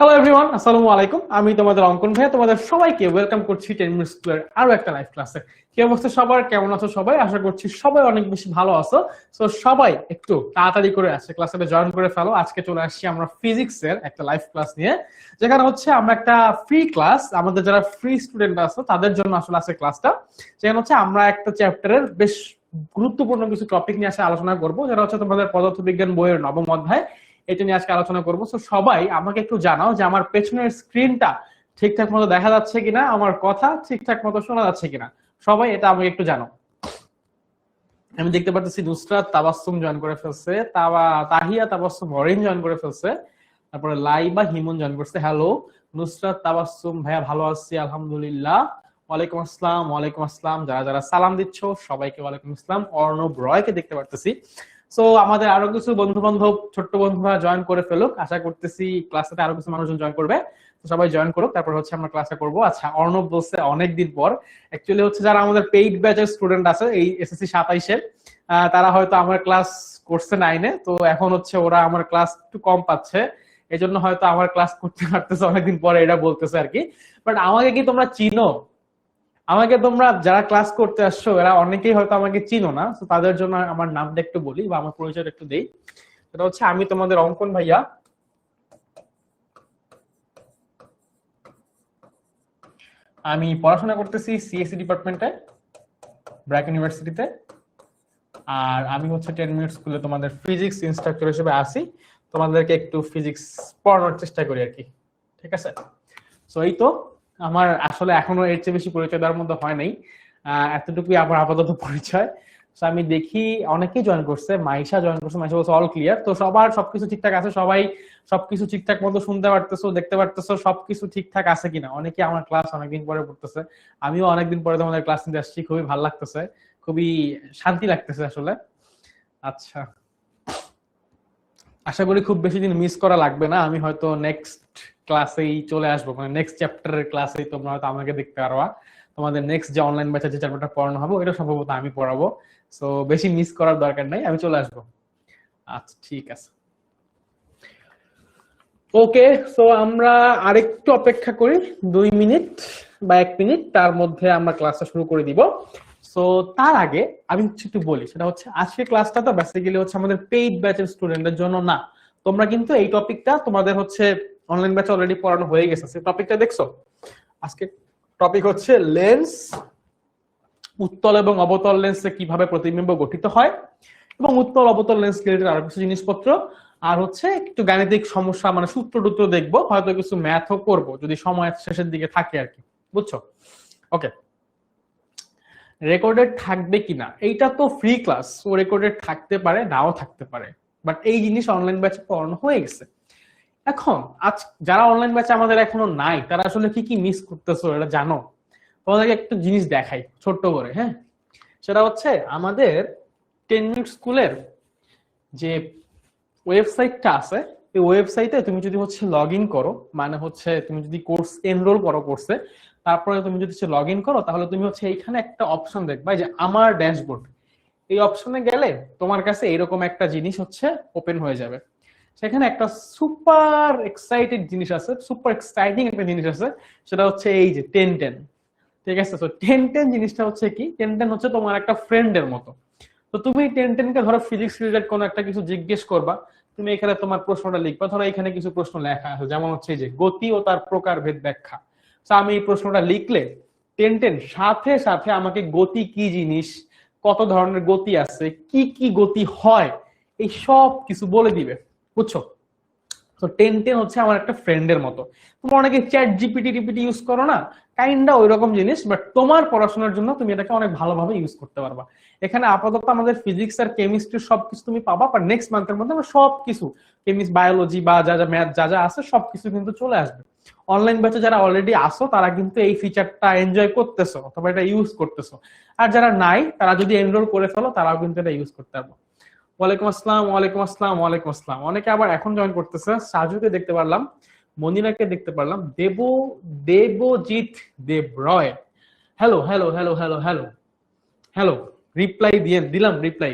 Hello everyone, আসসালামু আলাইকুম। আমি তোমাদের অঙ্কন ভাইয়া তোমাদের সবাইকে ওয়েলকাম করছি 10 মিনিট স্কুলের আরো একটা লাইভ ক্লাসে। কি অবস্থা সবার, কেমন আছো সবাই? আশা করছি সবাই অনেক বেশি ভালো আছো। সো সবাই একটু তাড়াতাড়ি করে আসছে ক্লাসে জয়েন করে ফেলো। আজকে চলে আসছি আমরা ফিজিক্সের একটা লাইভ ক্লাস নিয়ে, যেখানে হচ্ছে আমরা একটা ফ্রি ক্লাস, আমাদের যারা ফ্রি স্টুডেন্ট আছে তাদের জন্য আসলে আছে ক্লাসটা। যেখানে হচ্ছে আমরা একটা চ্যাপ্টারের বেশ গুরুত্বপূর্ণ কিছু টপিক নিয়ে আসে আলোচনা করবো, যেটা হচ্ছে তোমাদের পদার্থবিজ্ঞান বইয়ের নবম অধ্যায়। এটা নিয়ে আজকে আলোচনা করবো। তো সবাই আমাকে একটু জানাও যে আমার পেছনের স্ক্রিনটা ঠিকঠাক মতো দেখা যাচ্ছে কিনা, আমার কথা ঠিকঠাক মতো শোনা যাচ্ছে কিনা। সবাই এটা আমাকে একটু জানাও। আমি দেখতে পাচ্ছি নুসরাত তাবাসসুম জয়েন করে ফেলছে, তাহিয়া তাবাসসুম অরেঞ্জ জয়েন করে ফেলছে, তারপরে লাইবা হিমন জয়েন করছে। হ্যালো নুসরাত তাবাসসুম ভাইয়া, ভালো আছি আলহামদুলিল্লাহ। ওয়ালাইকুম আসসালাম। ওয়ালাইকুম আসসালাম। যারা যারা সালাম দিচ্ছ সবাইকে ওয়ালাইকুম আসসালাম। অর্ণব রয়কে দেখতে পারতেছি। সো আমাদের আরো কিছু বন্ধু বান্ধব, ছোট্ট বন্ধুরা জয়েন করে ফেলুক। আশা করতেছি ক্লাসে আরো কিছু মানুষজন জয়েন করবে। তো সবাই জয়েন করুক, তারপর হচ্ছে আমরা ক্লাসটা করব। আচ্ছা, অর্ণব বলছে অনেকদিন পর। অ্যাকচুয়ালি হচ্ছে যারা আমাদের পেইড ব্যাচের স্টুডেন্ট আছে এই এসএসসি 27-এর, তারা হয়তো আমার ক্লাস করছে 9-এ, তো এখন হচ্ছে ওরা আমার ক্লাস একটু কম পাচ্ছে, এই জন্য হয়তো আমার ক্লাস করতে পারতেছে অনেকদিন পরে, এটা বলতেছে আর কি। বাট আমাকে কি তোমরা চিনো? আমাকে তোমরা যারা ক্লাস করতে আসছো এরা অনেকেই হয়তো আমাকে চিনো না। তো তাদের জন্য আমার নামটা একটু বলি বা আমার পরিচয়টা একটু দেই। সেটা হচ্ছে আমি তোমাদের অঙ্কন ভাইয়া। আমি পড়াশোনা করতেছি সিএসসি ডিপার্টমেন্টে, ব্র্যাক ইউনিভার্সিটিতে। আর আমি হচ্ছে 10 মিনিট স্কুলে তোমাদের ফিজিক্স ইনস্ট্রাক্টর হিসেবে আসি, তোমাদেরকে একটু ফিজিক্স পড়ানোর চেষ্টা করি আর কি। ঠিক আছে? সো এই তো আমার আসলে এখনো এর চেয়ে বেশি পরিচয় দেওয়ার মধ্যে হয় নাই, এতটুকুই আমার আপাতত পরিচয়। তো আমি দেখি অনেকেই জয়েন করছে, মাইশা জয়েন করছে, মাইশা বলছে অল ক্লিয়ার। তো সবার সবকিছু ঠিকঠাক আছে? সবাই সবকিছু ঠিকঠাক মতো শুনতে পারতেছো, দেখতে পারতেছো সবকিছু ঠিকঠাক আছে কিনা? অনেকে আমার ক্লাস অনেকদিন পরে পড়তেছে, আমিও অনেকদিন পরে তোমাদের ক্লাস নিতে আসছি, খুবই ভালো লাগতেছে, খুবই শান্তি লাগতেছে আসলে। আচ্ছা, আশা করি খুব বেশি দিন মিস করা লাগবে না। আমি হয়তো নেক্সট ক্লাসেই চলে আসবো, মানে নেক্সট চ্যাপ্টারের ক্লাসেই তোমরা হয়তো আমাকে দেখতে পারবা। তোমাদের নেক্সট যে অনলাইন ব্যাচে যে চ্যাপ্টারটা পড়ানো হবে ওটা সম্ভবত আমি পড়াবো। সো বেশি মিস করার দরকার নাই, আমি চলে আসবো। আচ্ছা ঠিক আছে, ওকে। সো আমরা আরেকটু অপেক্ষা করি, 2 মিনিট বা 1 মিনিট, তার মধ্যে আমরা ক্লাসটা শুরু করে দিব। সো তার আগে আমি হচ্ছে একটু বলি, সেটা হচ্ছে আজকে ক্লাসটা তো বেসিক্যালি হচ্ছে আমাদের পেইড ব্যাচের স্টুডেন্টদের জন্য না। তোমরা কিন্তু এই টপিকটা তোমাদের হচ্ছে অনলাইন ব্যাচে অলরেডি পড়ানো হয়ে গেছে, সেই টপিকটা দেখছো। আজকে টপিক হচ্ছে লেন্স, উত্তল এবং অবতল লেন্সে কিভাবে প্রতিবিম্ব গঠিত হয়, এবং উত্তল অবতল লেন্স রিলেটেড আরো কিছু জিনিসপত্র। আর হচ্ছে একটু গাণিতিক সমস্যা, মানে সূত্র টুত্র দেখবো, হয়তো কিছু ম্যাথও করবো যদি সময় শেষের দিকে থাকে আর কি, বুঝছো? ওকে, রেকর্ডেড থাকবে কিনা এইটা তো ফ্রি ক্লাস, ও রেকর্ডেড থাকতে পারে নাও থাকতে পারে, বাট এই জিনিস অনলাইন ব্যাচে পড়ানো হয়ে গেছে। এখন আজ যারা অনলাইন ব্যাচে আমাদের এখনো নাই তারা আসলে কি কি মিস করতেছো এটা জানো? তোমাদেরকে একটা জিনিস দেখাই ছোট্ট করে, হ্যাঁ। সেটা হচ্ছে আমাদের 10 মিনিট স্কুলের যে ওয়েবসাইটটা আছে, এই ওয়েবসাইটে তুমি যদি হচ্ছে লগ ইন করো, মানে হচ্ছে তুমি যদি কোর্স এনরোল করো কোর্সে, তারপরে তুমি যদি লগ ইন করো, তাহলে তুমি হচ্ছে এইখানে একটা অপশন দেখবা যে আমার ড্যাশবোর্ড। এই অপশনে গেলে তোমার কাছে এরকম একটা জিনিস হচ্ছে ওপেন হয়ে যাবে। সেখানে একটা সুপার এক্সাইটেড জিনিস আছে, সুপার এক্সাইটিং একটা জিনিস আছে, সেটা হচ্ছে এই যে 10-10। ঠিক আছে? তো 10-10 জিনিসটা হচ্ছে কি, 10-10 হচ্ছে তোমার একটা ফ্রেন্ডের মতো। তো তুমি 10-10 কে ধরো ফিজিক্স রিলেটেড কোনো একটা কিছু জিজ্ঞেস করবা, তুমি এখানে তোমার প্রশ্নটা লিখবা। ধরো এখানে কিছু প্রশ্ন লেখা আছে, যেমন হচ্ছে এই যে গতি ও তার প্রকারভেদ ব্যাখ্যা। তো আমি এই প্রশ্নটা লিখলে 10-10 সাথে সাথে আমাকে গতি কি জিনিস, কত ধরনের গতি আছে, কি কি গতি হয়, এই সব কিছু বলে দিবে, বুঝছো? তো 10-10 হচ্ছে আমার একটা ফ্রেন্ডের মতো। তোমরা অনেকে চ্যাট জিপিটি টিপিটি ইউজ করো না, কাইন্ডা ওই রকম জিনিস, বাট তোমার পড়াশোনার জন্য তুমি এটাকে অনেক ভালোভাবে ইউজ করতে পারবা। এখানে আপাতত আমাদের ফিজিক্স আর কেমিস্ট্রি সবকিছু তুমি পাবা, বাট নেক্সট মান্থের মধ্যে আমরা সবকিছু কেমিস্ট বায়োলজি বা যা যা ম্যাথ যা যা আছে সবকিছু কিন্তু চলে আসবে। অনলাইন ব্যাচে যারা অলরেডি আসো তারা কিন্তু এই ফিচারটা এনজয় করতেছো অথবা এটা ইউজ করতেছো, আর যারা নাই তারা যদি এনরোল করে ফেলো তারাও কিন্তু এটা ইউজ করতে পারবো। ওয়ালাইকুম আসসালাম। ওয়ালাইকুম আসসালাম। ওয়ালাইকুম আসসালাম। অনেকে আবার এখন জয়েন করতেছে, সাজুকে দেখতে পারলাম, মনিরাকে দেখতে পারলাম, Debjit Debroy. Hello hello hello hello hello hello, reply দিয়ে দিলাম রিপ্লাই।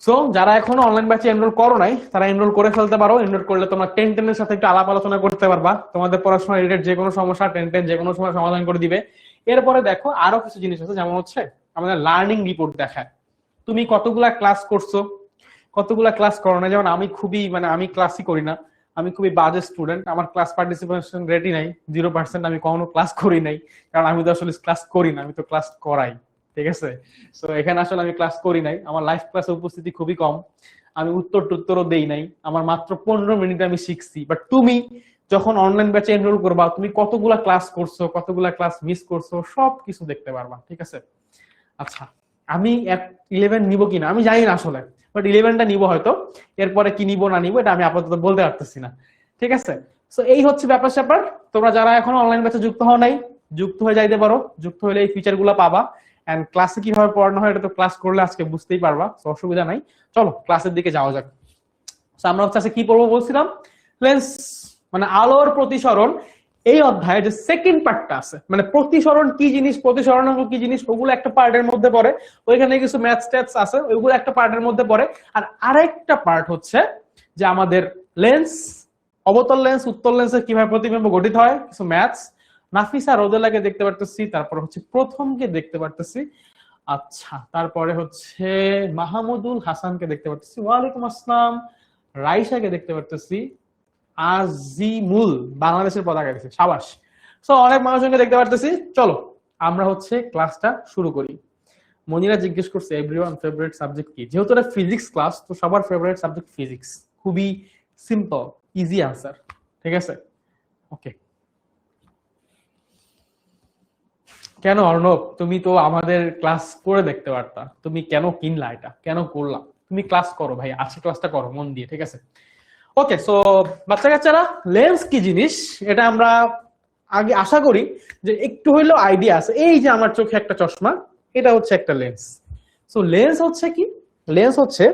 সো যারা এখনো অনলাইন ব্যাচে এনরোল করো নাই তারা এনরোল করে ফেলতে পারো। এনরোল করলে তোমরা 10 এর সাথে একটু আলাপ আলোচনা করতে পারবা, তোমাদের পড়াশোনা রিলেটেড যে কোনো সমস্যা 10 যে কোনো সময় সমাধান করে দিবে। এরপরে দেখো আরো কিছু জিনিস আছে, যেমন হচ্ছে আমাদের লার্নিং রিপোর্ট দেখায় তুমি কতগুলা ক্লাস করছো, কতগুলা ক্লাস করো না। যেমন আমি খুবই আমি ক্লাসই করি না, আমি খুবই বাজে স্টুডেন্ট, আমার ক্লাস পার্টিসিপেশন রেটই নাই, 0%। আমি কখনো ক্লাস করি নাই, কারণ আমি তো আসলে ক্লাস করি না, আমি তো ক্লাস করাই, ঠিক আছে। তো এখানে আসলে আমি ক্লাস করি নাই, আমার লাইভ ক্লাসে উপস্থিতি খুবই কম, আমি উত্তরও দেই নাই, আমার মাত্র 15 মিনিট আমি শিখছি। বাট তুমি যখন অনলাইন ব্যাচে এনরোল করবা, তুমি কতগুলা ক্লাস করছো, কতগুলা ক্লাস মিস করছো, সবকিছু দেখতে পারবা, ঠিক আছে। আচ্ছা, আমি 11 নিব কিনা আমি জানি না আসলে, বাট 11টা নিব হয়তো, এরপরে কি নিব না নিব এটা আমি আপাতত বলতে পারতেছি না, ঠিক আছে। সো এই হচ্ছে ব্যাপার স্যাপার। তোমরা যারা এখন অনলাইন ব্যাচে যুক্ত হও নাই, যুক্ত হয়ে যাইতে পারো, যুক্ত হলে এই ফিচার গুলো পাবা। এন্ড ক্লাসে কিভাবে পড়ানো হয় এটা তো ক্লাস করলে আজকে বুঝতেই পারবা, অসুবিধা নাই। চলো ক্লাসের দিকে যাওয়া যাক। আমরা হচ্ছে কি পড়বো বলছিলাম, লেন্স আলোর প্রতিসরণ। এই অধ্যায়ে যে সেকেন্ড পার্টটা আছে, প্রতিসরণ কি জিনিস, প্রতিসরণ কি জিনিস, ওগুলো একটা পার্টের মধ্যে পড়ে, ওইখানে কিছু ম্যাথ স্ট্যাটস আছে, ওইগুলো একটা পার্টের মধ্যে পড়ে। আর আরেকটা পার্ট হচ্ছে যে আমাদের লেন্স, অবতল লেন্স, উত্তল লেন্সের কিভাবে প্রতিবিম্ব গঠিত হয়, কিছু ম্যাথস। নাফিসা রোদেলাকে দেখতে পারতেছি, তারপর হচ্ছে প্রথমকে দেখতে পারতেছি, আচ্ছা তারপরে হচ্ছে মাহমুদুল হাসানকে দেখতে পারতেছি, ওয়ালাইকুম আসসালাম। রাইসাকে দেখতে পারতেছি, আজিমুল বাংলাদেশের পতাকা দিচ্ছে, সাবাস। সো অনেক মানুষজনকে দেখতে পারতেছি। চলো আমরা হচ্ছে ক্লাসটা শুরু করি। মনিরা জিজ্ঞেস করছে এভরিওয়ান ফেভারিট সাবজেক্ট কি। যেহেতু এটা ফিজিক্স ক্লাস, তো সবার ফেভারিট সাবজেক্ট ফিজিক্স। খুবই সিম্পল, ইজি আনসার, ঠিক আছে। ওকে, কেন অর্ণব, তুমি তো আমাদের ক্লাস করে দেখতে পারতা, তুমি কেন কিনলা এটা, কেন করলা? তুমি ক্লাস করো ভাই, আজকে ক্লাসটা করো মন দিয়ে, ঠিক আছে। ওকে, সো বাচ্চা কাচ্চারা, লেন্স কি জিনিস এটা আমরা আগে আশা করি যে একটু হইলেও আইডিয়া আছে। এই যে আমার চোখে একটা চশমা, এটা হচ্ছে একটা লেন্স। সো লেন্স হচ্ছে কি, লেন্স হচ্ছে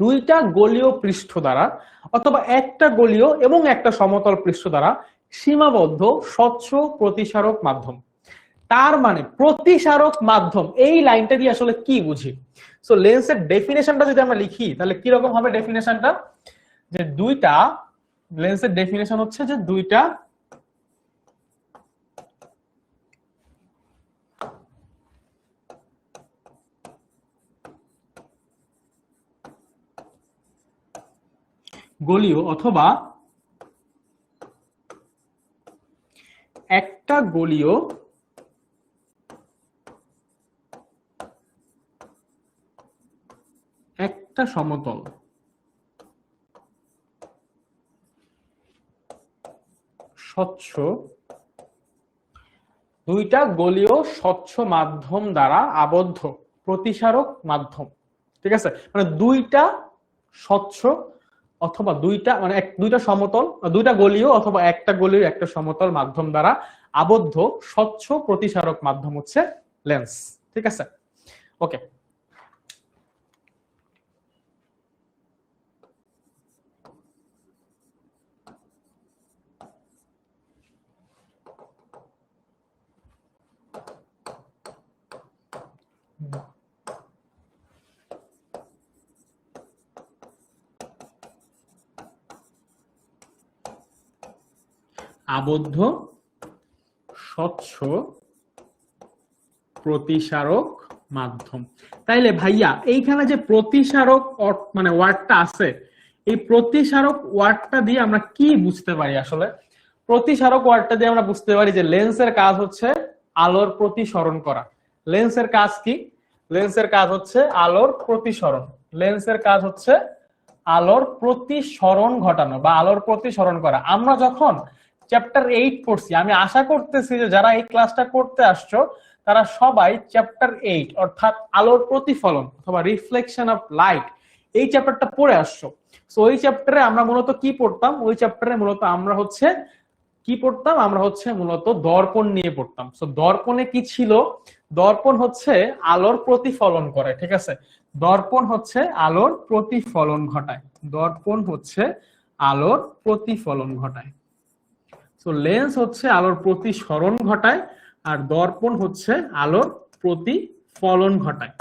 দুইটা গলীয় পৃষ্ঠ দ্বারা অথবা একটা গলীয় এবং একটা সমতল পৃষ্ঠ দ্বারা সীমাবদ্ধ স্বচ্ছ প্রতিসারক মাধ্যম। তার প্রতিসারক মাধ্যম, এই লাইনটা দিয়ে আসলে কি বুঝি? সো লেন্সের ডেফিনেশনটা যদি আমরা লিখি তাহলে কি রকম হবে ডেফিনেশনটা, যে দুইটা, লেন্সের ডেফিনেশন হচ্ছে যে দুইটা গলীয় অথবা একটা গলীয় একটা সমতল স্বচ্ছ, দুইটা গলীয় স্বচ্ছ মাধ্যম দ্বারা আবদ্ধ প্রতিসারক মাধ্যম, ঠিক আছে। দুইটা স্বচ্ছ অথবা দুইটা দুইটা সমতল, দুইটা গলীয় অথবা একটা গলীয় একটা সমতল মাধ্যম দ্বারা আবদ্ধ স্বচ্ছ প্রতিসারক মাধ্যম হচ্ছে লেন্স, ঠিক আছে। ওকে, আবদ্ধ স্বচ্ছ প্রতিসারক মাধ্যম। তাইলে ভাইয়া এইখানে যে প্রতিসারক ওয়ার্ডটা আছে, এই প্রতিসারক ওয়ার্ডটা দিয়ে আমরা কি বুঝতে পারি আসলে? প্রতিসারক ওয়ার্ডটা দিয়ে আমরা বুঝতে পারি যে লেন্সের কাজ হচ্ছে আলোর প্রতিসরণ করা। লেন্সের কাজ কি? লেন্সের কাজ হচ্ছে আলোর প্রতিসরণ। লেন্সের কাজ হচ্ছে আলোর প্রতিসরণ ঘটানো বা আলোর প্রতিসরণ করা। আমরা যখন চ্যাপ্টার 8 পড়ছি, আমি আশা করতেছি যে যারা এই ক্লাসটা করতে আসছো তারা সবাই চ্যাপ্টার 8 অর্থাৎ আলোর প্রতিফলন অথবা রিফ্লেকশন অফ লাইট, এই চ্যাপ্টারটা পড়ে আসছো। সো ওই চ্যাপ্টারে আমরা মূলত কি পড়তাম, ওই চ্যাপ্টারে মূলত আমরা হচ্ছে কি পড়তাম, আমরা হচ্ছে মূলত দর্পণ নিয়ে পড়তাম। সো দর্পণে কি ছিল? দর্পণ হচ্ছে আলোর প্রতিফলন করে, ঠিক আছে। দর্পণ হচ্ছে আলোর প্রতিফলন ঘটায়, দর্পণ হচ্ছে আলোর প্রতিফলন ঘটায়। সো লেন্স হচ্ছে আলোর প্রতিসরণ ঘটায় আর দর্পণ হচ্ছে আলোর প্রতিফলন ঘটায়।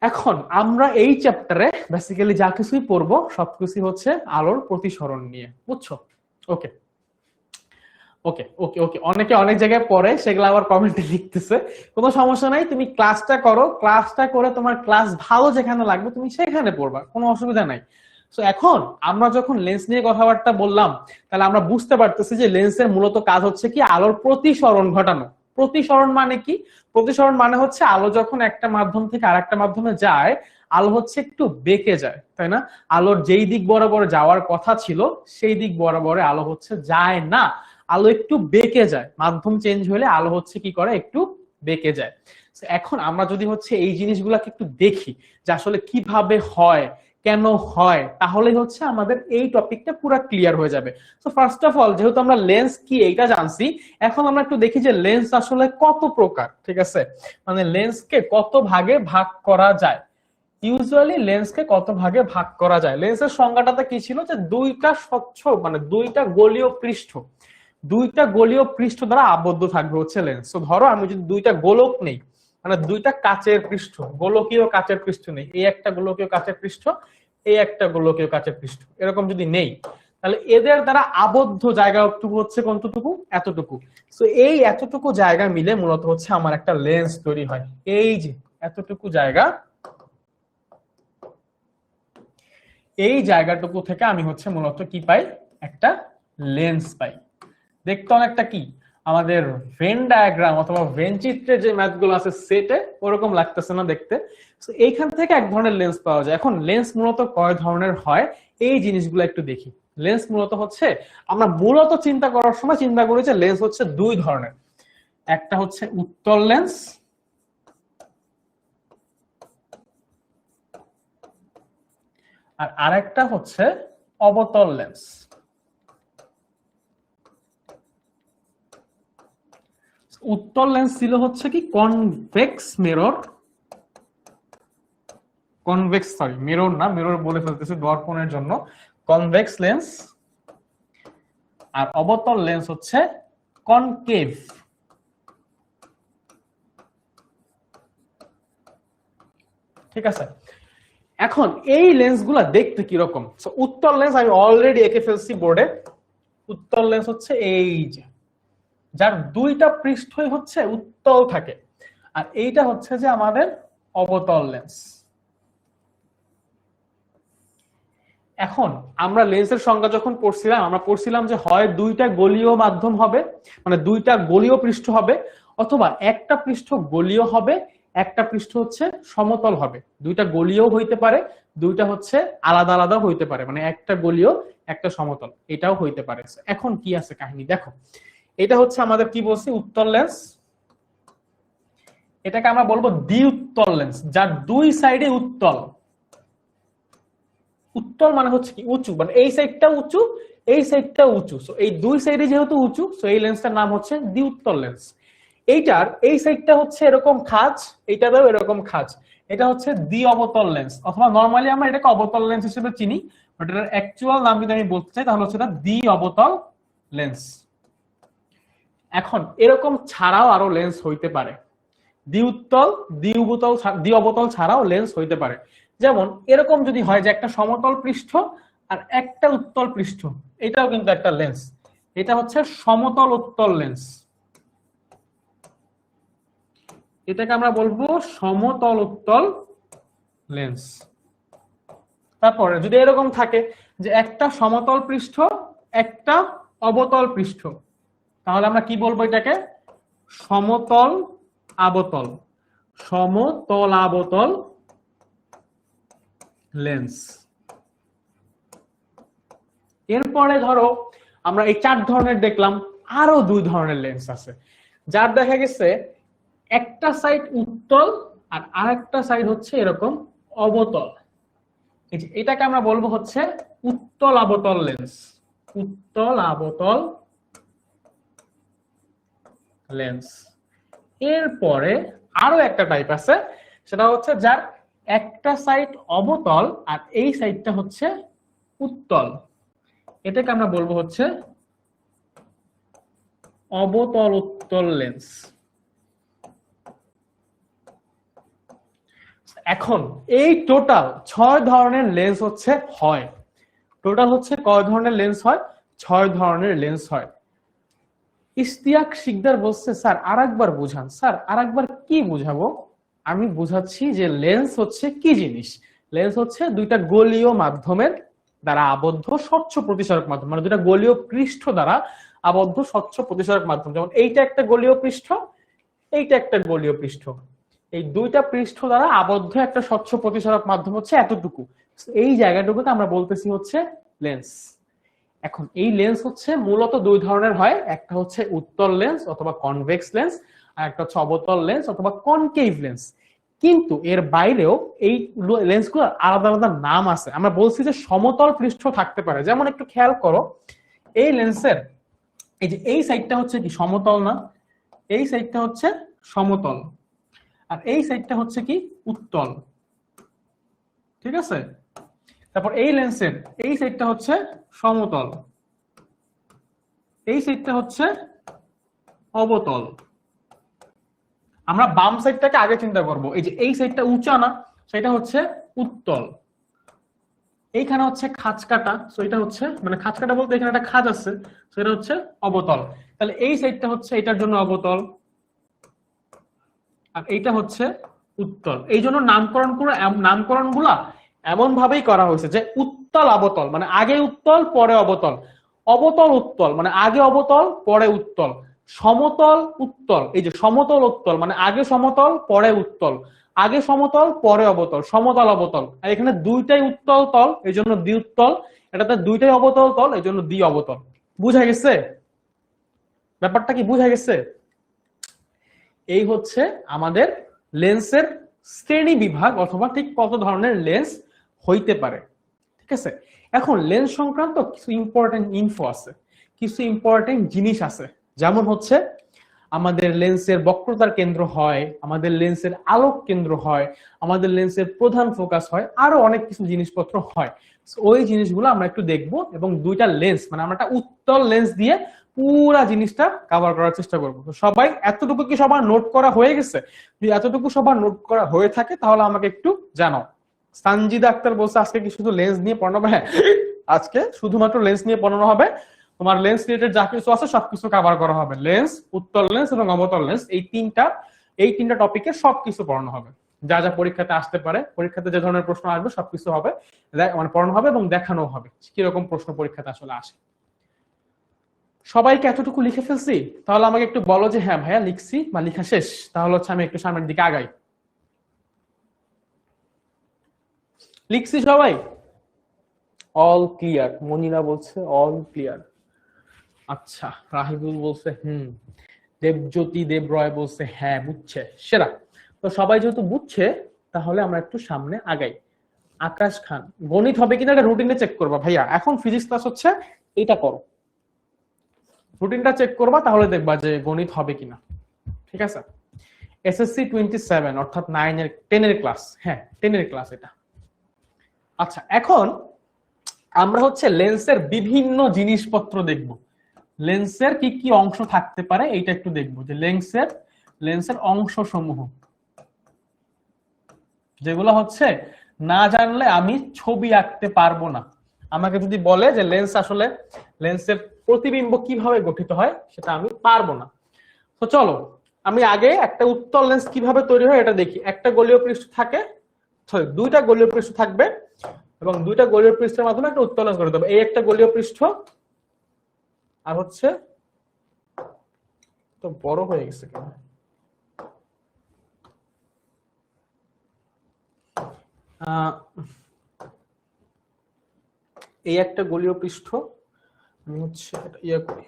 এখন আমরা এই চ্যাপ্টারে বেসিক্যালি যা কিছুই পড়বো সবকিছু হচ্ছে আলোর প্রতিসরণ নিয়ে, বুঝছো? ওকে ওকে ওকে ওকে, অনেকে অনেক জায়গায় পড়ে, সেগুলো আবার কমেন্টে লিখতেছে। কোনো সমস্যা নাই, তুমি ক্লাসটা করো, ক্লাসটা করে তোমার ক্লাস ভালো যেখানে লাগবে তুমি সেখানে পড়বা, কোনো অসুবিধা নাই। তো এখন আমরা যখন লেন্স নিয়ে কথাবার্তা বললাম, তাহলে আমরা বুঝতে পারতেছি যে লেন্সের মূলত কাজ হচ্ছে কি আলোর প্রতিসরণ ঘটানো। প্রতিসরণ মানে কি? প্রতিসরণ মানে হচ্ছে আলো যখন একটা মাধ্যম থেকে আরেকটা মাধ্যমে যায়, আলো হচ্ছে একটু বেঁকে যায়, তাই না? আলোর যেই দিক বরাবর যাওয়ার কথা ছিল সেই দিক বরাবরে আলো হচ্ছে যায় না, আলো একটু বেঁকে যায়। মাধ্যম চেঞ্জ হলে আলো হচ্ছে কি করে, একটু বেঁকে যায়। এখন আমরা যদি হচ্ছে এই জিনিসগুলোকে একটু দেখি যে আসলে কিভাবে হয়, কেন হয়, তাহলে হচ্ছে আমাদের এই টপিকটা পুরো ক্লিয়ার হয়ে যাবে। তো ফার্স্ট অফ অল, যেহেতু আমরা লেন্স কি এইটা জানছি, এখন আমরা একটু দেখি যে লেন্স আসলে কত প্রকার। ঠিক আছে, মানে লেন্সকে কত ভাগে ভাগ করা যায়। ইউজুয়ালি লেন্সকে কত ভাগে ভাগ করা যায়, লেন্সের সংজ্ঞাটাতে কি ছিল যে দুইটা স্বচ্ছ মানে দুইটা গোলীয় পৃষ্ঠ, দুইটা গোলীয় পৃষ্ঠ দ্বারা আবদ্ধ থাকবে হচ্ছে লেন্স। তো ধরো আমি যদি দুইটা গোলক নেই, মানে দুইটা কাচের পৃষ্ঠ, গোলকীয় কাচের পৃষ্ঠ নেই, এই একটা গোলকীয় কাচের পৃষ্ঠ, এই একটা গোলকীয় কাচের পৃষ্ঠ, এরকম যদি নেই, তাহলে এদের দ্বারা আবদ্ধ জায়গাটুকু হচ্ছে কতটুকু, এতটুকু। তো এই এতটুকু জায়গা মিলে মূলত হচ্ছে আমার একটা লেন্স তৈরি হয়। এই যে এতটুকু জায়গা, এই জায়গাটুকু থেকে আমি হচ্ছে মূলত কি পাই, একটা লেন্স পাই। দেখতে অনেকটা কি আমাদের ভেন ডায়াগ্রাম অথবা ভেন চিত্রের যে ম্যাথ গুলো আছে সেটে ওরকম লাগতেছে না দেখতে? এইখান থেকে এক ধরনের লেন্স পাওয়া যায়। এখন লেন্স মূলত কয় ধরনের হয় এই জিনিসগুলো একটু দেখি। লেন্স মূলত হচ্ছে, আমরা মূলত চিন্তা করার সময় চিন্তা করি যে লেন্স হচ্ছে দুই ধরনের, একটা হচ্ছে উত্তল লেন্স, আর আরেকটা হচ্ছে অবতল লেন্স। উত্তল লেন্স ছিল হচ্ছে কি convex mirror, convex sorry mirror না, মিরর বলে ফেলতেছি দর্পণের জন্য, কনভেক্স লেন্স। আর অবতল লেন্স হচ্ছে কনকেভ। ঠিক আছে, এখন এই লেন্সগুলা দেখতে কি রকম? উত্তল লেন্স আমি অলরেডি এঁকে ফেলছি বোর্ডে। উত্তল লেন্স হচ্ছে এই যে, যার দুইটা পৃষ্ঠই হচ্ছে উত্তল থাকে, আর এইটা হচ্ছে যে আমাদের অবতল লেন্স। এখন আমরা লেন্সের সংজ্ঞা যখন পড়ছিলাম, আমরা পড়ছিলাম যে হয় দুইটা গোলীয় মাধ্যম হবে, মানে দুইটা গোলীয় পৃষ্ঠ হবে, অথবা একটা পৃষ্ঠ গোলীয় হবে, একটা পৃষ্ঠ হচ্ছে সমতল হবে। দুইটা গোলীয় হইতে পারে, দুইটা হচ্ছে আলাদা আলাদা হইতে পারে, মানে একটা গোলীয় একটা সমতল, এটাও হইতে পারে। এখন কি আছে কাহিনী দেখো, এটা হচ্ছে আমাদের কি বলছি, উত্তল লেন্স। এটাকে আমরা বলবো দ্বি উত্তল লেন্স, যার দুই সাইডে উত্তল। উত্তল মানে হচ্ছে কি উঁচু, মানে এই সাইডটা উঁচু, এই সাইডটা উঁচু, সো এই দুই সাইডে যেহেতু উঁচু, সো এই লেন্সটার নাম হচ্ছে দ্বিউত্তল লেন্স। এইটার এই সাইডটা হচ্ছে এরকম খাঁজ, এইটারও এরকম খাঁজ, এটা হচ্ছে দ্বি অবতল লেন্স, অথবা নরমালি আমরা এটাকে অবতল লেন্স হিসেবে চিনি, বাট এটার অ্যাকচুয়াল নাম যদি আমি বলতে চাই তাহলে হচ্ছে এটা দ্বি অবতল লেন্স। এখন এরকম ছাড়াও আরো লেন্স হইতে পারে, দ্বিউত্তল দ্বি অবতল ছাড়াও লেন্স হইতে পারে। যেমন এরকম যদি হয় যে একটা সমতল পৃষ্ঠ আর একটা উত্তল পৃষ্ঠ, এটাও কিন্তু একটা লেন্স, এটা হচ্ছে সমতল উত্তল লেন্স, এটাকে আমরা বলবো সমতল উত্তল লেন্স। তারপরে যদি এরকম থাকে যে একটা সমতল পৃষ্ঠ একটা অবতল পৃষ্ঠ, তাহলে আমরা কি বলবো এটাকে, সমতল আবতল, সমতল আবতল লেন্স। এরপরে ধরো আমরা এই চার ধরনের দেখলাম, আরো দুই ধরনের লেন্স আছে, যার দেখা গেছে একটা সাইড উত্তল আর আরেকটা সাইড হচ্ছে এরকম অবতল। এটাকে আমরা বলবো হচ্ছে উত্তল আবতল লেন্স, উত্তল আবতল লেন্স। এরপরে আরো একটা টাইপ আছে, সেটা হচ্ছে যার একটা সাইড অবতল আর এই সাইডটা হচ্ছে উত্তল, এটাকে আমরা বলবো হচ্ছে অবতল উত্তল লেন্স। এখন এই টোটাল 6 ধরনের লেন্স হচ্ছে হয়, টোটাল হচ্ছে কয় ধরনের লেন্স হয়? 6 ধরনের লেন্স হয়। ইশতিয়াক শিকদার বলছে স্যার আরেকবার বুঝান। স্যার আরেকবার কি বুঝাবো? আমি বুঝাচ্ছি যে লেন্স হচ্ছে কি জিনিস। লেন্স হচ্ছে দুইটা গোলীয় মাধ্যমের দ্বারা আবদ্ধ স্বচ্ছ প্রতিসারক মাধ্যম, মানে দুইটা গোলীয় পৃষ্ঠ দ্বারা আবদ্ধ স্বচ্ছ প্রতিসারক মাধ্যম। যেমন এইটা একটা গোলীয় পৃষ্ঠ, এইটা একটা গোলীয় পৃষ্ঠ, এই দুইটা পৃষ্ঠ দ্বারা আবদ্ধ একটা স্বচ্ছ প্রতিসারক মাধ্যম হচ্ছে এতটুকু। এই জায়গাটুকুকে আমরা বলতেছি হচ্ছে লেন্স। এখন এই লেন্স হচ্ছে মূলত দুই ধরনের হয়, একটা হচ্ছে উত্তল লেন্স অথবা কনভেক্স লেন্স, আর একটা হচ্ছে অবতল লেন্স অথবা কনকেভ লেন্স। কিন্তু এর বাইরেও এই লেন্সগুলোর আলাদা আলাদা নাম আছে। আমরা বলছি যে সমতল পৃষ্ঠ থাকতে পারে, যেমন একটু খেয়াল করো এই লেন্সের এই যে এই সাইডটা হচ্ছে কি সমতল না, এই সাইডটা হচ্ছে সমতল, আর এই সাইডটা হচ্ছে কি উত্তল, ঠিক আছে? তারপর এই লেন্সের এই সাইডটা হচ্ছে সমতল, এই সাইডটা হচ্ছে অবতল। আমরা বাম সাইডটাকে আগে চিন্তা করব, এই যে এই সাইডটা উঁচা না, সেটা হচ্ছে উত্তল। এইখানে হচ্ছে খাঁজ কাটা, তো এটা হচ্ছে মানে খাঁজ কাটা বলতে এখানে একটা খাঁজ আছে, সেটা হচ্ছে অবতল। তাহলে এই সাইডটা হচ্ছে এটার জন্য অবতল, আর এইটা হচ্ছে উত্তল। এই জন্য নামকরণ গুলা এমন ভাবেই করা হয়েছে যে উত্তল অবতল মানে আগে উত্তল পরে অবতল, অবতল উত্তল মানে আগে অবতল পরে উত্তল, সমতল উত্তল, এই যে সমতল উত্তল মানে আগে সমতল পরে উত্তল, আগে সমতল পরে অবতল, সমতল অবতল। আর এখানে দুইটাই উত্তল তল, এই জন্য দ্বি উত্তল, এটাতে দুইটাই অবতল তল, এই জন্য দ্বি অবতল। বুঝা গেছে ব্যাপারটা? কি বুঝা গেছে? এই হচ্ছে আমাদের লেন্সের শ্রেণী বিভাগ অথবা ঠিক কত ধরনের লেন্স হইতে পারে, ঠিক আছে? এখন লেন্স সংক্রান্ত কিছু ইম্পর্টেন্ট ইনফো আছে, কিছু ইম্পর্টেন্ট জিনিস আছে। যেমন হচ্ছে আমাদের লেন্সের বক্রতার কেন্দ্র হয়, আমাদের লেন্সের আলোক কেন্দ্র হয়, আমাদের লেন্সের প্রধান ফোকাস হয়, আরো অনেক কিছু জিনিসপত্র হয়। ওই জিনিসগুলো আমরা একটু দেখবো এবং দুইটা লেন্স মানে আমরা একটা উত্তল লেন্স দিয়ে পুরা জিনিসটা কভার করার চেষ্টা করবো। তো সবাই এতটুকু কি সবার নোট করা হয়ে গেছে? যদি এতটুকু সবার নোট করা হয়ে থাকে তাহলে আমাকে একটু জানাও। সানজিদা আক্তার বলছে আজকে কি শুধু লেন্স নিয়ে পড়ানো হবে? হ্যাঁ, আজকে শুধুমাত্র লেন্স নিয়ে পড়ানো হবে। তোমার লেন্স রিলেটেড যা কিছু আছে সবকিছু কভার করা হবে। লেন্স, উত্তল লেন্স এবং অবতল লেন্স, এই তিনটা টপিকে সবকিছু পড়ানো হবে। যা যা পরীক্ষাতে আসতে পারে, পরীক্ষাতে যে ধরনের প্রশ্ন আসবে সবকিছু হবে, মানে পড়ানো হবে এবং দেখানো হবে কিরকম প্রশ্ন পরীক্ষাতে আসলে আসে। সবাইকে এতটুকু লিখে ফেলছি? তাহলে আমাকে একটু বলো যে হ্যাঁ ভাইয়া লিখছি বা লিখা শেষ, তাহলে হচ্ছে আমি একটু সামনের দিকে আগাই। লিখছি সবাই? অল ক্লিয়ার, মনিরা বলছে অল ক্লিয়ার। আচ্ছা, রাহিবুল বলছে দেবজ্যোতি দেবরয় বলছে হ্যাঁ বুঝছে, সেরা। তো সবাই যেহেতু বুঝছে তাহলে আমরা একটু সামনে আগাই। আকাশ খান, গণিত হবে কিনা এটা রুটিনে চেক করবা ভাইয়া, এখন ফিজিক্স ক্লাস হচ্ছে, এটা করো, রুটিনটা চেক করবা তাহলে দেখবা যে গণিত হবে কিনা, ঠিক আছে? এসএসসি 27 অর্থাৎ 10 এর ক্লাস, হ্যাঁ 10 এর ক্লাস এটা। আচ্ছা, এখন আমরা হচ্ছে লেন্সের বিভিন্ন জিনিসপত্র দেখব, লেন্সের কি কি অংশ থাকতে পারে এইটা একটু দেখবো, যে লেন্সের অংশ সমূহ যেগুলো হচ্ছে না জানলে আমি ছবি আঁকতে পারবো না। আমাকে যদি বলে যে লেন্সের প্রতিবিম্ব কিভাবে গঠিত হয় সেটা আমি পারবো না। তো চলো আমি আগে একটা উত্তল লেন্স কিভাবে তৈরি হয় এটা দেখি। একটা গোলীয় পৃষ্ঠ থাকে, দুইটা গোলীয় পৃষ্ঠ থাকবে এবং দুইটা গোলীয় পৃষ্ঠের মাধ্যমে একটা উত্তল লেন্স গঠিত হবে। এই একটা গোলীয় পৃষ্ঠ, আর হচ্ছে তো বড় হয়ে গেছে কেন, এই একটা গোলীয় পৃষ্ঠ, আমি হচ্ছে ইয়ে করি,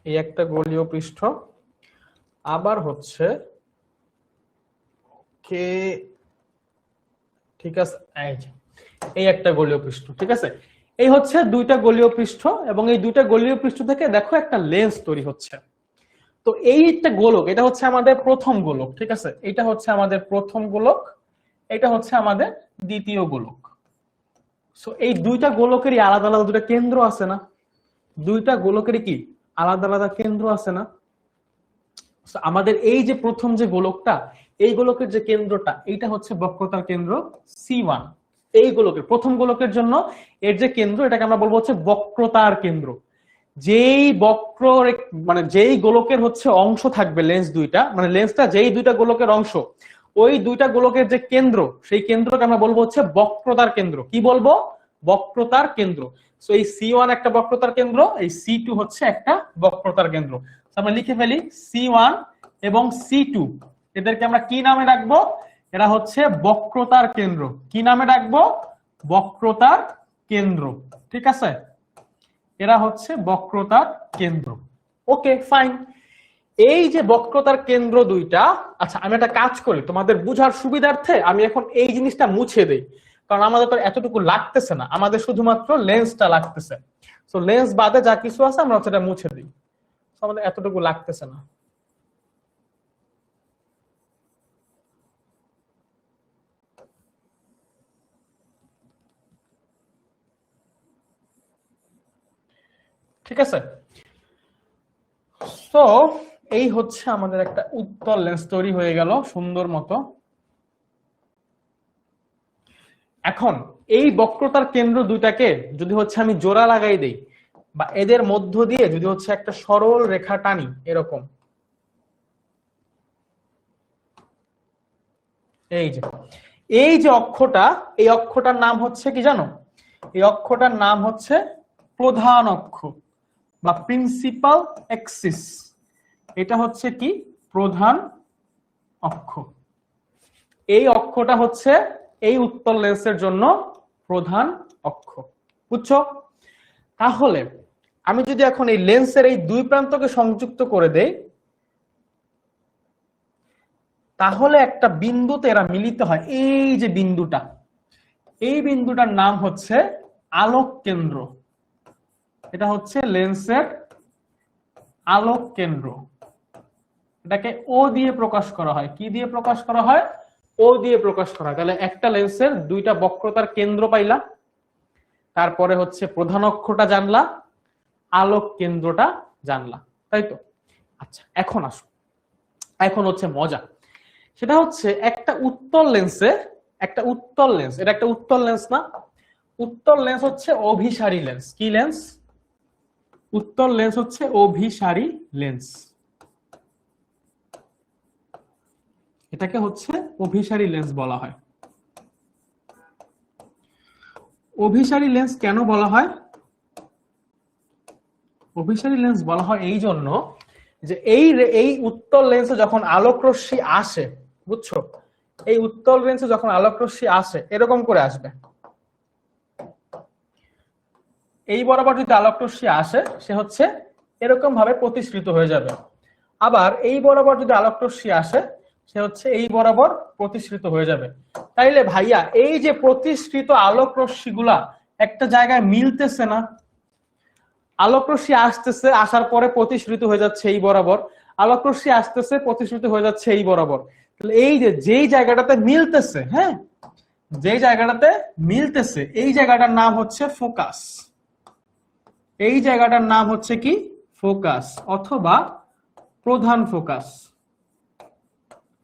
এই একটা গোলীয় পৃষ্ঠ, আবার হচ্ছে কে, ঠিক আছে, এই একটা গোলীয় পৃষ্ঠ, ঠিক আছে? এই হচ্ছে দুইটা গোলীয় পৃষ্ঠ এবং এই দুইটা গোলীয় পৃষ্ঠ থেকে দেখো একটা লেন্স তৈরি হচ্ছে। তো এই একটা গোলক, এটা হচ্ছে আমাদের প্রথম গোলক, ঠিক আছে? এটা হচ্ছে আমাদের প্রথম গোলক, এটা হচ্ছে আমাদের দ্বিতীয় গোলক। সো এই দুইটা গোলকেরই আলাদা আলাদা দুটো কেন্দ্র আছে না? দুইটা গোলকেরই কি আলাদা আলাদা কেন্দ্র আছে না? আমাদের এই যে প্রথম যে গোলকটা, এই গোলকের যে কেন্দ্রটা, এইটা হচ্ছে বক্রতার কেন্দ্র C1। এই গোলকের প্রথম গোলকের জন্য এর যে কেন্দ্র, এটাকে আমরা বলবো হচ্ছে বক্রতার কেন্দ্র। যেই বক্র মানে যেই গোলকের হচ্ছে অংশ থাকবে লেন্স দুইটা, মানে লেন্সটা যেই দুইটা গোলকের অংশ, ওই দুইটা গোলকের যে কেন্দ্র, সেই কেন্দ্রকে আমরা বলবো হচ্ছে বক্রতার কেন্দ্র। কি বলবো? বক্রতার কেন্দ্র। সো এই C1 একটা বক্রতার কেন্দ্র, এই C2 হচ্ছে একটা বক্রতার কেন্দ্র। আমরা লিখে ফেলি C1 এবং C2, এদেরকে আমরা কি নামে ডাকবো? এরা হচ্ছে বক্রতার কেন্দ্র। কি নামে ডাকবো? বক্রতার কেন্দ্র। ঠিক আছে, এরা হচ্ছে বক্রতার কেন্দ্র। Okay fine. এই যে বক্রতার কেন্দ্র দুইটা, আচ্ছা আমি একটা কাজ করি তোমাদের বুঝার সুবিধার্থে, আমি এখন এই জিনিসটা মুছে দেই, কারণ আমাদের তো এতটুকু লাগতেছে না, আমাদের শুধুমাত্র লেন্সটা লাগতেছে। সো লেন্স বাদে যা কিছু আছে আমরা সেটা মুছে দিই, আমাদের এতটুকু লাগতেছে না। ঠিক আছে, তো এই হচ্ছে আমাদের একটা উত্তল লেন্স তৈরি হয়ে গেল সুন্দর মতো। এখন এই বক্রতার কেন্দ্র দুইটাকে যদি হচ্ছে আমি জোড়া লাগাই দেই, বা এদের মধ্য দিয়ে যদি হচ্ছে একটা সরল রেখা টানি এরকম, এই যে অক্ষটা, এই অক্ষটার নাম হচ্ছে কি জানো? এই অক্ষটার নাম হচ্ছে প্রধান অক্ষ বা প্রিন্সিপাল অ্যাক্সিস। এটা হচ্ছে কি? প্রধান অক্ষ। এই অক্ষটা হচ্ছে এই উত্তল লেন্সের জন্য প্রধান অক্ষ। বুঝছো? তাহলে আমি যদি এখন এই লেন্সের এই দুই প্রান্তকে সংযুক্ত করে দেই, তাহলে একটা বিন্দুতে এরা মিলিত হয়। এই যে বিন্দুটা, এই বিন্দুটার নাম হচ্ছে আলোক কেন্দ্র। এটা হচ্ছে লেন্সের আলোক কেন্দ্র। এটাকে ও দিয়ে প্রকাশ করা হয়। কি দিয়ে প্রকাশ করা হয়? ও দিয়ে প্রকাশ করা হয়। তাহলে একটা লেন্সের দুইটা বক্রতার কেন্দ্র পাইলা, তারপরে হচ্ছে প্রধান অক্ষটা জানলা, আলোক কেন্দ্রটা জানলা, তাই তো? আচ্ছা এখন আসো, এখন হচ্ছে মজা। সেটা হচ্ছে একটা উত্তল লেন্সে, একটা উত্তল লেন্স, এটা একটা উত্তল লেন্স না? উত্তল লেন্স হচ্ছে অভিসারী লেন্স। কি লেন্স? উত্তল লেন্স হচ্ছে অভিসারী লেন্স। এটাকে হচ্ছে অভিসারী লেন্স বলা হয়। অভিসারী লেন্স কেন বলা হয়? অভিসারী লেন্স বলা হয় এই জন্য যে এই উত্তল লেন্সে যখন আলোক রশ্মি আসে, বুঝছো, এই উত্তল লেন্সে যখন আলোক রশ্মি আসে এরকম করে আসবে। এই বরাবর যদি আলোক রশ্মি আসে, সে হচ্ছে এরকম ভাবে প্রতিসৃত হয়ে যাবে। আবার এই বরাবর যদি আলোক রশ্মি আসে, সে হচ্ছে এই বরাবর প্রতিসৃত হয়ে যাবে। তাইলে ভাইয়া এই যে প্রতিসৃত আলোক রশ্মিগুলা একটা জায়গায় মিলতেছে না? আলোক রশ্মি আসতেছে, আসার পরে প্রতিসৃত হয়ে যাচ্ছে এই বরাবর, আলোক রশ্মি আসতেছে, প্রতিসৃত হয়ে যাচ্ছে এই বরাবর। তাহলে এই যে যেই জায়গাটাতে মিলতেছে, হ্যাঁ, যেই জায়গাটাতে মিলতেছে, এই জায়গাটার নাম হচ্ছে ফোকাস। এই জায়গাটার নাম হচ্ছে কি? ফোকাস অথবা প্রধান ফোকাস।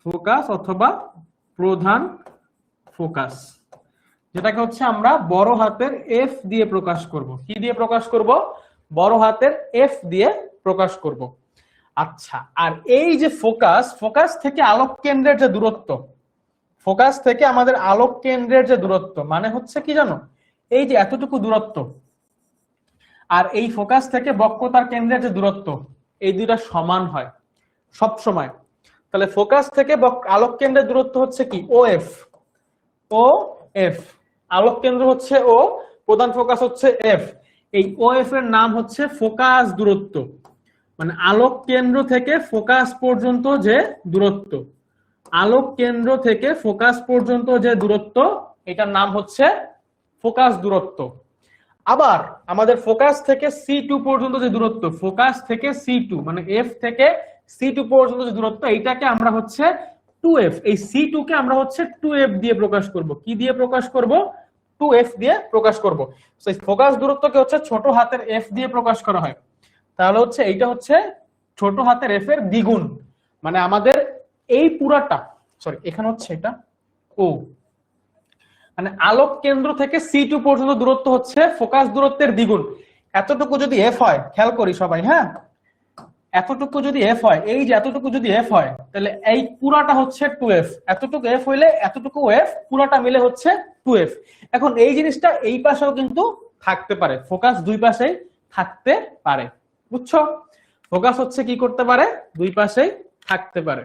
ফোকাস অথবা প্রধান ফোকাস, যেটাকে হচ্ছে আমরা বড় হাতের এফ দিয়ে প্রকাশ করব। কি দিয়ে প্রকাশ করব? বড় হাতের এফ দিয়ে প্রকাশ করব। আচ্ছা, আর এই যে ফোকাস, ফোকাস থেকে আলোক কেন্দ্রের যে দূরত্ব, ফোকাস থেকে আমাদের আলোক কেন্দ্রের যে দূরত্ব মানে হচ্ছে কি জানো? এই যে এতটুকু দূরত্ব, আর এই ফোকাস থেকে বক্রতার কেন্দ্রের যে দূরত্ব, এই দুইটা সমান হয় সব সময়। তাহলে ফোকাস থেকে আলোক কেন্দ্রের দূরত্ব হচ্ছে কি? ও এফ। ও এফ, আলোক কেন্দ্র হচ্ছে ও, প্রধান ফোকাস হচ্ছে এফ। এই ও এফ এর নাম হচ্ছে ফোকাস দূরত্ব, মানে আলোক কেন্দ্র থেকে ফোকাস পর্যন্ত যে দূরত্ব, আলোক কেন্দ্র থেকে ফোকাস পর্যন্ত যে দূরত্ব, এটার নাম হচ্ছে ফোকাস দূরত্ব। আবার আমাদের ফোকাস থেকে C2 পর্যন্ত যে দূরত্ব, ফোকাস থেকে C2 মানে এফ থেকে C2 পর্যন্ত যে দূরত্ব, এইটাকে আমরা হচ্ছে 2f। এই C2 কে আমরা হচ্ছে 2f দিয়ে প্রকাশ করব। কি দিয়ে প্রকাশ করব? 2f দিয়ে প্রকাশ করব। সো এই ফোকাস দূরত্বকে হচ্ছে ছোট হাতের f দিয়ে প্রকাশ করা হয়। তাহলে হচ্ছে এইটা হচ্ছে ছোট হাতের এফ এর দ্বিগুণ, মানে আমাদের এই পুরাটা, সরি এখানে হচ্ছে এটা ও, মানে আলোক কেন্দ্র থেকে C2 পর্যন্ত দূরত্ব হচ্ছে ফোকাস দূরত্বের দ্বিগুণ। এতটুকু যদি এফ হয়, খেয়াল করি সবাই, হ্যাঁ এতটুকু যদি এফ হয়, এই যে এতটুকু যদি এফ হয়, তাহলে এই পুরাটা হচ্ছে 2f, এতটুকু এফ হইলে এতটুকু এফ, পুরাটা মিলে হচ্ছে 2f। এখন এই জিনিসটা এই পাশেও কিন্তু থাকতে পারে, ফোকাস দুই পাশেই থাকতে পারে, বুঝছো? ফোকাস হচ্ছে কি করতে পারে, দুই পাশেই থাকতে পারে।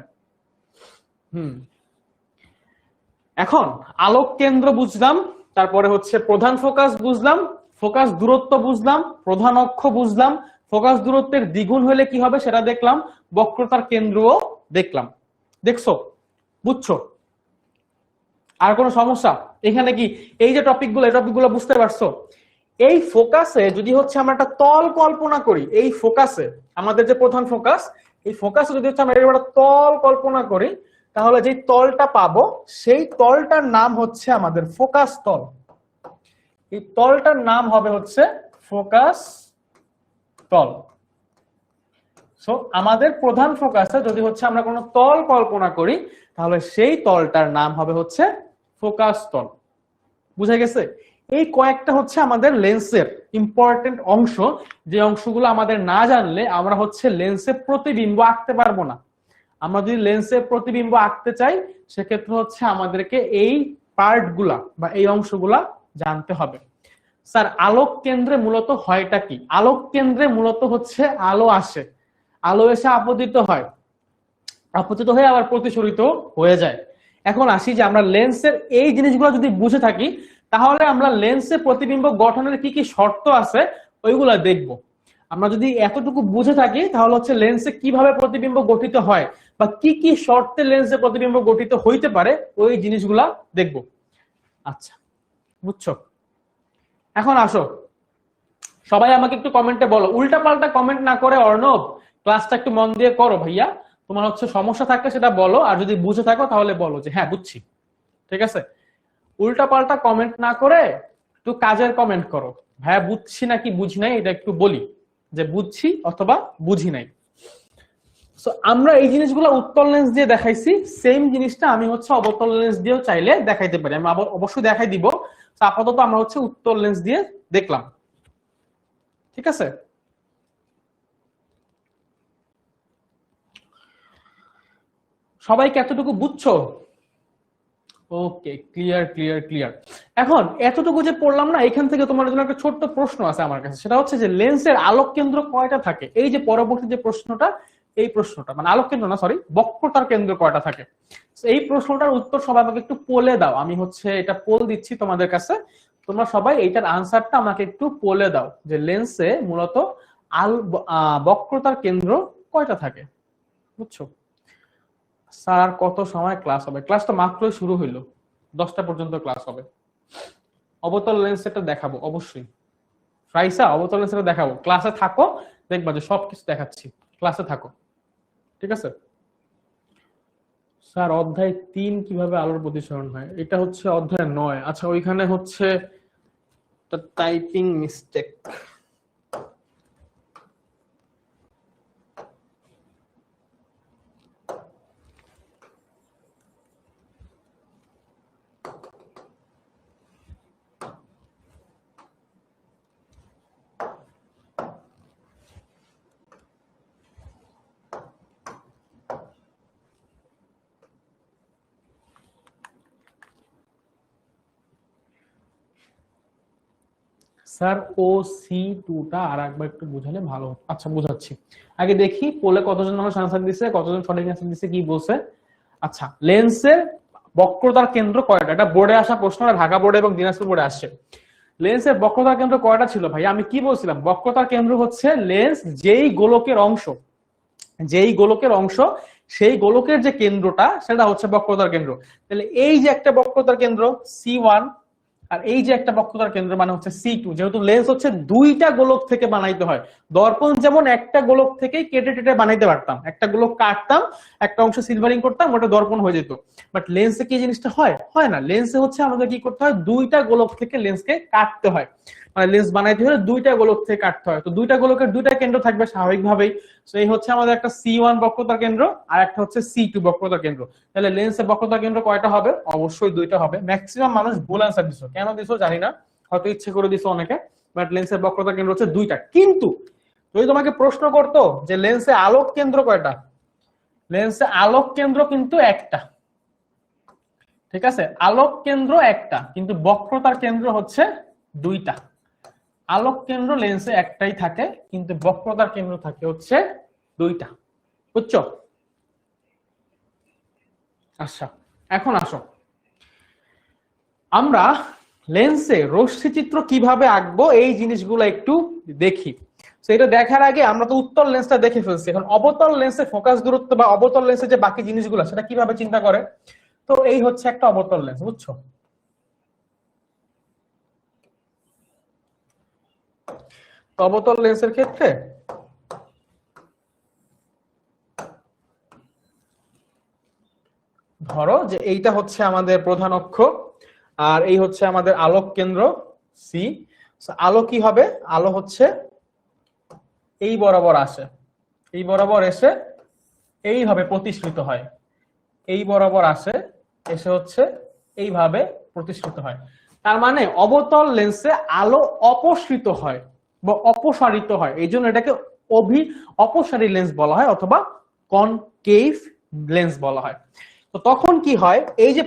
এখন আলোক কেন্দ্র বুঝলাম, তারপরে হচ্ছে প্রধান ফোকাস বুঝলাম, ফোকাস দূরত্ব বুঝলাম, প্রধান অক্ষ বুঝলাম, ফোকাস দূরত্বের দ্বিগুণ হলে কি হবে সেটা দেখলাম, বক্রতার কেন্দ্রও দেখলাম। দেখছো, বুঝছো? আর কোনো সমস্যা এখানে কি? এই যে টপিকগুলো, এই টপিকগুলো বুঝতে পারছো? এই ফোকাসে যদি হচ্ছে আমরা একটা তল কল্পনা করি, এই ফোকাসে আমাদের যে প্রধান ফোকাস, এই ফোকাসে যদি হচ্ছে আমরা একটা তল কল্পনা করি, তাহলে যে তলটা পাবো সেই তলটার নাম হচ্ছে আমাদের ফোকাস তল। এই তলটার নাম হবে হচ্ছে ফোকাস তল। সো আমাদের প্রধান ফোকাসে যদি হচ্ছে আমরা কোনো তল কল্পনা করি, তাহলে সেই তলটার নাম হবে হচ্ছে ফোকাস তল। বুঝা গেছে? এই কয়েকটা হচ্ছে আমাদের লেন্সের ইম্পর্টেন্ট অংশ, যে অংশগুলো আমাদের না জানলে আমরা হচ্ছে লেন্সে প্রতিবিম্ব আঁকতে পারবো না। আমরা যদি লেন্সে প্রতিবিম্ব আঁকতে চাই, সেক্ষেত্রে হচ্ছে আমাদেরকে এই পার্টগুলা বা এই অংশগুলা জানতে হবে। স্যার আলোক কেন্দ্রে মূলত হয়টা কি? আলোক কেন্দ্রে মূলত হচ্ছে আলো আসে, আলো এসে আপতিত হয়, আপতিত হয়ে আবার প্রতিসরিত হয়ে যায়। এখন আসি যে আমরা লেন্সের এই জিনিসগুলো যদি বুঝে থাকি, তাহলে আমরা লেন্সে প্রতিবিম্ব গঠনের কি কি শর্ত আছে ওইগুলা দেখব। আমরা যদি এতটুকু বুঝে থাকি, তাহলে হচ্ছে লেন্সে কিভাবে প্রতিবিম্ব গঠিত হয় বা কি কি শর্তে লেন্সে প্রতিবিম্ব গঠিত হইতে পারে, ওই জিনিসগুলা দেখব। আচ্ছা, বুঝছো? এখন আসো, সবাই আমাকে একটু কমেন্টে বলো, উল্টা পাল্টা কমেন্ট না করে অর্ণব ক্লাসটা একটু মন দিয়ে করো ভাইয়া। তোমার হচ্ছে সমস্যা থাকলে সেটা বলো, আর যদি বুঝে থাকো তাহলে বলো যে হ্যাঁ বুঝছি। ঠিক আছে? উল্টা পাল্টা কমেন্ট না করে একটু কাজের কমেন্ট করো, ভাইয়া বুঝছি নাকি বুঝি নাই এটা একটু বলি, যে বুঝছি অথবা বুঝি নাই। সো আমরা এই জিনিসগুলো উত্তল লেন্স দিয়ে দেখাইছি, সেম জিনিসটা আমি হচ্ছে অবতল লেন্স দিয়েও চাইলে দেখাইতে পারি, আমি অবশ্যই দেখাই দিব। আপাতত আমরা হচ্ছে উত্তল লেন্স দিয়ে দেখলাম। ঠিক আছে? সবাইকে এতটুকু বুঝছো? ওকে, ক্লিয়ার ক্লিয়ার ক্লিয়ার। এখন এতটুকু যে পড়লাম না, এখান থেকে তোমার জন্য একটা ছোট্ট প্রশ্ন আছে আমার কাছে, সেটা হচ্ছে যে লেন্সের আলোক কেন্দ্র কয়টা থাকে? এই যে পরবর্তী যে প্রশ্নটা, এই প্রশ্নটা মানে আলোক কেন্দ্র না, সরি, বক্রতার কেন্দ্র কয়টা থাকে? এই প্রশ্নটার উত্তর সবাই আমাকে একটু পোলে দাও। আমি হচ্ছে এটা পোল দিচ্ছি তোমাদের কাছে, তোমরা সবাই এইটার আনসারটা আমাকে একটু পোলে দাও, যে লেন্সে মূলত বক্রতার কেন্দ্র কয়টা থাকে। বুঝছো? স্যার কত সময় ক্লাস হবে? ক্লাস তো মাত্রই শুরু হইলো, 10টা পর্যন্ত ক্লাস হবে। অবতল লেন্সটা দেখাবো অবশ্যই, ফ্রাইসা অবতল লেন্সটা দেখাবো। ক্লাসে থাকো, দেখবা যে সবকিছু দেখাচ্ছি, ক্লাসে থাকো। ঠিক আছে? স্যার অধ্যায় 3 কিভাবে আলোর প্রতিসরণ হয়? এটা হচ্ছে অধ্যায় 9। আচ্ছা, ওইখানে হচ্ছে টাইপিং মিস্টেক। স্যার ও C2টা আর একবার একটু বুঝালে ভালো হতো। আচ্ছা, বুঝাচ্ছি। আগে দেখি পোলে কতজন মানুষ আনসার দিছে, কতজন সঠিক আনসার দিছে, কি বলছে। আচ্ছা, লেন্সের বক্রতার কেন্দ্র কয়টা? এটা বোর্ডে আসা প্রশ্ন, ঢাকা বোর্ডে এবং দিনাজপুর বোর্ডে আসছে। লেন্সের বক্রতার কেন্দ্র কয়টা ছিল ভাই? আমি কি বলছিলাম, বক্রতার কেন্দ্র হচ্ছে লেন্স যেই গোলকের অংশ, যেই গোলকের অংশ, সেই গোলকের যে কেন্দ্রটা সেটা হচ্ছে বক্রতার কেন্দ্র। তাহলে এই যে একটা বক্রতার কেন্দ্র C1, আর এই যে একটা বক্রতার কেন্দ্র মানে হচ্ছে C2, যেহেতু লেন্স হচ্ছে দুইটা গোলক থেকে বানাইতে হয়। দর্পণ যেমন একটা গোলক থেকেই কেটে টেটে বানাইতে পারতাম, একটা গোলক কাটতাম, একটা অংশ সিলভারিং করতাম, ওটা দর্পণ হয়ে যেত। বাট লেন্সে কি জিনিসটা হয়? হয় না। লেন্সে হচ্ছে আমাদের কি করতে হয়, দুইটা গোলক থেকে লেন্সকে কাটতে হয়, মানে লেন্স বানাইতে হলে দুইটা গোলক থেকে কাটতে হয়। তো দুইটা গোলকের দুইটা কেন্দ্র থাকবে স্বাভাবিকভাবেই। তো এই হচ্ছে আমাদের একটা C1 বক্রতার কেন্দ্র আর একটা হচ্ছে C2 বক্রতার কেন্দ্র। তাহলে লেন্সের বক্রতার কেন্দ্র কয়টা হবে? অবশ্যই দুইটা হবে। ম্যাক্সিমাম মানুষ ভুল অ্যান্সার দিছো, কেন দিছো জানি না, হয়তো ইচ্ছে করে দিছো অনেকে, বাট লেন্সের বক্রতার কেন্দ্র হচ্ছে দুইটা। কিন্তু যদি তোমাকে প্রশ্ন করতো যে লেন্সে আলোক কেন্দ্র কয়টা, লেন্সে আলোক কেন্দ্র কিন্তু একটা, ঠিক আছে, আলোক কেন্দ্র একটা, কিন্তু বক্রতার কেন্দ্র হচ্ছে দুইটা। আলোক কেন্দ্র লেন্সে একটাই থাকে, কিন্তু বক্রতার কেন্দ্র থাকে হচ্ছে দুইটা। বুঝছো? আচ্ছা, এখন আসো আমরা লেন্সে রশ্মি চিত্র কিভাবে আঁকবো এই জিনিসগুলো একটু দেখি। সেটা দেখার আগে আমরা তো উত্তল লেন্সটা দেখে ফেলছি, এখন অবতল লেন্সে ফোকাস দূরত্ব বা অবতল লেন্সে যে বাকি জিনিসগুলো সেটা কিভাবে চিন্তা করে। তো এই হচ্ছে একটা অবতল লেন্স, বুঝছো? অবতল লেন্সের ক্ষেত্রে ধরো যে এইটা হচ্ছে আমাদের প্রধান অক্ষ আর এই হচ্ছে আমাদের আলোক কেন্দ্র সি। আলো কি হবে, আলো হচ্ছে এই বরাবর আসে, এই বরাবর এসে এইভাবে প্রতিসৃত হয়, এই বরাবর আসে এসে হচ্ছে এইভাবে প্রতিসৃত হয়। তার মানে অবতল লেন্সে আলো অপসৃত হয় বা অপসারিত হয়, এই জন্য এটাকে অপসারী লেন্স বলা হয় অথবা কনকেভ লেন্স বলা হয়। তো তখন কি হয়, এই যে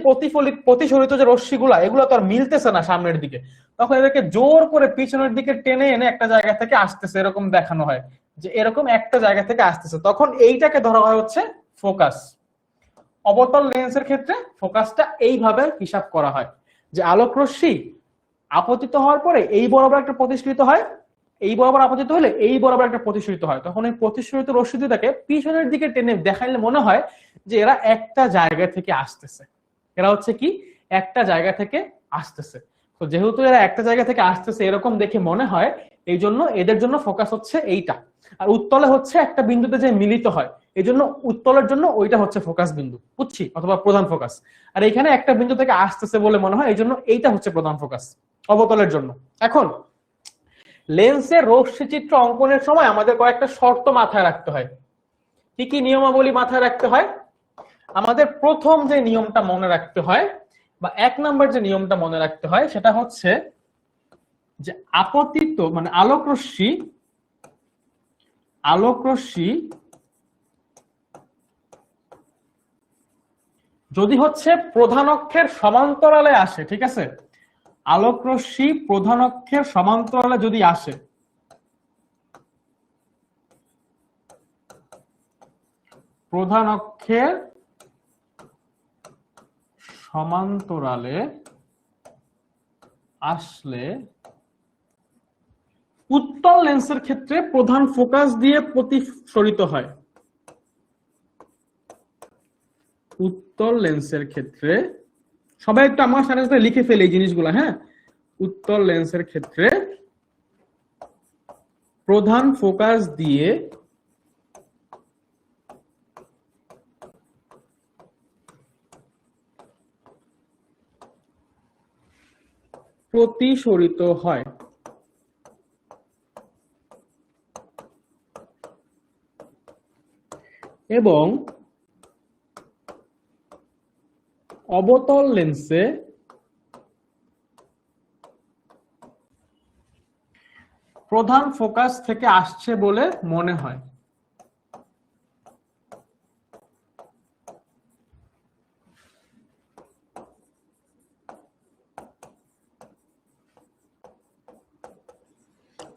প্রতিসরিত যে রশ্মিগুলা এগুলো তো আর মিলতেছে না সামনের দিকে, তখন এদেরকে জোর করে পিছনের দিকে টেনে এনে একটা জায়গা থেকে আসতেছে এরকম দেখানো হয়, যে এরকম একটা জায়গা থেকে আসতেছে, তখন এইটাকে ধরা হয় হচ্ছে ফোকাস। অবতল লেন্সের ক্ষেত্রে ফোকাসটা এইভাবে হিসাব করা হয় যে আলোক রশ্মি আপতিত হওয়ার পরে এই বরাবর একটা প্রতিসরিত হয়, এই বরাবর আপতিত হলে এই বরাবর একটা প্রতিসরিত হয়, তখন এই প্রতিসরিত রশ্মি দুটাকে পিছনের দিকে টেনে দেখাইলে মনে হয় যে এরা একটা জায়গা থেকে আসতেছে, এরা হচ্ছে কি একটা জায়গা থেকে আসতেছে। তো যেহেতু এরা একটা জায়গা থেকে আসতেছে এরকম দেখে মনে হয়, এই জন্য এদের জন্য ফোকাস হচ্ছে এইটা। আর উত্তলে হচ্ছে একটা বিন্দুতে যে মিলিত হয়, এই জন্য উত্তলের জন্য ওইটা হচ্ছে ফোকাস বিন্দু, বুঝছি, অথবা প্রধান ফোকাস। আর এখানে একটা বিন্দু থেকে আসতেছে বলে মনে হয়, এই জন্য এইটা হচ্ছে প্রধান ফোকাস অবতলের জন্য। এখন লেন্সের রশ্মি চিত্র অঙ্কনের সময় আমাদের কয়েকটা শর্ত মাথায় রাখতে হয়। কি কি নিয়মাবলী মাথায় রাখতে হয়? আমাদের প্রথম যে নিয়মটা মনে রাখতে হয় বা 1 নাম্বার যে নিয়মটা মনে রাখতে হয় সেটা হচ্ছে যে আপতিত মানে আলোক রশ্মি যদি হচ্ছে প্রধান অক্ষের সমান্তরালে আসে, ঠিক আছে, আলোক রশ্মি প্রধান অক্ষের সমান্তরালে যদি আসে, প্রধান অক্ষের সমান্তরালে আসলে উত্তল লেন্সের ক্ষেত্রে প্রধান ফোকাস দিয়ে প্রতিসরিত হয়। উত্তল লেন্সের ক্ষেত্রে সবাই একটু আমার সাথে সাথে লিখে ফেলে এই জিনিসগুলো, হ্যাঁ। উত্তল লেন্সের ক্ষেত্রে প্রধান ফোকাস দিয়ে প্রতিসরিত হয়। এবং অবতল লেন্সে প্রধান ফোকাস থেকে আসছে বলে মনে হয়।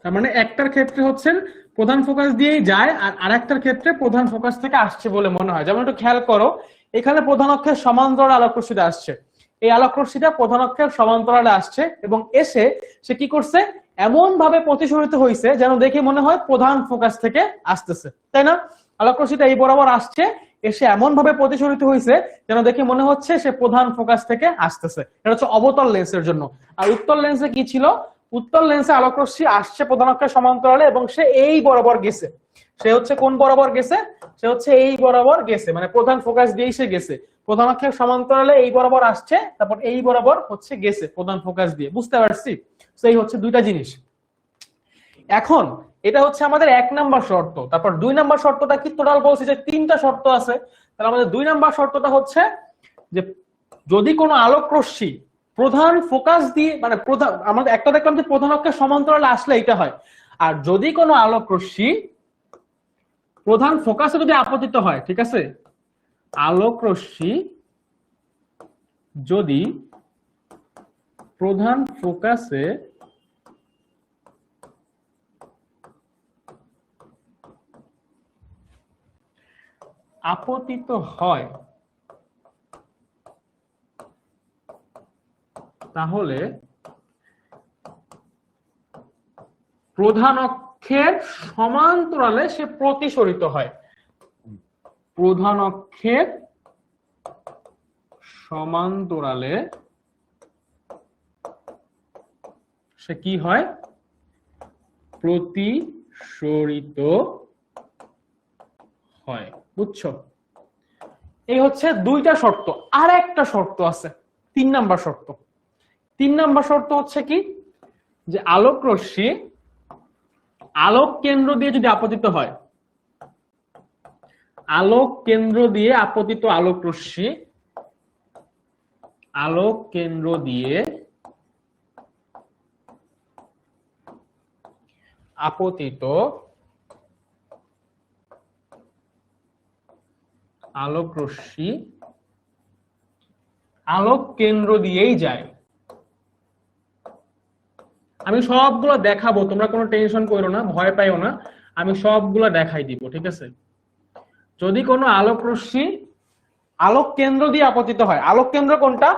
তার মানে একটার ক্ষেত্রে হচ্ছে প্রধান ফোকাস দিয়েই যায় আর আরেকটার ক্ষেত্রে প্রধান ফোকাস থেকে আসছে বলে মনে হয়। যেমন একটু খেয়াল করো, এখানে প্রধান অক্ষের সমান্তরাল আলোক রশ্মিটা আসছে, এই আলোক রশ্মিটা প্রধান অক্ষের সমান্তরালে আসছে এবং এসে সে কি করছে, এমন ভাবে প্রতিসরিত হয়েছে যেন দেখে মনে হয় প্রধান ফোকাস থেকে আসতেছে, তাই না? আলোক রশ্মিটা এই বরাবর আসছে, এসে এমন ভাবে প্রতিসরিত হয়েছে যেন দেখে মনে হচ্ছে সে প্রধান ফোকাস থেকে আসতেছে। এটা হচ্ছে অবতল লেন্সের জন্য। আর উত্তল লেন্সে কি ছিল? উত্তল লেন্সে আলোক রশ্মি আসছে প্রধান অক্ষের সমান্তরালে এবং সে এই বরাবর গেছে। সে হচ্ছে কোন বরাবর গেছে? সে হচ্ছে এই বরাবর গেছে, মানে প্রধান ফোকাস দিয়েই সে গেছে। প্রধান অক্ষের সমান্তরালে এই বরাবর আসছে, তারপর এই বরাবর হচ্ছে গেছে প্রধান ফোকাস দিয়ে। বুঝতে পারছি? সেই হচ্ছে দুইটা জিনিস। এখন এটা হচ্ছে আমাদের 1 নাম্বার শর্ত। তারপর 2 নাম্বার শর্তটা কি? টোটাল বলছি যে 3টা শর্ত আছে। তাহলে আমাদের 2 নাম্বার শর্তটা হচ্ছে যে যদি কোনো আলোক রশ্মি প্রধান ফোকাস দিয়ে, মানে প্রধান, আমাদের একটা দেখলাম যে প্রধান অক্ষের সমান্তরালে আসলে এটা হয়। আর যদি কোনো আলোক রশ্মি প্রধান ফোকাসে যদি আপতিত হয়, ঠিক আছে, আলোক রশ্মি যদি প্রধান ফোকাসে আপতিত হয় তাহলে প্রধান অক্ষের সমান্তরালে সে প্রতিসরিত হয়। প্রধান অক্ষের সমান্তরালে সে কি হয়? প্রতিসরিত হয়। বুঝছো? এই হচ্ছে 2টা শর্ত। আর একটা শর্ত আছে, 3 নাম্বার শর্ত। 3 নাম্বার শর্ত হচ্ছে কি? যে আলোক রশ্মি আলোক কেন্দ্র দিয়ে যদি আপতিত হয়, আলোক কেন্দ্র দিয়ে আপতিত আলোক রশ্মি, আলোক কেন্দ্র দিয়ে আপতিত আলোক রশ্মি আলোক কেন্দ্র দিয়েই যায়। আমি সবগুলো দেখাবো, তোমরা কোনো টেনশন করো না, ভয় পাইও না, আমি সবগুলো দেখাই দিব, ঠিক আছে? যদি কোনো আলোক রশ্মি আলোক কেন্দ্র দিয়ে আপতিত হয়, আলোক কেন্দ্র কোনটা?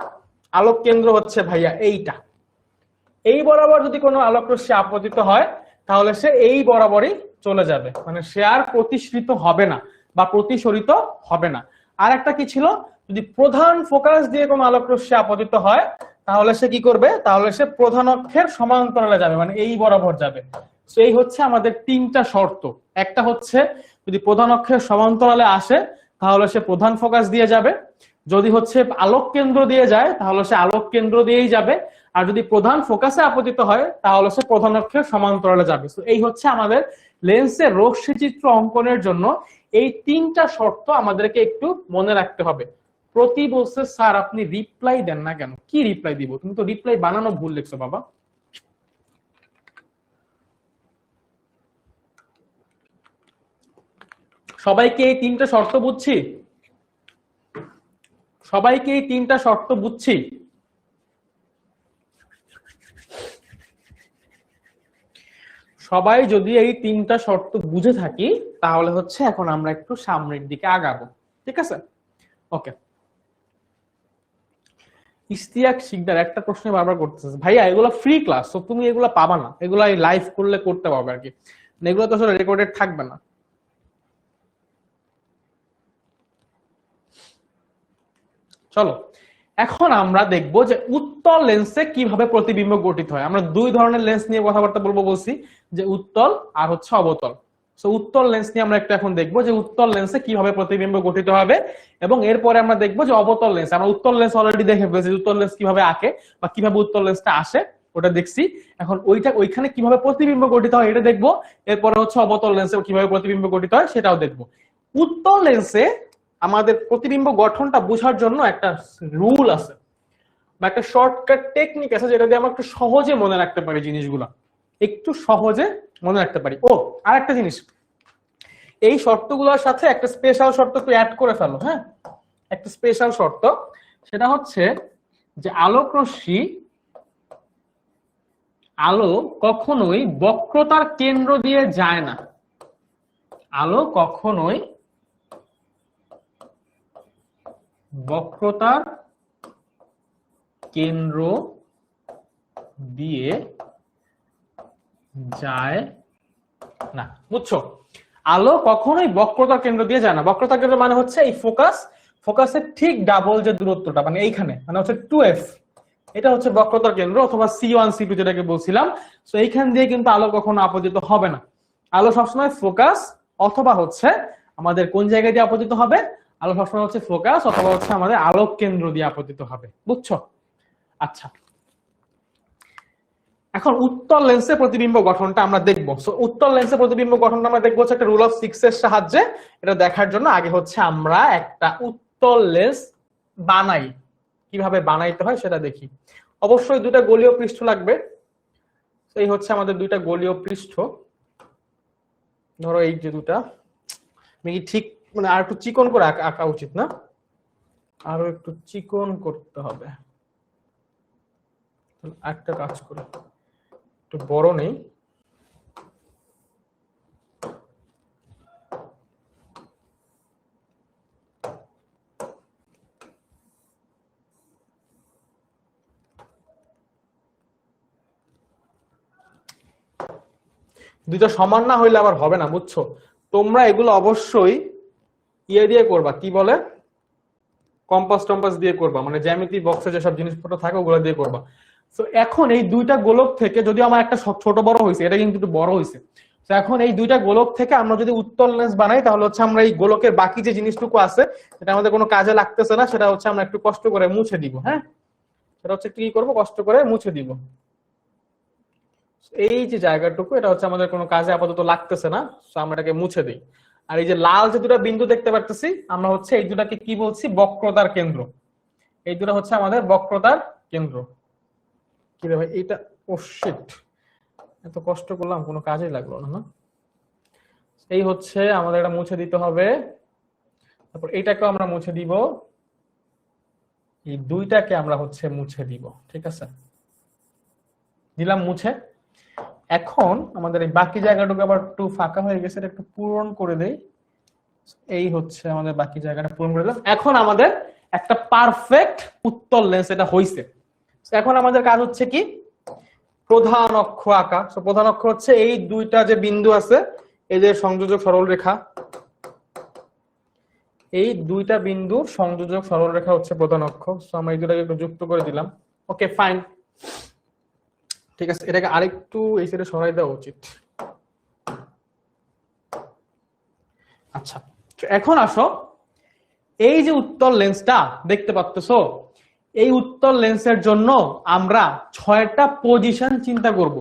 আলোক কেন্দ্র হচ্ছে ভাইয়া এইটা। এই বরাবর যদি কোনো আলোক রশ্মি আপতিত হয় তাহলে সে এই বরাবরই চলে যাবে, মানে সে আর প্রতিসরিত হবে না বা প্রতিসরিত হবে না। আর একটা কি ছিল? যদি প্রধান ফোকাস দিয়ে কোনো আলোক রশ্মি আপতিত হয় তাহলে সে কি করবে? তাহলে সে প্রধান অক্ষের সমান্তরালে যাবে, মানে এই বরাবর যাবে। তো এই হচ্ছে আমাদের 3টা শর্ত। একটা হচ্ছে যদি প্রধান অক্ষের সমান্তরালে আসে তাহলে সে প্রধান ফোকাস দিয়ে যাবে, যদি হচ্ছে আলোক কেন্দ্র দিয়ে যায় তাহলে সে আলোক কেন্দ্র দিয়েই যাবে, আর যদি প্রধান ফোকাসে আপতিত হয় তাহলে সে প্রধান অক্ষের সমান্তরালে যাবে। তো এই হচ্ছে আমাদের লেন্সের রশ্মি চিত্র অঙ্কনের জন্য এই 3টা শর্ত আমাদেরকে একটু মনে রাখতে হবে। প্রতি বলছে স্যার আপনি রিপ্লাই দেন না কেন? কি রিপ্লাই দিব? তুমি তো রিপ্লাই বানানো ভুল লিখছো বাবা। সবাইকে এই 3টা শর্ত বুঝছি? সবাইকে এই 3টা শর্ত বুঝছি? সবাই যদি এই 3টা শর্ত বুঝে থাকি তাহলে হচ্ছে এখন আমরা একটু সামনের দিকে আগাবো, ঠিক আছে? ওকে। ইশতিয়াক শিকদার একটা প্রশ্ন বারবার করতেছে, ভাইয়া এগুলো ফ্রি ক্লাস, তো তুমি এগুলো পাবা না, এগুলো লাইভ করলে করতে পারবে আর কি, এগুলো তো আসলে রেকর্ডেড থাকবে না। চলো এখন আমরা দেখব যে উত্তল লেন্সে কিভাবে প্রতিবিম্ব গঠিত হয়। আমরা 2 ধরনের লেন্স নিয়ে কথাবার্তা বলবো, বলছি যে উত্তল আর হচ্ছে অবতল। সো উত্তল লেন্স নিয়ে আমরা একটু এখন দেখবো যে উত্তল লেন্সে কিভাবে প্রতিবিম্ব গঠিত হবে, এবং এরপরে আমরা দেখবো যে অবতল লেন্স। আমরা উত্তল লেন্স অলরেডি দেখে ফেলেছি, উত্তল লেন্স কিভাবে আঁকে বা কিভাবে উত্তল লেন্সটা আসে ওটা দেখছি। এখন ওইখানে কিভাবে প্রতিবিম্ব গঠিত হয় এটা দেখবো, এরপরে হচ্ছে অবতল লেন্সে কিভাবে প্রতিবিম্ব গঠিত হয় সেটাও দেখবো। উত্তল লেন্সে আমাদের প্রতিবিম্ব গঠনটা বোঝার জন্য একটা রুল আছে বা একটা শর্টকাট টেকনিক আছে যেটা দিয়ে আমরা একটু সহজে মনে রাখতে পারি জিনিসগুলো, একটু সহজে মনে রাখতে পারি। ও আর একটা জিনিস, এই শর্তগুলোর সাথে একটা স্পেশাল শর্ত একটু অ্যাড করে ফেলো। হ্যাঁ, একটা স্পেশাল শর্ত, সেটা হচ্ছে যে আলো কখনোই বক্রতার কেন্দ্র দিয়ে যায় না। আলো কখনোই বক্রতার কেন্দ্র দিয়ে যায় না। বুঝছো? আলো কখনোই বক্রতার কেন্দ্র দিয়ে যায় না। বক্রতার কেন্দ্র মানে হচ্ছে এই ফোকাসের ঠিক ডাবল যে দূরত্বটা, মানে এইখানে, মানে হচ্ছে 2f, এটা হচ্ছে বক্রতার কেন্দ্র, অথবা C1 C2 যেটাকে বলছিলাম। তো এইখান দিয়ে কিন্তু আলো কখনো আপতিত হবে না। আলো সবসময় ফোকাস অথবা হচ্ছে আমাদের কোন জায়গায় দিয়ে আপতিত হবে, আলো সবসময় হচ্ছে ফোকাস অথবা হচ্ছে আমাদের আলোক কেন্দ্র দিয়ে আপতিত হবে, বুঝছো? আচ্ছা, এখন উত্তল লেন্সের প্রতিবিম্ব গঠনটা আমরা দেখবো। সো উত্তল লেন্সের প্রতিবিম্ব গঠনটা আমরা দেখবো হচ্ছে একটা রুল অফ 6 এর সাহায্যে। এটা দেখার জন্য আগে হচ্ছে আমরা একটা উত্তল লেন্স বানাই, কিভাবে বানাইতে হয় সেটা দেখি। অবশ্যই দুটা গোলীয় পৃষ্ঠ লাগবে। এই হচ্ছে আমাদের দুইটা গোলীয় পৃষ্ঠ। ধরো এই যে দুটা, ঠিক মানে আর একটু চিকন করে আঁকা উচিত না, আরো একটু চিকন করতে হবে। একটা কাজ করি, একটু বড় নেই, দুইটা সমান না হইলে আবার হবে না, বুঝছো? তোমরা এগুলো অবশ্যই ইয়ে দিয়ে করবা, কি বলে, কম্পাস টম্পাস দিয়ে করবা, মানে জ্যামিতি বক্সে যেসব জিনিসপত্র থাকে ওগুলো দিয়ে করবা। তো এখন এই দুইটা গোলক থেকে, যদি আমার একটা ছোট বড় হয়েছে, এটা কিন্তু একটু বড় হয়েছে, তো এখন এই দুইটা গোলক থেকে আমরা যদি উত্তল লেন্স বানাই, তাহলে হচ্ছে আমরা এই গোলকের বাকি যে জিনিসটুকু আছে সেটা আমাদের কোনো কাজে লাগতেছে না, সেটা হচ্ছে আমরা একটু কষ্ট করে মুছে দিব। হ্যাঁ, সেটা হচ্ছে কি করবো, কষ্ট করে মুছে দিব। এই যে জায়গাটুকু, এটা হচ্ছে আমাদের কোনো কাজে আপাতত লাগতেছে না, তো আমরা এটাকে মুছে দিই। আর এই যে লাল যে দুটো বিন্দু দেখতে পারতেছি, আমরা হচ্ছে এই দুটাকে কি বলছি, বক্রতার কেন্দ্র। এই দুটো হচ্ছে আমাদের বক্রতার কেন্দ্র। কি রে ভাই এইটা, ও শিট, এত কষ্ট করলাম কোনো কাজেই লাগলো না। এই হচ্ছে আমাদের এটা মুছে দিতে হবে। তারপর এইটাকেও আমরা মুছে দিব, এই দুইটাকে আমরা হচ্ছে মুছে দিব। ঠিক আছে, দিলাম মুছে। এখন আমাদের এই বাকি জায়গাটুকু আবার একটু ফাঁকা হয়ে গেছে, এটা একটু পূরণ করে দেই। এই হচ্ছে আমাদের বাকি জায়গাটা পূরণ করে দিলাম। এখন আমাদের একটা পারফেক্ট উত্তল লেন্স এটা হইছে। এখন আমাদের কাজ হচ্ছে কি, প্রধান অক্ষ আঁকা। তো প্রধান অক্ষ হচ্ছে এই দুইটা যে বিন্দু আছে, এই যে সংযোজক সরল রেখা, এই দুইটা বিন্দুর সংযোজক সরল রেখা হচ্ছে প্রধান অক্ষ। সো আমরা এই দুটাকে একটু যুক্ত করে দিলাম। ওকে ফাইন, ঠিক আছে, এটাকে আরেকটু এই সাইডে সরাই দেওয়া উচিত। আচ্ছা, এখন আসো, এই যে উত্তল লেন্সটা দেখতে পাচ্ছো, এই উত্তল লেন্সের জন্য আমরা 6টা পজিশন চিন্তা করব।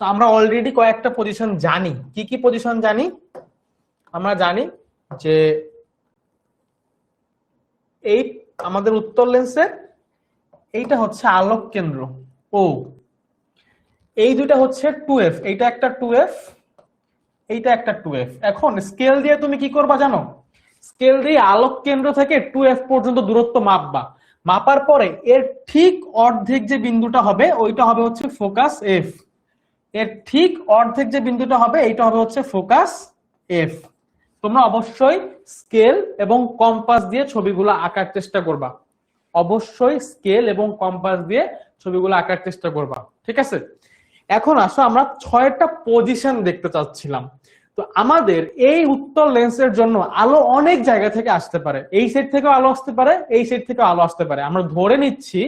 আমরা অলরেডি কয়েকটা পজিশন জানি। কি কি পজিশন জানি? আমরা জানি যে এই আমাদের উত্তল লেন্সের এইটা হচ্ছে আলোক কেন্দ্র ও, এই দুইটা হচ্ছে 2f, এইটা একটা 2f, এইটা একটা 2f। এখন স্কেল দিয়ে তুমি কি করবা জানো? স্কেল দিয়ে আলোক কেন্দ্র থেকে 2f পর্যন্ত দূরত্ব মাপবা। মাপার পরে এর ঠিক অর্ধেক যে বিন্দুটা হবে ওইটা হবে হচ্ছে ফোকাস f, এর ঠিক অর্ধেক যে বিন্দুটা হবে এইটা হবে হচ্ছে ফোকাস f। তোমরা অবশ্যই স্কেল এবং কম্পাস দিয়ে ছবিগুলো আঁকার চেষ্টা করবা, অবশ্যই স্কেল এবং কম্পাস দিয়ে ছবিগুলো আঁকার চেষ্টা করবা, ঠিক আছে? এখন আসো, আমরা 6টা পজিশন দেখতে চাচ্ছিলাম। তো আমাদের এই উত্তল লেন্সের জন্য আলো অনেক জায়গা থেকে আসতে পারে, এই সাইড থেকেও আলো আসতে পারে, এই সাইড থেকেও আলো আসতে পারে। আমরা ধরে নিচ্ছি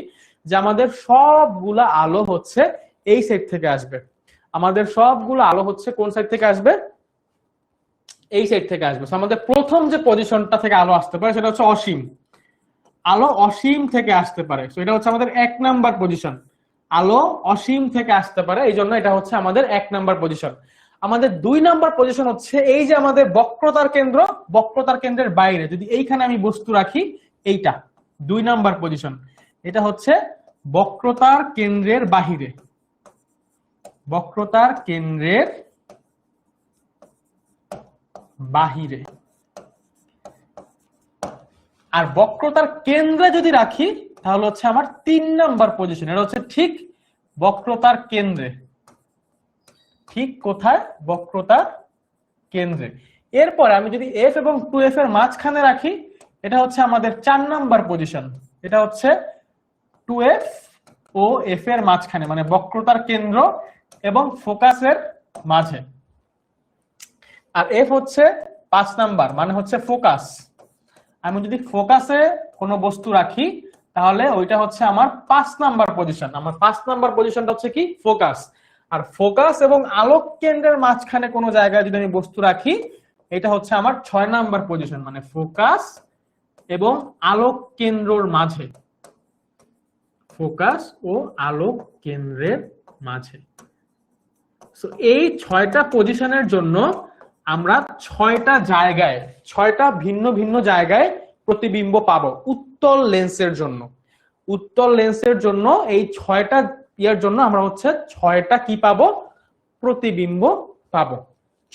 যে আমাদের সবগুলা আলো হচ্ছে এই সাইড থেকে আসবে। আমাদের সবগুলো আলো হচ্ছে কোন সাইড থেকে আসবে? এই সাইড থেকে আসবে। আমাদের প্রথম যে পজিশনটা থেকে আলো আসতে পারে সেটা হচ্ছে অসীম। আলো অসীম থেকে আসতে পারে, এটা হচ্ছে আমাদের 1 নাম্বার পজিশন। আলো অসীম থেকে আসতে পারে, এই জন্য এটা হচ্ছে আমাদের 1 নাম্বার পজিশন। আমাদের 2 নাম্বার পজিশন হচ্ছে এই যে আমাদের বক্রতার কেন্দ্র, বক্রতার কেন্দ্রের বাইরে যদি এইখানে আমি বস্তু রাখি, এইটা 2 নাম্বার পজিশন। এটা হচ্ছে বক্রতার কেন্দ্রের বাহিরে, বক্রতার কেন্দ্রের বাহিরে। আর বক্রতার কেন্দ্রে যদি রাখি তাহলে হচ্ছে আমার 3 নাম্বার পজিশন। এটা হচ্ছে ঠিক বক্রতার কেন্দ্রে। ঠিক কোথায়? বক্রতার কেন্দ্রে। এরপর আমি যদি f এবং 2f এর মাঝখানে রাখি, এটা হচ্ছে আমাদের 4 নাম্বার পজিশন। এটা হচ্ছে 2f ও f এর মাঝখানে, মানে বক্রতার কেন্দ্র এবং ফোকাসের মাঝে। আর এফ হচ্ছে 5 নাম্বার, মানে হচ্ছে ফোকাস। আমি যদি ফোকাসে কোনো বস্তু রাখি তাহলে ওইটা হচ্ছে আমার 5 নাম্বার পজিশন। আমার 5 নাম্বার পজিশনটা হচ্ছে কি ফোকাস। আর ফোকাস এবং আলোক কেন্দ্রের মাঝখানে কোনো জায়গায় যদি আমি বস্তু রাখি, এটা হচ্ছে আমার 6 নাম্বার পজিশন, মানে ফোকাস এবং আলোক কেন্দ্রর মাঝে, ফোকাস ও আলোক কেন্দ্রের মাঝে। সো এই 6টা পজিশনের জন্য আমরা 6টা জায়গায়, 6টা ভিন্ন ভিন্ন জায়গায় প্রতিবিম্ব পাবো উত্তল লেন্সের জন্য। উত্তল লেন্সের জন্য এই 6টা ইয়ার জন্য আমরা হচ্ছে 6টা কি পাবো, প্রতিবিম্ব পাবো।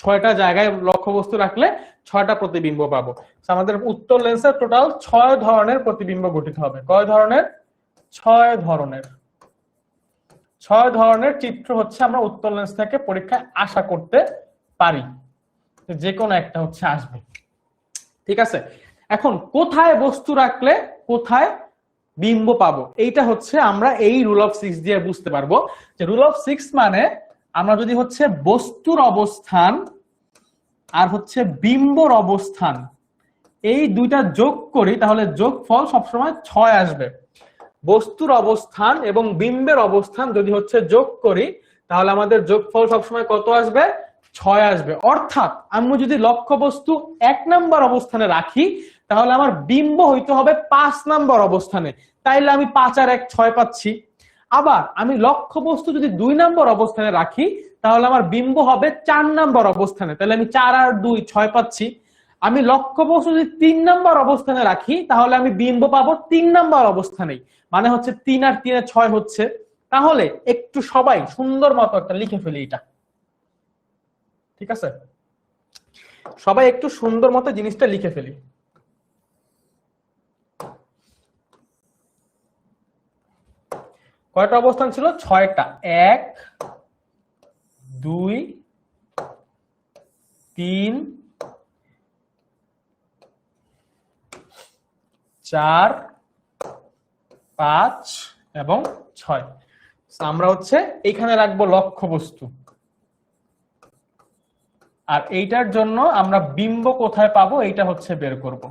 6টা জায়গায় লক্ষ্যবস্তু রাখলে 6টা প্রতিবিম্ব পাবো। আমাদের উত্তল লেন্সের টোটাল 6 ধরনের প্রতিবিম্ব গঠিত হবে। কয় ধরনের? 6 ধরনের। 6 ধরনের চিত্র হচ্ছে আমরা উত্তল লেন্স থেকে পরীক্ষায় আশা করতে পারি, যে কোনো একটা হচ্ছে আসবে। ঠিক আছে, এখন কোথায় বস্তু রাখলে কোথায় বিম্ব পাবো, এইটা হচ্ছে আমরা এই রুল অফ 6 দিয়ে বুঝতে পারবো। যে রুল অফ 6 মানে আমরা যদি হচ্ছে বস্তুর অবস্থান আর হচ্ছে বিম্বর অবস্থান এই দুইটা যোগ করি, তাহলে যোগফল সবসময় 6 আসবে। বস্তুর অবস্থান এবং বিম্বের অবস্থান যদি হচ্ছে যোগ করি, তাহলে আমাদের যোগফল সবসময় কত আসবে? 6 আসবে। অর্থাৎ আমি যদি লক্ষ্যবস্তু 1 নাম্বার অবস্থানে রাখি, তাহলে আমার বিম্ব হইতে হবে 5 নাম্বার অবস্থানে, তাইলে আমি 5 আর 1 6 পাচ্ছি। আবার আমি লক্ষ্যবস্তু যদি 2 নাম্বার অবস্থানে রাখি, তাহলে আমার বিম্ব হবে 4 নাম্বার অবস্থানে, তাহলে আমি 4 আর 2 6 পাচ্ছি। আমি লক্ষ্যবস্তু যদি 3 নাম্বার অবস্থানে রাখি, তাহলে আমি বিম্ব পাবো 3 নাম্বার অবস্থানেই, মানে হচ্ছে 3 আর 3 6 হচ্ছে। তাহলে একটু সবাই সুন্দর মতো একটা লিখে ফেলি এটা। ঠিক আছে, সবাই একটু সুন্দর মতো জিনিসটা লিখে ফেলি। কয়টা অবস্থান ছিল? 6টা। 1 2 3 4 5 এবং 6। আমরা হচ্ছে এখানে রাখবো লক্ষ্যবস্তু, আর এইটার জন্য আমরা বিম্ব কোথায় পাবো এইটা হচ্ছে বের করব।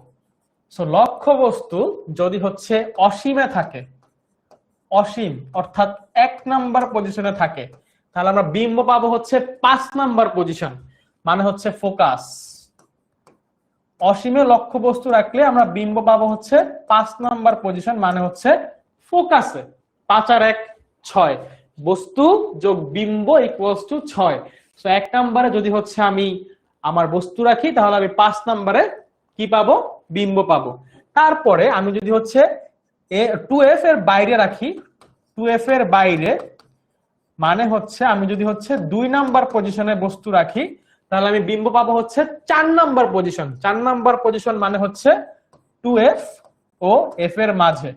সো লক্ষ্যবস্তু যদি হচ্ছে অসীমে থাকে, অসীম অর্থাৎ 1 নাম্বার পজিশনে থাকে, তাহলে আমরা বিম্ব পাবো হচ্ছে 5 নাম্বার পজিশন, মানে হচ্ছে ফোকাস। অসীমে লক্ষ্যবস্তু রাখলে আমরা বিম্ব পাবো হচ্ছে 5 নাম্বার পজিশন, মানে হচ্ছে ফোকাসে। 5 আর 1 6, বস্তু যোগ বিম্ব ইকুয়ালস টু 6। সো 1 নাম্বারে যদি হচ্ছে আমি আমার বস্তু রাখি, তাহলে আমি 5 নাম্বারে কি পাবো? বিম্ব পাবো। তারপরে আমি যদি হচ্ছে 2f এর বাইরে রাখি, 2f এর বাইরে মানে হচ্ছে আমি যদি হচ্ছে 2 নাম্বার পজিশনে বস্তু রাখি, তাহলে আমি বিম্ব পাবো হচ্ছে 4 নাম্বার পজিশন। 4 নাম্বার পজিশন মানে হচ্ছে 2f ও f এর মাঝে,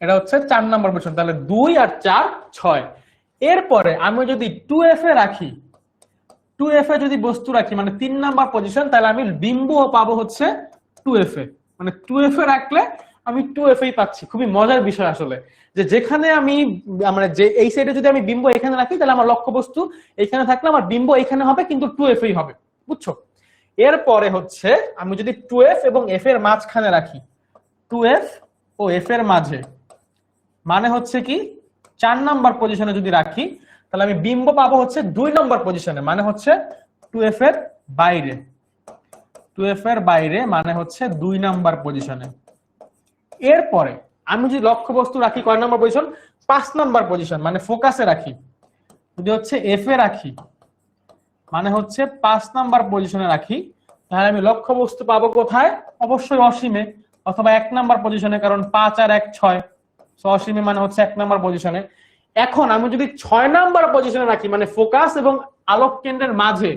এটা হচ্ছে 4 নাম্বার পজিশন। তাহলে 2 আর 4 6। এরপরে আমি যদি 2f এ রাখি, 2f এ যদি বস্তু রাখি মানে 3 নাম্বার পজিশন, তাহলে আমি বিম্ব পাবো হচ্ছে 2f এ, মানে 2f এ রাখলে আমি 2f এই পাচ্ছি। খুবই মজার বিষয় আসলে, যে যেখানে আমি মানে যে এই সাইডে যদি আমি বিম্ব এখানে রাখি, তাহলে আমার লক্ষ্যবস্তু এখানে থাকলে আমার বিম্ব এখানে হবে, কিন্তু 2f এই হবে। বুঝছো? এরপরে হচ্ছে আমি যদি 2f এবং f এর মাঝখানে রাখি, 2f ও f এর মাঝে মানে হচ্ছে কি 4 নাম্বার পজিশনে যদি রাখি, তাহলে আমি বিম্ব পাবো হচ্ছে 2 নাম্বার পজিশনে, মানে হচ্ছে 2f এর বাইরে। 2f এর বাইরে মানে হচ্ছে 2 নাম্বার পজিশনে। এরপরে আমি যদি লক্ষ্যবস্তু রাখি কয় নাম্বার পজিশন? 5 নাম্বার পজিশন, মানে ফোকাসে রাখি। যদি হচ্ছে f এ রাখি মানে হচ্ছে 5 নাম্বার পজিশনে রাখি, তাহলে আমি লক্ষ্যবস্তু পাবো কোথায়? অবশ্যই অসীমে অথবা 1 নাম্বার পজিশনে, কারণ 5 আর 1 6। অসীমে মানে হচ্ছে 1 নাম্বার পজিশনে। এখন আমি যদি 6 নাম্বার পজিশনে রাখি, মানে ফোকাস এবং আলোক কেন্দ্রের মাঝে,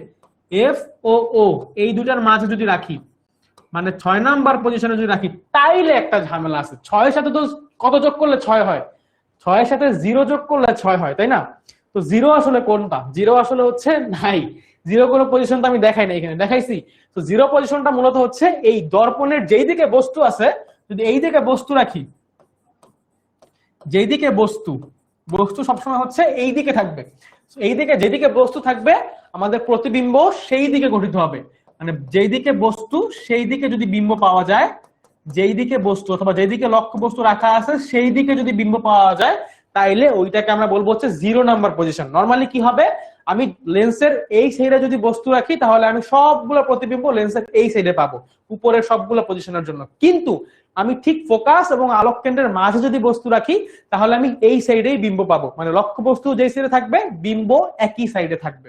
এফ ও ও এই দুটার মাঝে যদি রাখি, মানে 6 নাম্বার পজিশনে যদি রাখি, তাইলে একটা ঝামেলা আছে। 6 এর সাথে তো কত যোগ করলে 6 হয়? 6 এর সাথে 0 যোগ করলে 6 হয়, তাই না? তো 0 আসলে কোনটা? 0 আসলে হচ্ছে নাই। 0 কোনো পজিশন তো আমি দেখাই না, এখানে দেখাইছি। তো 0 পজিশনটা মূলত হচ্ছে এই দর্পণের যেই দিকে বস্তু আছে, যদি এই দিকে বস্তু রাখি, যেই দিকে বস্তু সবসময় হচ্ছে এই দিকে থাকবে। এই দিকে যেদিকে বস্তু থাকবে আমাদের প্রতিবিম্ব সেই দিকে গঠিত হবে, মানে যেই দিকে বস্তু সেই দিকে যদি বিম্ব পাওয়া যায়, যেই দিকে বস্তু অথবা যেই দিকে লক্ষ্য বস্তু রাখা আছে সেই দিকে যদি বিম্ব পাওয়া যায়, তাইলে ওইটাকে আমরা বলবো হচ্ছে 0 নাম্বার পজিশন। নরমালি কি হবে, আমি লেন্সের এই সাইডে যদি বস্তু রাখি তাহলে আমি সবগুলো প্রতিবিম্ব লেন্সের এই সাইডে পাবো উপরের সবগুলো পজিশনের জন্য, কিন্তু আমি ঠিক ফোকাস এবং আলোক কেন্দ্রের মাঝে যদি বস্তু রাখি তাহলে আমি এই সাইডেই বিম্ব পাবো, মানে লক্ষ্য বস্তু যেই সাইডে থাকবে বিম্ব একই সাইডে থাকবে,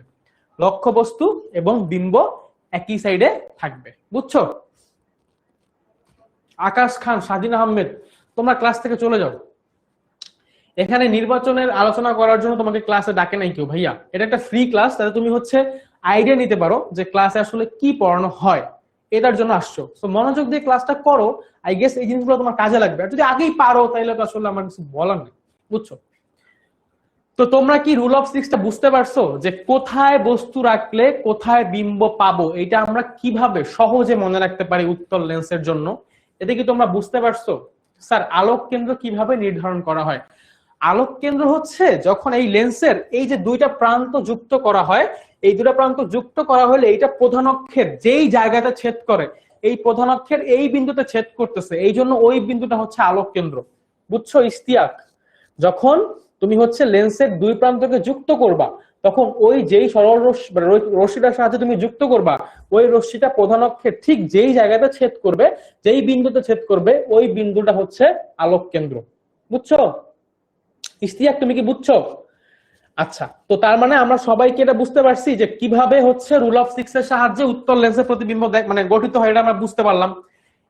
লক্ষ্য বস্তু এবং বিম্ব একই সাইডে থাকবে। বুঝছো? আকাশ খান, স্বাধীন আহমেদ, তোমরা ক্লাস থেকে চলে যাও। এখানে নির্বাচনের আলোচনা করার জন্য তোমাকে ক্লাসে ডাকে নাই কেউ ভাইয়া, এটা একটা ফ্রি ক্লাস, তাহলে তুমি হচ্ছে আইডিয়া নিতে পারো যে ক্লাসে আসলে কি পড়ানো হয়, এটার জন্য আসছো। তো মনোযোগ দিয়ে ক্লাসটা করো, আই গেস এই জিনিসগুলো তোমার কাজে লাগবে। আর যদি আগেই পারো তাহলে তো আসলে আমার কিছু বলার নেই। বুঝছো? তো তোমরা কি রুল অফ 6টা বুঝতে পারছো যে কোথায় বস্তু রাখলে কোথায় বিম্ব পাবো, এটা আমরা কিভাবে সহজে মনে রাখতে পারি উত্তল লেন্সের জন্য? এটা কি তোমরা বুঝতে পারছো? স্যার আলোক কেন্দ্র কিভাবে নির্ধারণ করা হয়? আলোক কেন্দ্র হচ্ছে যখন এই লেন্সের এই যে দুইটা প্রান্ত যুক্ত করা হয়, এই দুটো প্রান্ত যুক্ত করা হলে এইটা প্রধান অক্ষের যেই জায়গাতে ছেদ করে, এই প্রধান অক্ষের এই বিন্দুতে ছেদ করতেছে, এই জন্য ওই বিন্দুটা হচ্ছে আলোক কেন্দ্র। বুঝছো ইশতিয়াক? যখন তুমি হচ্ছে লেন্সের দুই প্রান্তকে যুক্ত করবা তখন ওই যেই সরল রশ্মিটার সাথে তুমি যুক্ত করবা, ওই রশ্মিটা প্রধান অক্ষের ঠিক যেই জায়গাতে ছেদ করবে, যেই বিন্দুতে ছেদ করবে, ওই বিন্দুটা হচ্ছে আলোক কেন্দ্র। বুঝছো ইশতিয়াক? তুমি কি বুঝছো? আচ্ছা, তো তার মানে আমরা সবাইকে এটা বুঝতে পারছি যে কিভাবে হচ্ছে রুল অফ 6 এর সাহায্যে উত্তল লেন্সের প্রতিবিম্ব মানে গঠিত হয়, এটা আমরা বুঝতে পারলাম।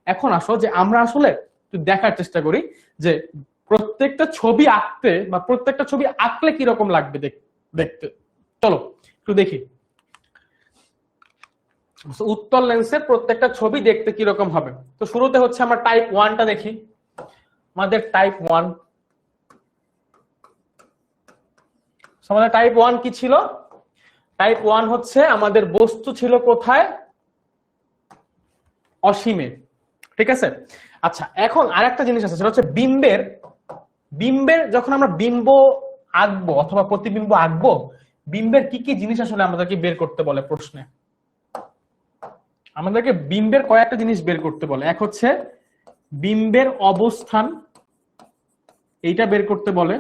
এখন আসো যে আমরা আসলে একটু দেখার চেষ্টা করি যে প্রত্যেকটা ছবি আঁকতে বা প্রত্যেকটা ছবি আঁকলে কিরকম লাগবে দেখতে। চলো একটু দেখি উত্তল লেন্সের প্রত্যেকটা ছবি দেখতে কিরকম হবে। তো শুরুতে হচ্ছে আমরা টাইপ 1টা দেখি। আমাদের টাইপ 1, আমাদের টাইপ 1 কি ছিল? টাইপ 1 হচ্ছে আমাদের বস্তু ছিল কোথায়? অসীমে। ঠিক আছে। আচ্ছা, এখন আরেকটা জিনিস আছে, সেটা হচ্ছে বিম্বের যখন আমরা বিম্ব আঁকবো অথবা প্রতিবিম্ব আঁকবো, বিম্বের কি কি জিনিস আসলে আমাদেরকে বের করতে বলে প্রশ্নে? আমাদেরকে বিম্বের কয়েকটা জিনিস বের করতে বলে। এক হচ্ছে বিম্বের অবস্থান, এইটা বের করতে বলে।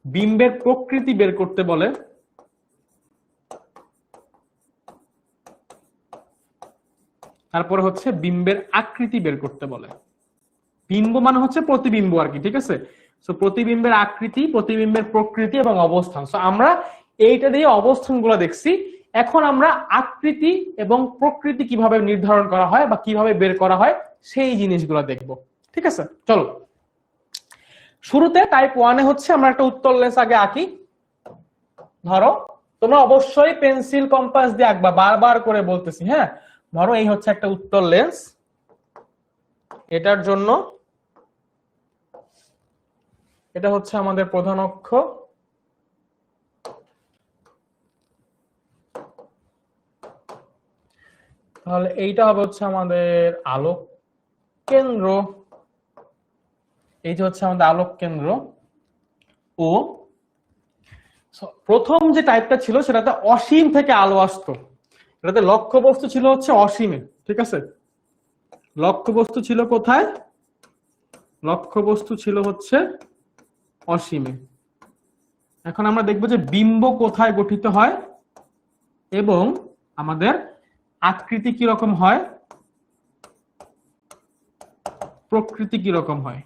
বিম্বের প্রকৃতি বের করতে বলে। তারপরে হচ্ছে বিম্বের আকৃতি বের করতে বলে। বিম্ব মানে হচ্ছে প্রতিবিম্ব আর কি, ঠিক আছে? সো প্রতিবিম্বের আকৃতি, প্রতিবিম্বের প্রকৃতি এবং অবস্থান। সো আমরা এইটা দিয়ে অবস্থানগুলো দেখছি। এখন আমরা আকৃতি এবং প্রকৃতি কিভাবে নির্ধারণ করা হয় বা কিভাবে বের করা হয় সেই জিনিসগুলো দেখব। ঠিক আছে, চলো শুরুতে টাইপ 1 এ হচ্ছে আমরা একটা উত্তল লেন্স আগে আঁকি। ধরো তোমরা অবশ্যই পেন্সিল কম্পাস দিয়ে আঁকবা, বারবার করে বলতেছি। হ্যাঁ, ধরো এই হচ্ছে একটা উত্তল লেন্স, এটার জন্য এটা হচ্ছে আমাদের প্রধান অক্ষ, তাহলে এইটা হবে হচ্ছে আমাদের আলোক কেন্দ্র, এই যে হচ্ছে আমাদের আলোক কেন্দ্র। ও প্রথম যে টাইপটা ছিল সেটাতে অসীম থেকে আলো আসতো, এটাতে লক্ষ্যবস্তু ছিল হচ্ছে অসীমে। ঠিক আছে, লক্ষ্যবস্তু ছিল কোথায়? লক্ষ্যবস্তু ছিল হচ্ছে অসীমে। এখন আমরা দেখবো যে বিম্ব কোথায় গঠিত হয় এবং আমাদের আকৃতি কিরকম হয়, প্রকৃতি কিরকম হয়।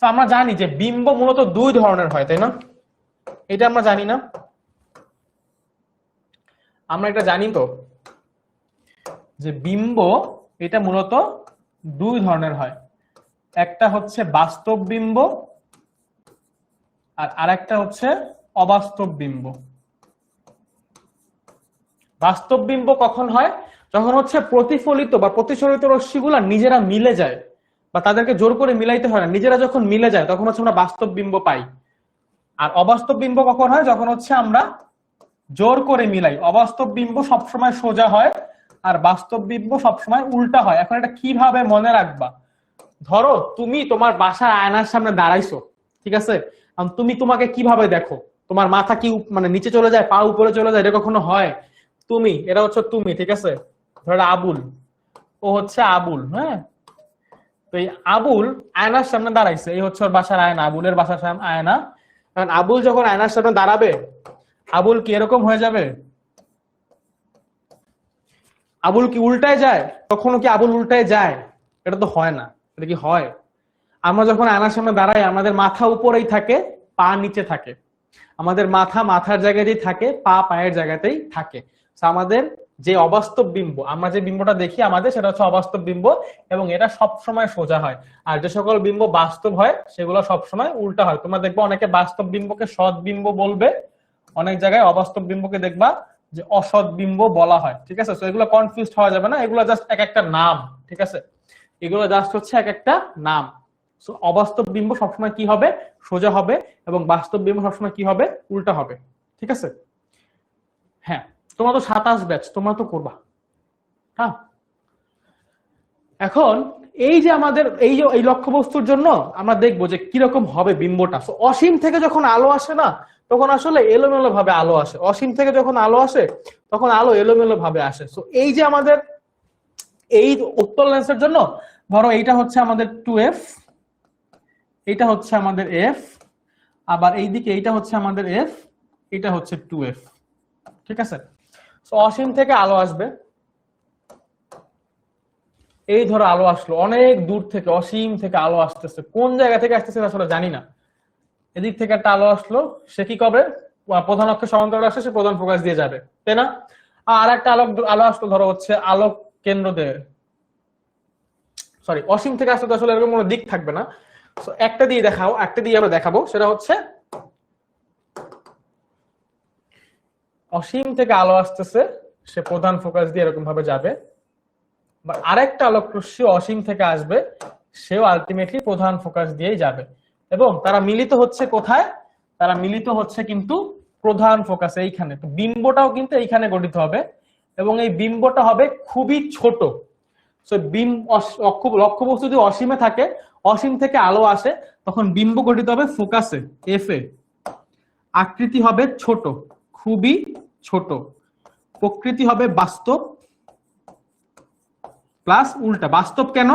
আমরা জানি যে বিম্ব মূলত দুই ধরনের হয়, তাই না? এটা আমরা জানি না? আমরা এটা জানি তো যে বিম্ব এটা মূলত দুই ধরনের হয়, একটা হচ্ছে বাস্তব বিম্ব আর আরেকটা হচ্ছে অবাস্তব বিম্ব। বাস্তব বিম্ব কখন হয়? যখন হচ্ছে প্রতিফলিত বা প্রতিসরিত রশ্মিগুলা নিজেরা মিলে যায়, বা তাদেরকে জোর করে মিলাইতে হয় না, নিজেরা যখন মিলে যায় তখন হচ্ছে আমরা বাস্তব বিম্ব পাই। আর অবাস্তব বিম্ব কখন হয়? যখন হচ্ছে আমরা জোর করে মিলাই। অবাস্তব বিম্ব সবসময় সোজা হয় আর বাস্তব বিম্ব সবসময় উল্টা হয়। এখন এটা কিভাবে মনে রাখবা? ধরো তুমি তোমার বাসার আয়নার সামনে দাঁড়াইছো, ঠিক আছে, তুমি তোমাকে কিভাবে দেখো? তোমার মাথা কি মানে নিচে চলে যায়, পা উপরে চলে যায়, এটা কখনো হয়? তুমি, এটা হচ্ছে তুমি, ঠিক আছে? ধরো আবুল, ও হচ্ছে আবুল, হ্যাঁ? তো এই আবুল আয়নার সামনে দাঁড়াইছে, এই হচ্ছে ওর বাসার আয়না, আবুলের বাসার সামনে আয়না। কারণ আবুল যখন আয়নার সামনে দাঁড়াবে, আবুল কি এরকম হয়ে যাবে? আবুল কি উল্টায় যায়? কখনো কি আবুল উল্টায় যায়? এটা তো হয় না। এটা কি হয়? আমরা যখন আয়নার সামনে দাঁড়াই, আমাদের মাথা উপরেই থাকে, পা নিচে থাকে। আমাদের মাথা মাথার জায়গাতেই থাকে, পা পায়ের জায়গাতেই থাকে। আমাদের যে অবাস্তব বিম্ব, আমরা যে বিম্বটা দেখি আমাদের, সেটা হচ্ছে অবাস্তব বিম্ব, এবং এটা সব সময় সোজা হয়। আর যে সকল বিম্ব বাস্তব হয় সেগুলো সব সময় উল্টা হয়। তোমরা দেখবে অনেকে বাস্তব বিম্বকে সৎ বিম্ব বলবে, অনেক জায়গায় অবাস্তব বিম্বকে দেখবা যে অসৎ বিম্ব বলা হয়, ঠিক আছে? তো এগুলো কনফিউজ হওয়া যাবে না, এগুলো জাস্ট এক একটা নাম, ঠিক আছে? এগুলো জাস্ট হচ্ছে এক একটা নাম। সো অবাস্তব বিম্ব সবসময় কি হবে? সোজা হবে, এবং বাস্তব বিম্ব সবসময় কি হবে? উল্টা হবে, ঠিক আছে? হ্যাঁ, তোমরা তো 27 ব্যাচ, তোমরা তো করবা। হ্যাঁ, এখন এই যে আমাদের এই যে এই লক্ষ্যবস্তুর জন্য আমরা দেখবো যে কিরকম হবে বিম্বটা। অসীম থেকে যখন আলো আসে না, তখন আসলে এলোমেলো ভাবে আলো আসে। অসীম থেকে যখন আলো আসে, তখন আলো এলোমেলো ভাবে আসে। সো এই যে আমাদের এই উত্তল লেন্সের জন্য, ধরো এইটা হচ্ছে আমাদের 2f, এটা হচ্ছে আমাদের f, আবার এইদিকে এইটা হচ্ছে আমাদের f, এটা হচ্ছে 2f, ঠিক আছে? তো অসীম থেকে আলো আসবে, এই ধরো আলো আসলো অনেক দূর থেকে, অসীম থেকে আলো আসতেছে, কোন জায়গা থেকে আসতেছে আসলে জানি না। এদিক থেকে একটা আলো আসলো, সে কি করবে? প্রধান অক্ষের সমান্তরাল আসে, সে প্রধান ফোকাস দিয়ে যাবে, তাই না? আর একটা আলো আসলো, ধরো হচ্ছে আলোক কেন্দ্র দিয়ে, সরি অসীম থেকে আসতে তো আসলে এরকম কোনো দিক থাকবে না। তো একটা দিয়ে দেখাও, একটা দিয়ে আমরা দেখাবো, সেটা হচ্ছে অসীম থেকে আলো আসতেছে, সে প্রধান ফোকাস দিয়ে এরকম ভাবে যাবে। আরেকটা আলোক রশ্মি অসীম থেকে আসবে, সেও আলটিমেটলি প্রধান ফোকাস দিয়েই যাবে, এবং তারা মিলিত হচ্ছে কোথায়? তারা মিলিত হচ্ছে কিন্তু প্রধান ফোকাস এইখানে। তো বিম্বটাও কিন্তু এইখানে গঠিত হবে, এবং এই বিম্বটা হবে খুবই ছোট। লক্ষ্যবস্তু যদি অসীমে থাকে, অসীম থেকে আলো আসে, তখন বিম্ব গঠিত হবে ফোকাসে, এফ এ, আকৃতি হবে ছোট, খুবই ছোট, প্রকৃতি হবে বাস্তব প্লাস উল্টা। বাস্তব কেন?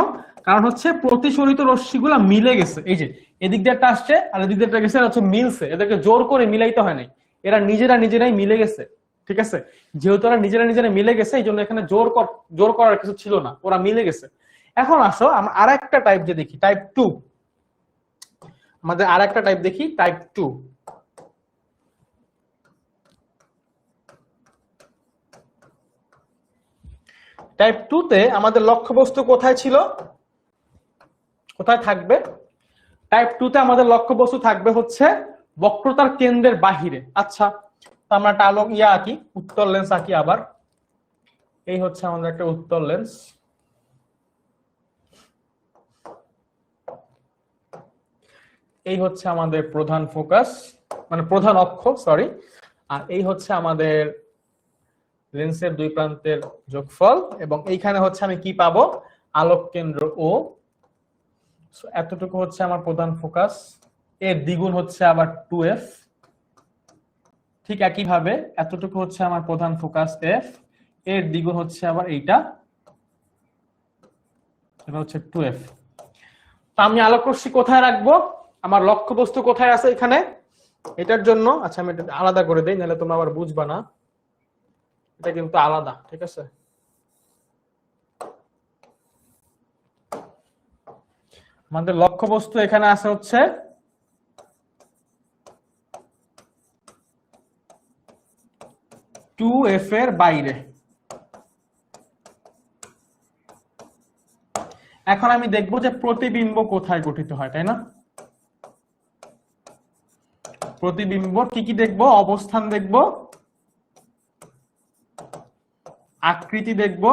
কারণ হচ্ছে প্রতিসরিত রশ্মিগুলা মিলে গেছে, এই যে এদিক দিয়ে একটা আসছে আর এদিক দিয়ে একটা গেছে, হচ্ছে মিলছে, এদেরকে জোর করে মিলাইতে হয় নাই, এরা নিজেরাই মিলে গেছে, ঠিক আছে? যেহেতু ওরা নিজেরা মিলে গেছে, এই জন্য এখানে জোর করার কিছু ছিল না, ওরা মিলে গেছে। এখন আসো আমরা আর একটা টাইপ যে দেখি, টাইপ 2। আমাদের আর একটা টাইপ দেখি, টাইপ 2। টাইপ 2 তে আমাদের লক্ষ্যবস্তু কোথায় ছিল, কোথায় থাকবে? টাইপ 2 তে আমাদের লক্ষ্যবস্তু থাকবে হচ্ছে বক্রতার কেন্দ্রের বাহিরে। আচ্ছা, তো আমরা একটা আলোক আঁকি, উত্তল লেন্স আঁকি আবার। এই হচ্ছে আমাদের একটা উত্তল লেন্স, এই হচ্ছে আমাদের প্রধান ফোকাস, মানে প্রধান অক্ষ, সরি। আর এই হচ্ছে আমাদের লেন্সের দুই প্রান্তের যোগফল, এবং এইখানে হচ্ছে আমি কি পাবো? আলোক কেন্দ্র ও। এতটুকু হচ্ছে আমার প্রধান ফোকাস, এর দ্বিগুণ হচ্ছে আবার 2f। ঠিক একইভাবে এতটুকু হচ্ছে আমার প্রধান ফোকাস f, এর দ্বিগুণ হচ্ছে আবার এইটা, এটা হচ্ছে 2f। তো আমি আলোক রশ্মি কোথায় রাখবো? আমার লক্ষ্যবস্তু কোথায় আছে এখানে? এটার জন্য আচ্ছা আমি এটা আলাদা করে দেই, নাহলে তোমরা আবার বুঝবা না, এটা কিন্তু আলাদা, ঠিক আছে? আমাদের লক্ষ্যবস্তু এখানে আছে হচ্ছে 2f এর বাইরে। এখন আমি দেখবো যে প্রতিবিম্ব কোথায় গঠিত হয়, তাই না? প্রতিবিম্ব কি কি দেখবো? অবস্থান দেখবো, আকৃতি দেখবো,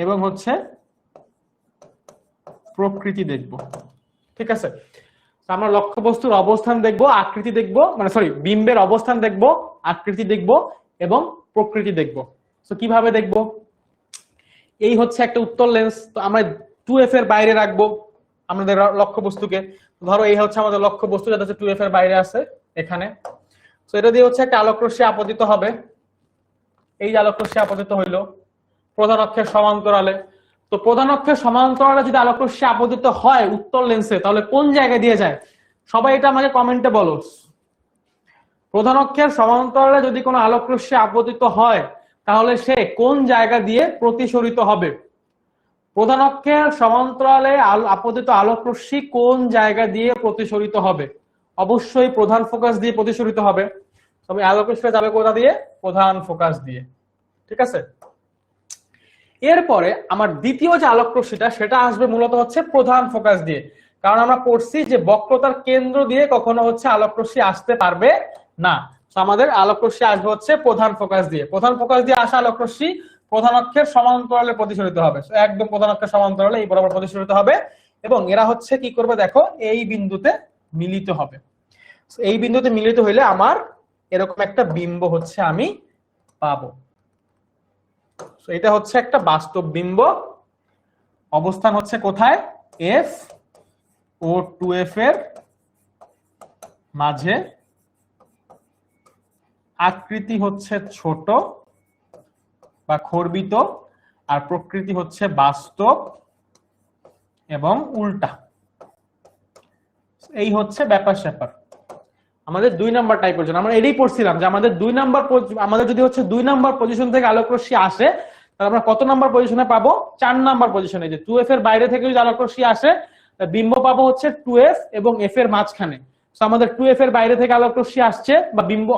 এবং হচ্ছে প্রকৃতি দেখবো, ঠিক আছে? আমরা লক্ষ্যবস্তুর অবস্থান দেখবো, আকৃতি দেখবো, মানে সরি বিম্বের অবস্থান দেখবো, আকৃতি দেখবো, এবং প্রকৃতি দেখবো। তো কিভাবে দেখবো? এই হচ্ছে একটা উত্তল লেন্স, তো আমরা 2f এর বাইরে রাখবো, আমাদের লক্ষ্যবস্তুকে। ধরো এই হচ্ছে আমাদের লক্ষ্যবস্তু, যেটা হচ্ছে 2f এর বাইরে আছে এখানে। তো এটা দিয়ে হচ্ছে একটা আলোক রশ্মি আপতিত হবে। এই যে আলোক রশ্মি আপতিত হইলো প্রধান অক্ষের সমান্তরালে। তো প্রধান অক্ষের সমান্তরালে যদি আলোক রশ্মি আপতিত হয় উত্তল লেন্সে, তাহলে কোন জায়গায় দিয়ে যায়? সবাই এটা আমাকে কমেন্টে বলো। প্রধান অক্ষের সমান্তরালে যদি কোনো আলোক রশ্মি আপতিত হয় তাহলে সে কোন জায়গা দিয়ে প্রতিসরিত হবে? প্রধান অক্ষের সমান্তরালে আপতিত আলোক রশ্মি কোন জায়গা দিয়ে প্রতিসরিত হবে? অবশ্যই প্রধান ফোকাস দিয়ে প্রতিসরিত হবে। তবে আলোক রশ্মি যাবে কোথা দিয়ে? প্রধান ফোকাস দিয়ে। ঠিক আছে। এরপরে আমার দ্বিতীয় যে আলোক রশ্মিটা সেটা আসবে মূলত হচ্ছে প্রধান ফোকাস দিয়ে। কারণ আমরা পড়ছি যে বক্রতার কেন্দ্র দিয়ে কখনো হচ্ছে আলোক রশ্মি আসতে পারবে না। আমাদের আলোক রশ্মি আসবে হচ্ছে প্রধান ফোকাস দিয়ে। প্রধান ফোকাস দিয়ে আসা আলোক রশ্মি প্রধান অক্ষের সমান্তরালে প্রতিসরিত হবে। একদম প্রধান অক্ষের সমান্তরালে এই বরাবর প্রতিসরিত হবে এবং এরা হচ্ছে কি করবে দেখো, এই বিন্দুতে মিলিত হবে। এই বিন্দুতে মিলিত হইলে আমার এরকম একটা বিম্ব হচ্ছে আমি পাবো। এটা হচ্ছে একটা বাস্তব বিম্ব। অবস্থান হচ্ছে কোথায়? এফ ও 2f এর মাঝে। আকৃতি হচ্ছে ছোট বা খর্বিত, আর প্রকৃতি হচ্ছে বাস্তব এবং উল্টা। এই হচ্ছে ব্যাপার স্যাপার আমাদের 2 নাম্বার টাইপের জন্য। আমরা এটাই পড়ছিলাম যে আমাদের 2 নাম্বার, আমাদের যদি হচ্ছে 2 নাম্বার পজিশন থেকে আলোক রশ্মি আসে তাহলে আমরা কত নাম্বার পজিশনে পাবো? 4 নাম্বার পজিশনে। যে 2f এর বাইরে থেকে যদি আলোক রশ্মি আসে বিম্ব পাবো হচ্ছে 2f এবং f এর মাঝখানে। সো আমাদের 2f এর বাইরে থেকে আলোক রশ্মি আসছে বা বিম্ব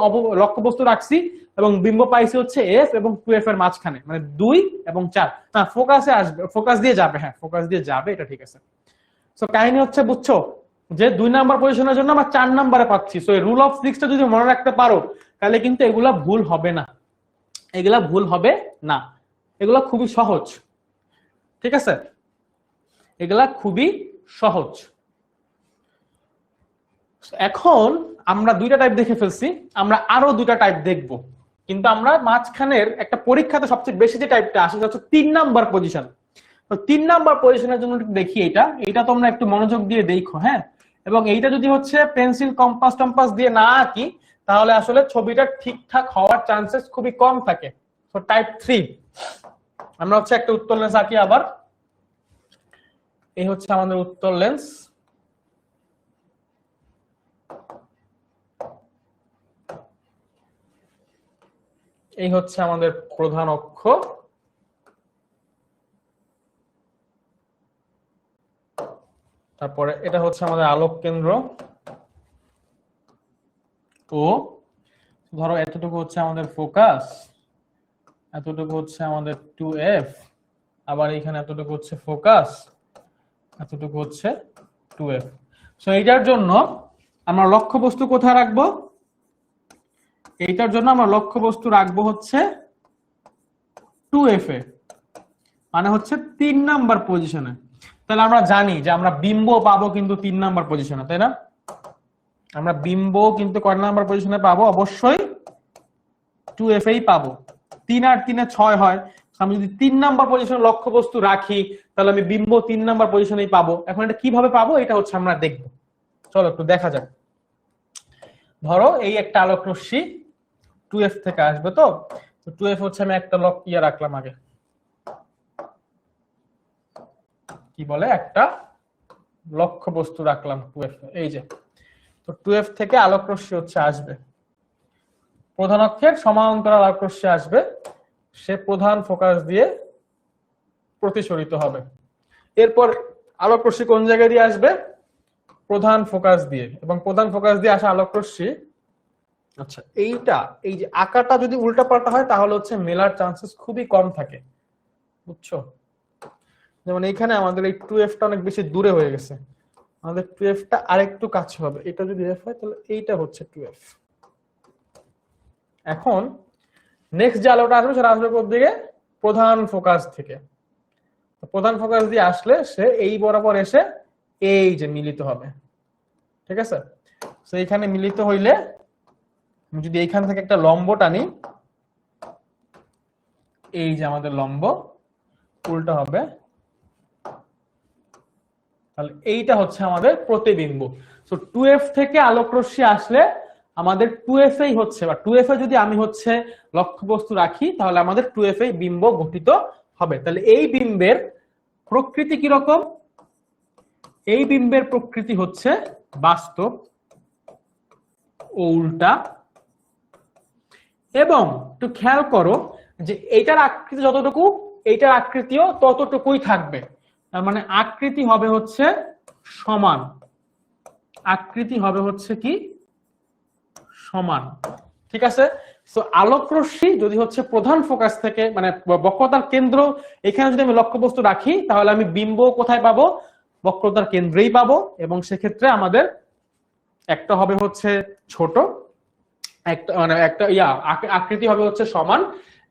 লক্ষ্যবস্তু রাখছি এবং বিম্ব পাইছি হচ্ছে f এবং 2f এর মাঝখানে, মানে 2 এবং 4। না, ফোকাসে আসবে, ফোকাস দিয়ে যাবে। হ্যাঁ, ফোকাস দিয়ে যাবে, এটা ঠিক আছে। সো কাহিনী হচ্ছে বুঝছো যে 2 নাম্বার পজিশনের জন্য আমরা 4 নাম্বারে পাচ্ছি। সো এই রুল অফ 6টা যদি মনে রাখতে পারো তাহলে কিন্তু এগুলা ভুল হবে না, এগুলা ভুল হবে না। এগুলা খুবই সহজ। ঠিক আছে, এগুলা খুবই সহজ। এখন আমরা 2টা টাইপ দেখে ফেলছি, আমরা আরো 2টা টাইপ দেখব। কিন্তু আমরা মাঝখানের একটা পরীক্ষাতে সবচেয়ে বেশি যে টাইপটা আসে সেটা হচ্ছে 3 নাম্বার পজিশন। তো 3 নাম্বার পজিশনের জন্য দেখি এটা তোমরা একটু মনোযোগ দিয়ে দেখো। হ্যাঁ, এবং এইটা যদি হচ্ছে পেন্সিল কম্পাস টম্পাস দিয়ে না আঁকি তাহলে আসলে ছবিটা ঠিকঠাক হওয়ার চান্সেস খুবই কম থাকে। তো টাইপ 3 আমরা হচ্ছে একটা উত্তল লেন্স আঁকি আবার। এই হচ্ছে আমাদের উত্তল লেন্স। এই হচ্ছে আমাদের প্রধান অক্ষ। তারপরে এটা হচ্ছে আমাদের আলোক কেন্দ্র। ও ধরো এতটুকু হচ্ছে আমাদের ফোকাস, এতটুকু হচ্ছে আমাদের 2f, আবার এখানে এতটুকু হচ্ছে ফোকাস, এতটুকু হচ্ছে 2f। সো এইটার জন্য আমরা লক্ষ্যবস্তু কোথায় রাখবো? এইটার জন্য আমরা লক্ষ্যবস্তু রাখবো হচ্ছে 2f এ, মানে হচ্ছে 3 নাম্বার পজিশনে। তাহলে আমরা জানি যে আমরা বিম্ব পাবো কিন্তু 3 নাম্বার পজিশনে, তাই না? আমরা বিম্ব কিন্তু কয় নাম্বার পজিশনে পাবো? অবশ্যই 2f এই পাবো। 3 আর 3 এ 6 হয়। আমি যদি 3 নাম্বার পজিশনে লক্ষ্যবস্তু রাখি তাহলে আমি বিম্ব 3 নাম্বার পজিশনেই পাবো। এখন এটা কিভাবে পাবো এটা হচ্ছে আমরা দেখব। চলো একটু দেখা যাক। ধরো এই একটা আলোক রশ্মি 2f থেকে আসবে। তো 2f হচ্ছে আমি একটা রাখলাম আগে, কি বলে একটা লক্ষ্যবস্তু রাখলাম 2f। এই যে, তো 2f থেকে আলোক রশ্মি হচ্ছে আসবে, প্রধান অক্ষের সমান্তরাল আলোক রশ্মি আসবে, সে প্রধান ফোকাস দিয়ে প্রতিসরিত হবে। এরপর আলোক রশ্মি কোন জায়গায় দিয়ে আসবে? প্রধান ফোকাস দিয়ে। এবং প্রধান ফোকাস দিয়ে আসা আলোক রশ্মি, আচ্ছা এইটা, এই যে আকারটা যদি উল্টাপাল্টা হয় তাহলে হচ্ছে মেলার চান্সেস খুবই কম থাকে, বুঝছো? যেমন এখানে আমাদের এই 2f টা অনেক বেশি দূরে হয়ে গেছে, আমাদের 2f টা আরেকটু কাছে হবে। এটা যদি f হয় তাহলে এইটা হচ্ছে 2f। এখন নেক্সট যে আলোটা আসবে সেটা আসবে কোথা থেকে? প্রধান ফোকাস থেকে। প্রধান ফোকাস দিয়ে আসলে সে এই বরাবর এসে এই যে মিলিত হবে। ঠিক আছে, তো এইখানে মিলিত হইলে যদি এইখান থেকে একটা লম্ব টানি, এই যে আমাদের লম্ব উল্টা হবে, তাহলে এইটা হচ্ছে আমাদের প্রতিবিম্ব। সো 2f থেকে আলোক রশ্মি আসলে আমাদের 2f এই হচ্ছে, বা 2f এ যদি আমি হচ্ছে লক্ষ্যবস্তু রাখি তাহলে আমাদের 2f এই বিম্ব গঠিত হবে। তাহলে এই বিম্বের প্রকৃতি কি রকম? এই বিম্বের প্রকৃতি হচ্ছে বাস্তব ও উল্টা, এবং একটু খেয়াল করো যে এইটার আকৃতি যতটুকু, এইটার আকৃতিও ততটুকুই থাকবে। তার মানে আকৃতি হবে হচ্ছে সমান, আকৃতি হবে হচ্ছে কি সমান, ঠিক আছে। সো আলোক রশ্মি যদি হচ্ছে প্রধান ফোকাস থেকে মানে বক্রতার কেন্দ্র এখানে যদি আমি লক্ষ্যবস্তু রাখি তাহলে আমি বিম্ব কোথায় পাবো? বক্রতার কেন্দ্রেই পাবো, এবং সেক্ষেত্রে আমাদের একটা হবে হচ্ছে ছোট, একটা মানে একটা আকৃতি হবে হচ্ছে সমান,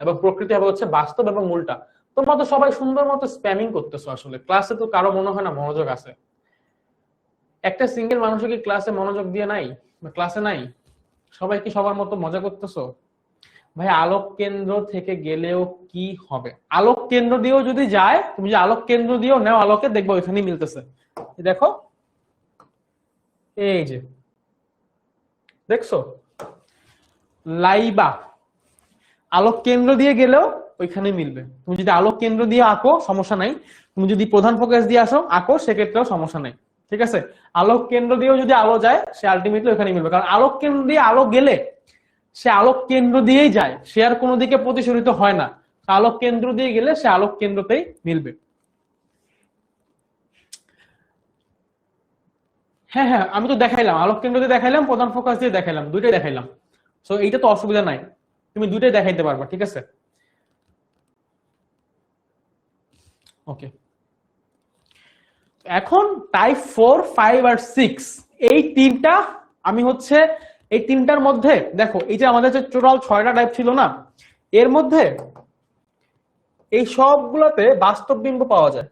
এবং প্রকৃতি হবে হচ্ছে বাস্তব এবং উল্টা। তোমরা তো সবাই সুন্দর মতো স্প্যামিং করতেছো, আসলে ক্লাসে তো কারো মনে হয় না মনোযোগ আছে। একটা সিঙ্গেল মানুষ কি ক্লাসে মনোযোগ দিয়ে নাই বা ক্লাসে নাই? সবাই কি সবার মতো মজা করতেছো? ভাই আলোক কেন্দ্র থেকে গেলেও কি হবে? আলোক কেন্দ্র দিয়েও যদি যায়, তুমি যে আলোক কেন্দ্র দিয়েও নাও আলোকে, দেখবো ওইখানেই মিলতেছে। দেখো এই যে দেখছো লাইবা, আলোক কেন্দ্র দিয়ে গেলেও ওইখানে মিলবে। তুমি যদি আলোক কেন্দ্র দিয়ে আঁকো সমস্যা নাই, তুমি যদি প্রধান ফোকাস দিয়ে আসো আঁকো সেক্ষেত্রেও সমস্যা নাই, ঠিক আছে। আলোক কেন্দ্র দিয়েও যদি আলো যায় সে আলটিমেটলি ওইখানে মিলবে, কারণ আলোক কেন্দ্র দিয়ে আলো গেলে সে আলোক কেন্দ্র দিয়েই যায়, সে আর কোনো দিকে প্রতিসরিত হয় না। আলোক কেন্দ্র দিয়ে গেলে সে আলোক কেন্দ্রতেই মিলবে। হ্যাঁ হ্যাঁ, আমি তো দেখাইলাম, আলোক কেন্দ্র দিয়ে দেখাইলাম, প্রধান ফোকাস দিয়ে দেখাইলাম, দুইটাই দেখাইলাম। সো এইটা তো অসুবিধা নাই, তুমি দুইটাই দেখাইতে পারবা, ঠিক আছে। ওকে, এখন টাইপ 4, 5 আর 6 এই তিনটা আমি হচ্ছে এই তিনটার মধ্যে দেখো, এই যে আমাদের যে টোটাল 6টা টাইপ ছিল না, এর মধ্যে এই সবগুলোতে বাস্তব বিম্ব পাওয়া যায়,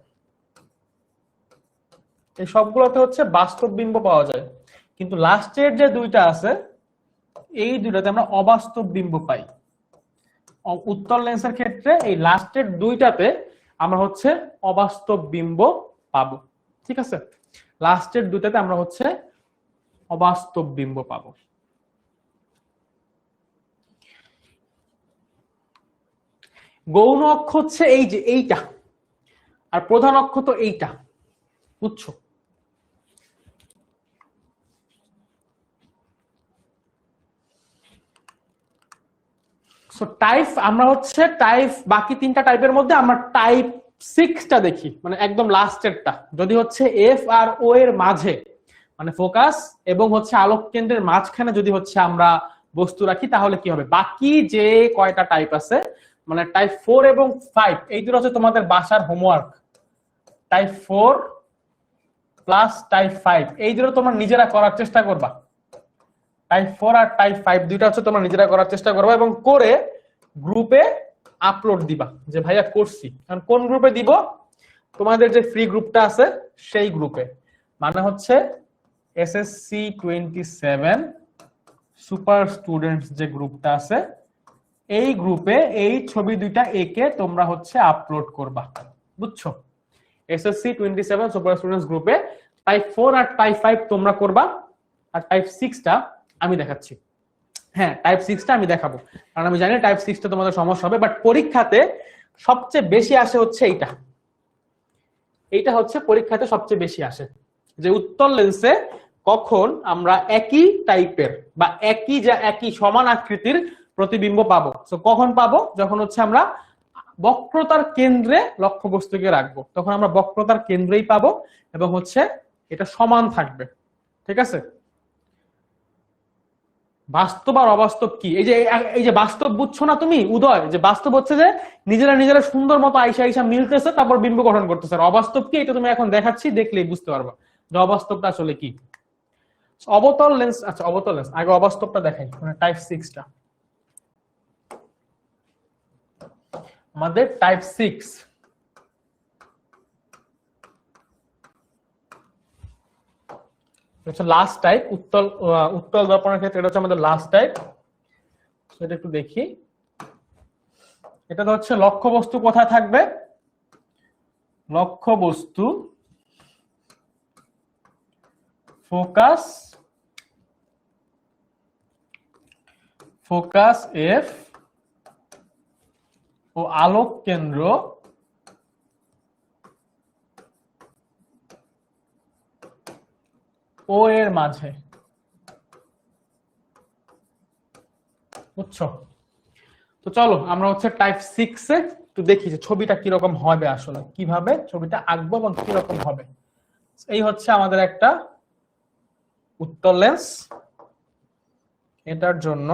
এই সবগুলোতে হচ্ছে বাস্তব বিম্ব পাওয়া যায়, কিন্তু লাস্টের যে দুইটা আছে এই দুইটাতে আমরা অবাস্তব বিম্ব পাই। উত্তল লেন্সের ক্ষেত্রে এই লাস্টের দুইটাতে আমরা হচ্ছে অবাস্তব বিম্ব পাবো, ঠিক আছে। লাস্টের দুইটাতে আমরা হচ্ছে অবাস্তব বিম্ব পাবো। গৌণ অক্ষ হচ্ছে এই যে এইটা, আর প্রধান অক্ষ তো এইটা, বুঝছো। সো টাইপ আমরা হচ্ছে টাইপ, বাকি তিনটা টাইপের মধ্যে আমরা টাইপ 6টা দেখি, মানে একদম লাস্টেরটা। যদি হচ্ছে এফ আর ও এর মাঝে মানে ফোকাস এবং হচ্ছে আলোক কেন্দ্রের মাঝখানে যদি হচ্ছে আমরা বস্তু রাখি তাহলে কি হবে? বাকি যে কয়টা টাইপ আছে মানে টাইপ 4 এবং 5 এই দুটো হচ্ছে তোমাদের বাসার হোমওয়ার্ক। টাইপ 4 প্লাস টাইপ 5 এই দুটো তোমরা নিজেরা করার চেষ্টা করবা। টাইপ 4 আর টাইপ 5 দুইটা হচ্ছে তোমরা নিজেরা করার চেষ্টা করবা, এবং করে গ্রুপে আপলোড দিবা যে ভাইয়া করছি। কারণ কোন গ্রুপে দিব? তোমাদের যে ফ্রি গ্রুপটা আছে সেই গ্রুপে, মানে হচ্ছে এসএসসি 27 সুপার স্টুডেন্টস যে গ্রুপটা আছে এই গ্রুপে এই ছবি দুইটা এঁকে তোমরা হচ্ছে আপলোড করবা, বুঝছো। এসএসসি 27 সুপার স্টুডেন্টস গ্রুপে টাইপ 4 আর টাইপ 5 তোমরা করবা, আর টাইপ 6টা আমি দেখাচ্ছি। হ্যাঁ, টাইপ 6টা আমি দেখাবো, কারণ আমি জানি টাইপ 6টা তোমাদের সমস্যা হবে, বাট পরীক্ষাতে সবচেয়ে বেশি আসে হচ্ছে এইটা। এইটা হচ্ছে পরীক্ষাতে সবচেয়ে বেশি আসে, যে উত্তল লেন্সে কখন আমরা একই টাইপের বা একই সমান আকৃতির প্রতিবিম্ব পাবো। তো কখন পাবো? যখন হচ্ছে আমরা বক্রতার কেন্দ্রে লক্ষ্যবস্তুকে রাখবো, তখন আমরা বক্রতার কেন্দ্রেই পাবো, এবং হচ্ছে এটা সমান থাকবে, ঠিক আছে। বাস্তব আর অবাস্তব কি? এই যে বাস্তব বুঝছো না তুমি উদয়, যে বাস্তব হচ্ছে যে নিজেরা সুন্দর মতো আইসা মিলতেছে তারপর বিম্ব গঠন করতেছে। আর অবাস্তব কি? এটা তুমি এখন দেখাচ্ছি, দেখলেই বুঝতে পারবা যে অবাস্তবটা আসলে কি। অবতল লেন্স, আচ্ছা অবতল লেন্স আগে অবাস্তবটা দেখাই, মানে টাইপ 6টা। আমাদের টাইপ 6 হচ্ছে লাস্ট টাইপ, উত্তল দর্পণের ক্ষেত্রে এটা হচ্ছে আমাদের লাস্ট টাইপ। সেটা একটু দেখি। এটা তো হচ্ছে লক্ষ্যবস্তু কোথায় থাকবে? লক্ষ্যবস্তু ফোকাস ফোকাস এফ ও আলোক কেন্দ্র ও এর মাঝে। বুঝছো? তো চলো আমরা হচ্ছে টাইপ 6 এ একটু দেখি যে ছবিটা কিরকম হবে, আসলে কিভাবে ছবিটা আঁকবো এবং কিরকম হবে। এই হচ্ছে আমাদের একটা উত্তল লেন্স। এটার জন্য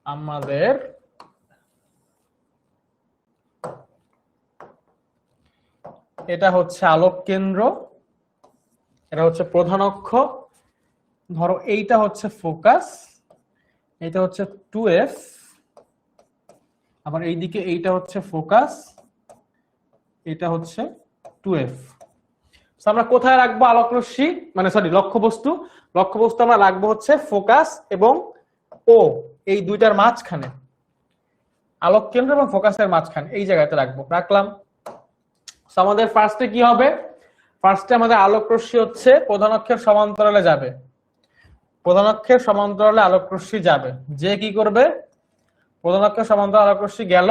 আমাদের এটা হচ্ছে আলোক কেন্দ্র, এটা হচ্ছে প্রধান অক্ষ, ধরো এইটা হচ্ছে ফোকাস, এটা হচ্ছে 2f, আবার এইদিকে এইটা হচ্ছে ফোকাস, এটা হচ্ছে 2f। আমরা কোথায় রাখবো আলোক রশ্মি, মানে সরি লক্ষ্যবস্তু? লক্ষ্যবস্তু আমরা রাখবো হচ্ছে ফোকাস এবং ও, এই দুইটার মাঝখানে, আলোক কেন্দ্র এবং ফোকাসের মাঝখানে এই জায়গাতে রাখবো। রাখলাম। আমাদের ফার্স্টে কি হবে? ফার্স্টে আমাদের আলোক রশ্মি হচ্ছে প্রধান অক্ষের সমান্তরালে যাবে, প্রধান অক্ষের সমান্তরালে আলোক রশ্মি যাবে। যে কি করবে? প্রধান অক্ষের সমান্তরাল আলোক রশ্মি গেল,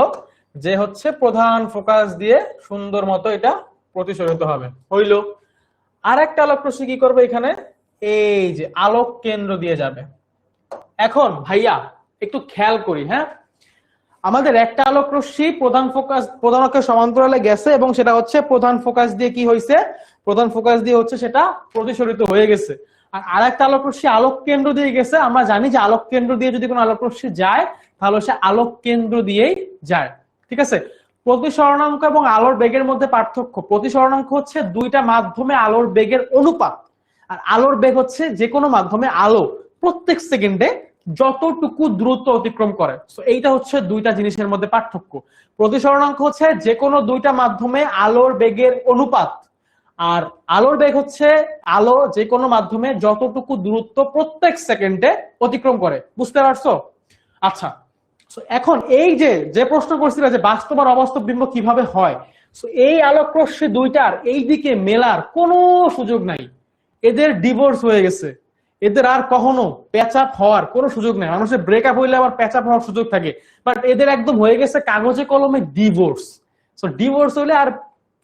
যে হচ্ছে প্রধান ফোকাস দিয়ে সুন্দর মতো এটা প্রতিসরিত হবে, হইল। আর একটা আলোক রশ্মি কি করবে? এখানে এই যে আলোক কেন্দ্র দিয়ে যাবে। এখন ভাইয়া একটু খেয়াল করি, হ্যাঁ, আমাদের একটা আলোক রশ্মি প্রধান অক্ষের সমান্তরালে গেছে এবং সেটা হচ্ছে প্রধান ফোকাস দিয়ে কি হয়েছে? প্রধান ফোকাস দিয়ে হচ্ছে সেটা প্রতিসরিত হয়ে গেছে। আর আরেকটা আলোক রশ্মি আলোক কেন্দ্র দিয়ে গেছে। আমরা জানি যে আলোক কেন্দ্র দিয়ে যদি কোনো আলোক রশ্মি যায় তাহলে সে আলোক কেন্দ্র দিয়েই যায়, ঠিক আছে? প্রতিসরণাঙ্ক এবং আলোর বেগের মধ্যে পার্থক্য। প্রতিসরণাঙ্ক হচ্ছে দুইটা মাধ্যমে আলোর বেগের অনুপাত, আর আলোর বেগ হচ্ছে যে কোনো মাধ্যমে আলো প্রত্যেক সেকেন্ডে যতটুকু দ্রুত অতিক্রম করে। সো এইটা হচ্ছে দুইটা জিনিসের মধ্যে পার্থক্য। প্রতিসরণাঙ্ক হচ্ছে যে কোনো দুইটা মাধ্যমে আলোর বেগের অনুপাত, আর আলোর বেগ হচ্ছে আলো যে কোনো মাধ্যমে যতটুকু দূরত্ব প্রত্যেক সেকেন্ডে অতিক্রম করে। বুঝতে পারছো? আচ্ছা, এখন এই যে প্রশ্ন করছিল যে বাস্তব আর অবাস্তব বিম্ব কিভাবে হয়, সো এই আলোক রশ্মি দুইটার এই দিকে মেলার কোনো সুযোগ নাই। এদের ডিভোর্স হয়ে গেছে, এদের আর কখনো প্যাচ আপ হওয়ার কোনো সুযোগ নেই। মানুষের ব্রেকআপ হইলে আবার প্যাচ আপ হওয়ার সুযোগ থাকে, বাট এদের একদম হয়ে গেছে কাগজে কলমে ডিভোর্স। সো ডিভোর্স হইলে আর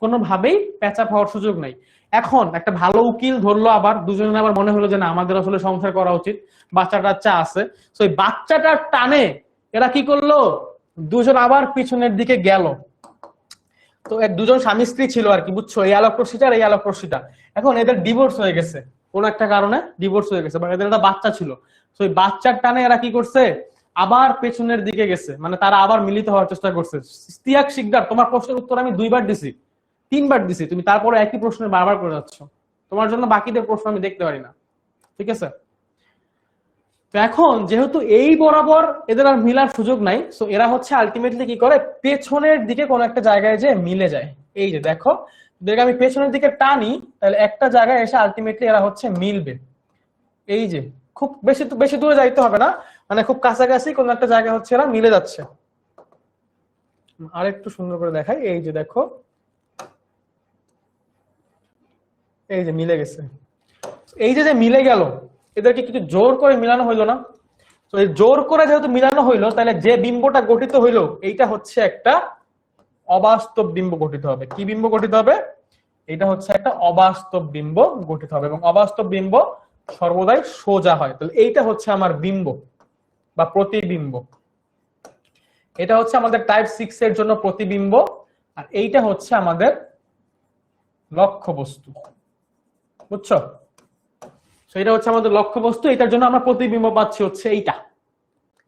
কোনোভাবেই প্যাচ আপ হওয়ার সুযোগ নাই। এখন একটা ভালো উকিল ধরলো, আবার দুজনে আবার মনে হলো যে না আমাদের আসলে সংসার করা উচিত, বাচ্চা টাচ্চা আছে। সো এই বাচ্চাটার টানে এরা কি করলো? দুজন আবার পিছনের দিকে গেল। তো দুজন স্বামী স্ত্রী ছিল আর কি, বুঝছো? এই আলোক রশ্মিটা আর এই আলোক রশ্মিটা। এখন এদের ডিভোর্স হয়ে গেছে, কোন একটা কারণে ডিভোর্স হয়ে গেছে, বা এদের একটা বাচ্চা ছিল। তো এই বাচ্চার টানে এরা কি করছে? আবার পেছনের দিকে গেছে, মানে তারা আবার মিলিত হওয়ার চেষ্টা করছে। ইস্তিয়াক শিকদার, তোমার প্রশ্নের উত্তর আমি 2বার দিছি, 3বার দিছি, তুমি তারপরে একই প্রশ্ন বারবার করে যাচ্ছ। তোমার জন্য বাকিদের প্রশ্ন আমি দেখতে পারি না, ঠিক আছে? তো এখন যেহেতু এই বরাবর এদের আর মিলার সুযোগ নাই, সো এরা হচ্ছে আলটিমেটলি কি করে? পেছনের দিকে কোন একটা জায়গায় যে মিলে যায়। এই যে দেখো, যদি আমি পেছনের দিকে টানি তাহলে একটা জায়গায় এসে আলটিমেটলি এরা হচ্ছে মিলবে। এই যে খুব বেশি দূরে যাইতে হবে না, মানে খুব কাছাকাছি কোন একটা জায়গা হচ্ছে এরা মিলে যাচ্ছে। আর একটু সুন্দর করে দেখাই, এই যে দেখো, এই যে মিলে গেছে। এই যে মিলে গেল, এদেরকে কিছু জোর করে মিলানো হইলো না? তো এই জোর করে যেহেতু মিলানো হইলো, তাহলে যে বিম্বটা গঠিত হইলো এইটা হচ্ছে একটা অবাস্তব বিম্ব গঠিত হবে। কি বিম্ব গঠিত হবে? এটা হচ্ছে একটা অবাস্তব বিম্ব গঠিত হবে, এবং অবাস্তব বিম্ব সর্বদাই সোজা হয়। তাহলে এইটা হচ্ছে আমার বিম্ব বা প্রতিবিম্ব। এটা হচ্ছে আমাদের টাইপ 6 এর জন্য প্রতিবিম্ব, আর এইটা হচ্ছে আমাদের লক্ষ্যবস্তু। বুঝছো? এটা হচ্ছে আমাদের লক্ষ্যবস্তু, এটার জন্য আমরা প্রতিবিম্ব পাচ্ছি হচ্ছে এইটা।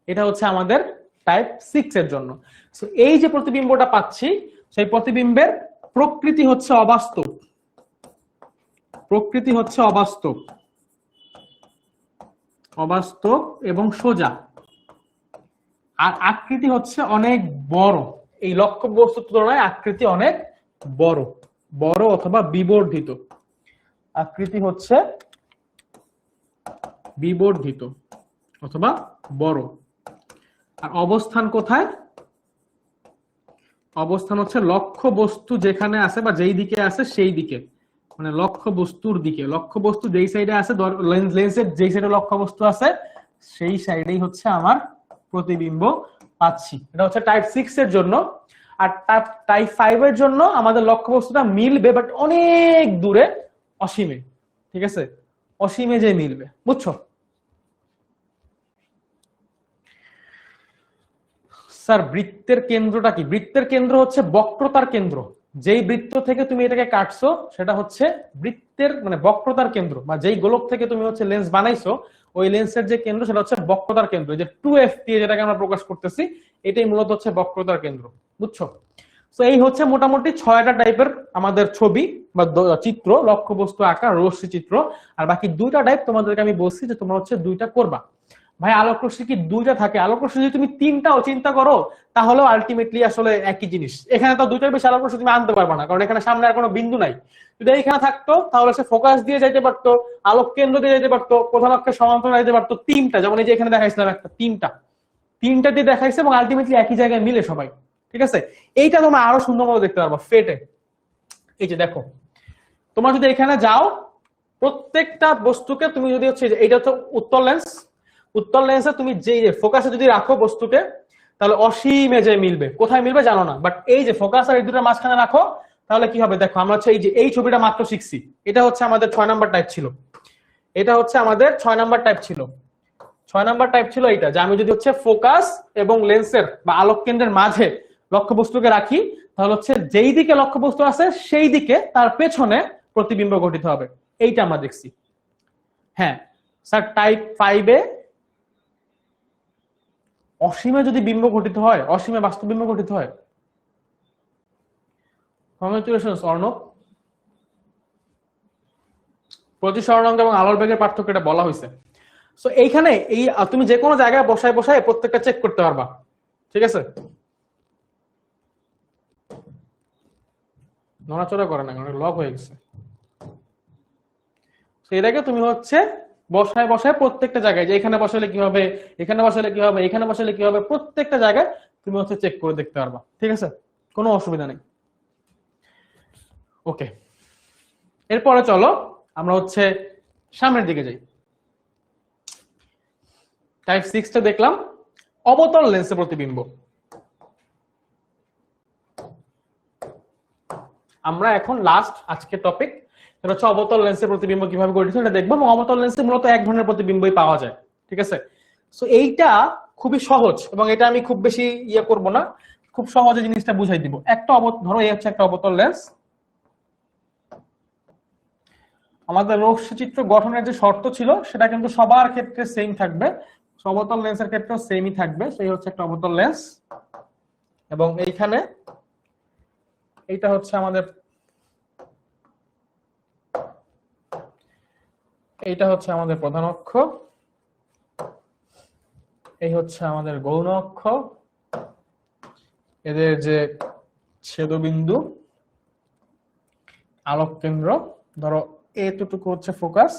এটা হচ্ছে আমাদের টাইপ 6 এর জন্য। সো এই যে প্রতিবিম্বটা পাচ্ছি, সেই প্রতিবিম্বের প্রকৃতি হচ্ছে অবাস্তব। প্রকৃতি হচ্ছে অবাস্তব, অবাস্তব এবং সোজা। আর আকৃতি হচ্ছে অনেক বড়। এই লক্ষ্যবস্তুর তুলনায় আকৃতি অনেক বড়, বড় অথবা বিবর্ধিত। আকৃতি হচ্ছে বিবর্ধিত অথবা বড়। আর অবস্থান কোথায়? অবস্থান হচ্ছে লক্ষ্য বস্তু যেখানে আছে বা যেই দিকে আছে সেই দিকে, মানে লক্ষ্য বস্তুর দিকে, লক্ষ্য বস্তু যেই সাইডে আছে, লেন্সের যেই সাইডে লক্ষ্য বস্তু আছে সেই সাইডেই হচ্ছে আমার প্রতিবিম্ব পাচ্ছি। এটা হচ্ছে টাইপ 6 এর জন্য। আর টাইপ 5 এর জন্য আমাদের লক্ষ্য বস্তুটা মিলবে, বাট অনেক দূরে, অসীমে। ঠিক আছে, অসীমে যে মিলবে, বুঝছো? স্যার বৃত্তের কেন্দ্রটা কি? বৃত্তের কেন্দ্র হচ্ছে বক্রতার কেন্দ্র। যেই বৃত্ত থেকে তুমি এটাকে কাটছো সেটা হচ্ছে বৃত্তের মানে বক্রতার কেন্দ্র, বা যেই গোলক থেকে তুমি হচ্ছে লেন্স বানাইছো ওই লেন্সের যে কেন্দ্র সেটা হচ্ছে বক্রতার কেন্দ্র। যে 2f দিয়ে যেটাকে আমরা প্রকাশ করতেছি এটাই মূলত হচ্ছে বক্রতার কেন্দ্র, বুঝছো? তো এই হচ্ছে মোটামুটি 6টা টাইপের আমাদের ছবি বা চিত্র, লক্ষ্য বস্তু আঁকা, রশ্মি চিত্র। আর বাকি 2টা টাইপ তোমাদেরকে আমি বলছি যে তোমরা হচ্ছে 2টা করবা। ভাই আলোক রশ্মি কি 2টা থাকে? আলোক রশ্মি যদি তুমি 3টাও চিন্তা করো তাহলেও আলটিমেটলি আসলে একই জিনিস। এখানে তো 2টার বেশি আলোক রশ্মি তুমি আনতে পারবে না, কারণ এখানে সামনে আর কোনো বিন্দু নাই। যদি এখানে থাকতো তাহলে সে ফোকাস দিয়ে যাইতে পারতো, আলোক কেন্দ্র দিয়ে যেতে পারতো, প্রধান অক্ষের সমান্তরাল যেতে পারতো। 3টা, যেমন এই যে এখানে দেখাইছিলাম একটা, 3টা দিয়ে দেখাইছে এবং আলটিমেটলি একই জায়গায় মিলে সবাই। ঠিক আছে, এইটা তোমরা আরো সুন্দর মতো দেখতে পারবা ফেটে। এই যে দেখো, তোমরা যদি এখানে যাও প্রত্যেকটা বস্তুকে তুমি যদি হচ্ছে এইটা হচ্ছে উত্তল লেন্স, উত্তল লেন্সে তুমি যে ফোকাসে যদি রাখো বস্তুকে তাহলে অসীমে যে মিলবে। কোথায় মিলবে জানো না, বাট এই যে ফোকাস আর এই দুটোর মাঝখানে রাখো তাহলে কি হবে দেখো। আমরা হচ্ছে এই যে এই ছবিটা মাত্র শিখছি, এটা হচ্ছে আমাদের 6 নাম্বার টাইপ ছিল, এটা হচ্ছে আমাদের 6 নাম্বার টাইপ ছিল। 6 নাম্বার টাইপ ছিল এইটা, যে আমি যদি হচ্ছে ফোকাস এবং লেন্সের বা আলোক কেন্দ্রের মাঝে লক্ষ্য বস্তুকে রাখি তাহলে হচ্ছে যেই দিকে লক্ষ্য বস্তু আছে সেই দিকে তার পেছনে প্রতিবিম্ব গঠিত হবে। এইটা আমরা দেখছি। হ্যাঁ স্যার, টাইপ 5-এ অসীমে যদি বিম্ব গঠিত হয়, অসীমে বাস্তব বিম্ব গঠিত হয়। কংগ্রেচুলেশনস অর্ণব। প্রতিসরণাঙ্ক এবং আলোর বেগের পার্থক্য এটা বলা হয়েছে। সো এইখানে এই তুমি যে কোনো জায়গায় বসায় বসায় প্রত্যেকটা চেক করতে পারবা। ঠিক আছে, নড়াচড়া করে না, কারণ লক হয়ে গেছে। এটাকে তুমি হচ্ছে বসায় বসায় প্রত্যেকটা জায়গায়, যে এখানে বসালে কি হবে, এখানে বসালে কি হবে, এখানে বসালে কি হবে, প্রত্যেকটা জায়গায় তুমি হচ্ছে চেক করে দেখতে পারবা। ঠিক আছে, কোনো অসুবিধা নেই। ওকে, এরপরে চলো আমরা হচ্ছে সামনের দিকে যাই। টাইপ 6টা দেখলাম, অবতল লেন্সে প্রতিবিম্ব। আমরা এখন লাস্ট আজকের টপিক, সেটা হচ্ছে অবতল লেন্সের প্রতিবিম্ব কিভাবে গঠিত এটা দেখবো। এবং অবতল লেন্সে মূলত এক ধরনের প্রতিবিম্বই পাওয়া যায়। ঠিক আছে, সো এইটা খুবই সহজ এবং এটা আমি খুব বেশি ইয়ে করব না, খুব সহজে জিনিসটা বুঝাই দিব। একটা ধরো এই হচ্ছে একটা অবতল লেন্স। আমাদের রশ্মিচিত্র গঠনের যে শর্ত ছিল সেটা কিন্তু সবার ক্ষেত্রে সেম থাকবে, অবতল লেন্সের ক্ষেত্রেও সেমই থাকবে। সেই হচ্ছে একটা অবতল লেন্স, এবং এইখানে এইটা হচ্ছে আমাদের, এইটা হচ্ছে আমাদের প্রধান অক্ষ, এই হচ্ছে আমাদের গৌণ অক্ষ, এদের যে ছেদবিন্দু, আলোক কেন্দ্র, ধরো এতটুকু হচ্ছে ফোকাস,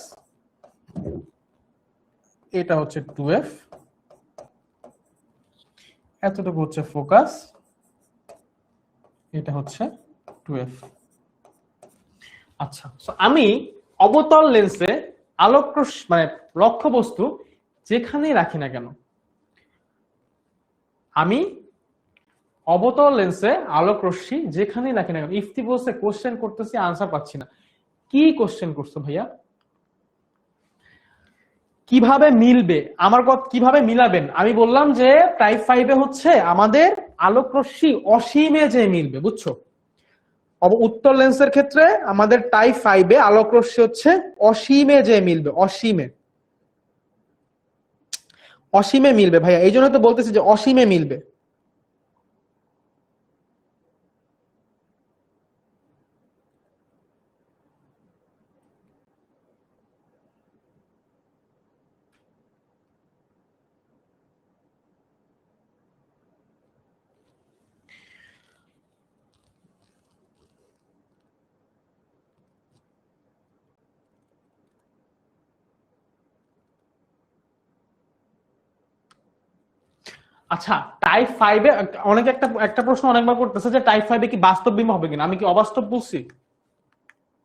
এটা হচ্ছে 2f, এতটুকু হচ্ছে ফোকাস, এটা হচ্ছে 2f। আচ্ছা, আমি অবতল লেন্সে আলোক মানে লক্ষ্য বস্তু যেখানেই রাখি না কেন, আমি অবতল লেন্সে আলোক রশ্মি যেখানেই রাখি না কেন, ইফতি বলছে কোশ্চেন করতেছি আনসার পাচ্ছি না। কি কোশ্চেন করছো ভাইয়া? কিভাবে মিলবে আমার কথা, কিভাবে মিলাবেন? আমি বললাম যে টাইপ 5-এ হচ্ছে আমাদের আলোক রশ্মি অসীমে যে মিলবে, বুঝছো? উত্তল লেন্সের ক্ষেত্রে আমাদের টাইপ 5-এ আলোক রশ্মি হচ্ছে অসীমে যে মিলবে, অসীমে, অসীমে মিলবে ভাইয়া, এই জন্য তো বলতেছি যে অসীমে মিলবে। আচ্ছা, টাইপ 5 এ অনেকে একটা একটা প্রশ্ন অনেকবার করতেছে যে টাইপ 5 এ কি বাস্তব বিম্ব হবে কিনা, আমি কি অবাস্তব বলছি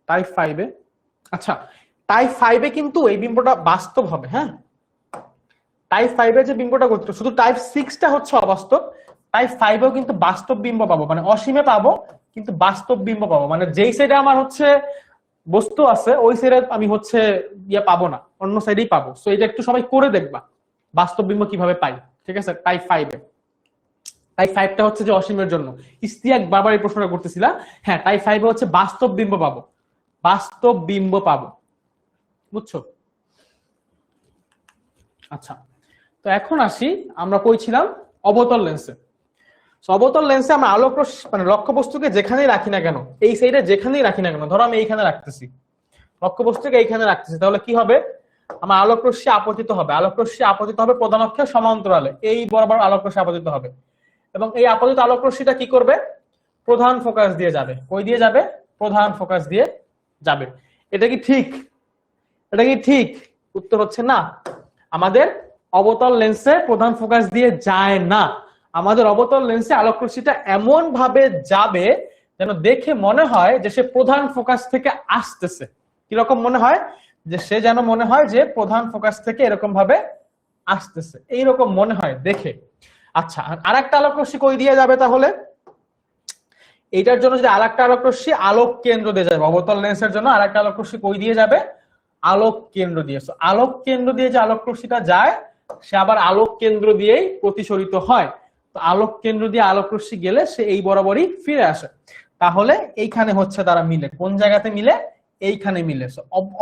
টাইপ 5 এ? আচ্ছা, টাইপ 5 এ কিন্তু এই বিম্বটা বাস্তব হবে, হ্যাঁ। টাইপ 5 এ যে বিম্বটা করতে, শুধু টাইপ 6 টা হচ্ছে অবাস্তব। টাইপ 5 এও কিন্তু বাস্তব বিম্ব পাবো, মানে অসীমে পাবো কিন্তু বাস্তব বিম্ব পাবো, মানে যেই সাইডে আমার হচ্ছে বস্তু আছে ওই সাইডে আমি হচ্ছে ইয়ে পাবো না, অন্য সাইডেই পাবো। সো এটা একটু সবাই করে দেখবা, বাস্তব বিম্ব কিভাবে পাই, ঠিক আছে। টাইপ 5 এ, টাইপ 5 টা হচ্ছে যে অসীমের জন্য। ইস্তিয়াক বারবার এই প্রশ্নটা করতেছিলা। হ্যাঁ, টাইপ 5 এ হচ্ছে বাস্তব বিম্ব পাবো, বাস্তব বিম্ব পাবো, বুঝছো? আচ্ছা, তো এখন আসি, আমরা কইছিলাম অবতল লেন্সে। অবতল লেন্সে আমরা আলোক মানে লক্ষ্যবস্তুকে যেখানেই রাখি না কেন, এই সাইডে যেখানেই রাখি না কেন, ধরো আমি এইখানে রাখতেছি, লক্ষ্যবস্তুকে এইখানে রাখতেছি, তাহলে কি হবে, আমার আলোক রশ্মি আপতিত হবে। আলোক রশ্মি আপতিত হবে প্রধান অক্ষের সমান্তরালে, এই বরাবর আলোক রশ্মি আপতিত হবে। এবং এই আপতিত আলোক রশ্মিটা কি করবে, প্রধান ফোকাস দিয়ে যাবে। কই দিয়ে যাবে? প্রধান ফোকাস দিয়ে যাবে। এটা কি ঠিক? এটা কি ঠিক? উত্তর হচ্ছে না। আমাদের অবতল লেন্সে প্রধান ফোকাস দিয়ে যায় না। আমাদের অবতল লেন্সে আলোক রশ্মিটা এমন ভাবে যাবে যেন দেখে মনে হয় যে সে প্রধান ফোকাস থেকে আসতেছে। কিরকম মনে হয়? যে সে যেন মনে হয় যে প্রধান ফোকাস থেকে এরকম ভাবে আসতেছে, এইরকম মনে হয় দেখে। আচ্ছা, আর একটা আলোক রশ্মি কই দিয়ে যাবে তাহলে? এইটার জন্য যদি আরেকটা আলোক রশ্মি আলোক কেন্দ্র দিয়ে যাবে, অবতল লেন্সের জন্য আরেকটা আলোক রশ্মি কই দিয়ে যাবে? আলোক কেন্দ্র দিয়ে। আলোক কেন্দ্র দিয়ে যে আলোক রশ্মিটা যায় সে আবার আলোক কেন্দ্র দিয়েই প্রতিসরিত হয়। তো আলোক কেন্দ্র দিয়ে আলোক রশ্মি গেলে সে এই বরাবরই ফিরে আসে। তাহলে এইখানে হচ্ছে তারা মিলে, কোন জায়গাতে মিলে? এইখানে মিলে।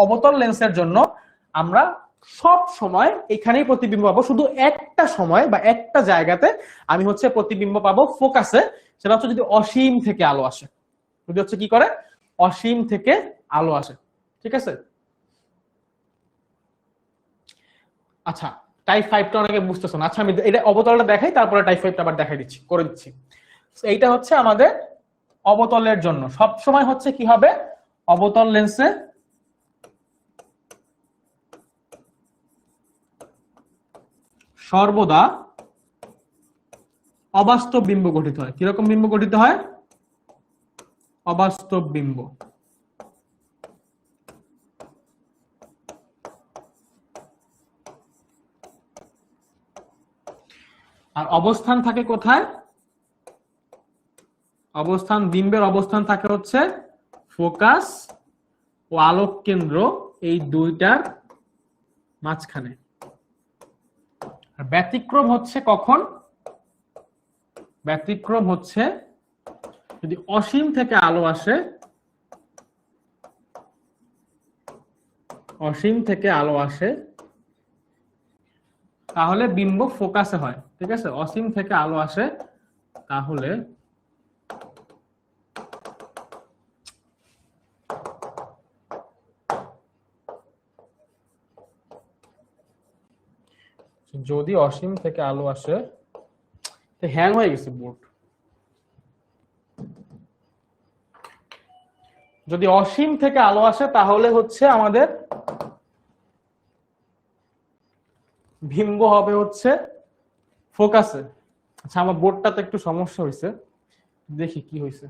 অবতল লেন্সের জন্য আমরা সব সময় এখানেই প্রতিবিম্ব পাবো, শুধু একটা সময় বা একটা জায়গাতে আমি হচ্ছে প্রতিবিম্ব পাবো ফোকাসে, সেটা হচ্ছে যদি অসীম থেকে আলো আসে। যদি হচ্ছে কি করে, অসীম থেকে আলো আসে, ঠিক আছে। আচ্ছা, টাইপ 5 টা অনেকে বুঝতেছ না। আচ্ছা, আমি এটা অবতলটা দেখাই, তারপরে টাইপ 5 টা আবার দেখাই দিচ্ছি, করে দিচ্ছি। এইটা হচ্ছে আমাদের অবতলের জন্য সব সময় হচ্ছে কি হবে, অবতল লেন্সে সর্বদা অবাস্তব বিম্ব গঠিত হয়। কিরকম বিম্ব গঠিত হয়? অবাস্তব বিম্ব। আর অবস্থান থাকে কোথায়? অবস্থান, বিম্বের অবস্থান থাকে হচ্ছে ফোকাস ও আলোক কেন্দ্র, এই দুইটার মাঝখানে। আর ব্যতিক্রম হচ্ছে কখন? ব্যতিক্রম হচ্ছে যদি অসীম থেকে আলো আসে, অসীম থেকে আলো আসে তাহলে বিম্ব ফোকাসে হয়, ঠিক আছে। অসীম থেকে আলো আসে তাহলে যদি অসীম থেকে আলো আসে, হ্যাং হয়ে গেছে বোর্ড। যদি অসীম থেকে আলো আসে তাহলে হচ্ছে আমাদের বিম্ব হবে হচ্ছে ফোকাসে। আচ্ছা, আমার বোর্ডটাতে একটু সমস্যা হয়েছে, দেখি কি হয়েছে।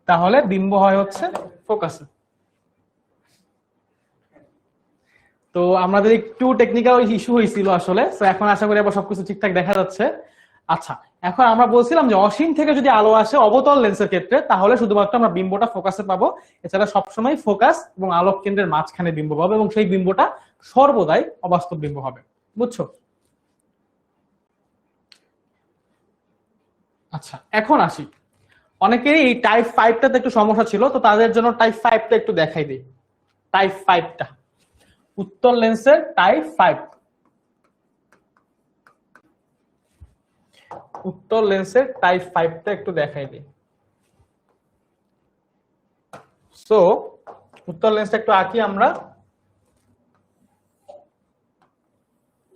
তাহলে বিম্ব হয় হচ্ছে ফোকাসে। তো আমাদের একটু টেকনিক্যাল ইস্যু হয়েছিল আসলে, তো এখন আশা করি আবার সবকিছু ঠিকঠাক দেখা যাচ্ছে। আচ্ছা, এখন আমরা বলছিলাম যে অসীম থেকে যদি আলো আসে অবতল লেন্সের ক্ষেত্রে তাহলে শুধুমাত্র আমরা বিম্বটা ফোকাসে পাবো, এছাড়া সবসময় ফোকাস এবং আলোক কেন্দ্রের মাঝখানে বিম্ব পাবো, এবং সেই বিম্বটা সর্বদাই অবাস্তব বিম্ব হবে, বুঝছো? আচ্ছা এখন আসি, অনেকেরই এই টাইপ 5টাতে একটু সমস্যা ছিল, তো তাদের জন্য টাইপ 5টা একটু দেখাই দিই। টাইপ 5টা উত্তল লেন্সের টাইপ 5, উত্তল লেন্সের টাইপ 5টা একটু দেখাই দিই। সো উত্তল লেন্সটা একটু আঁকি আমরা।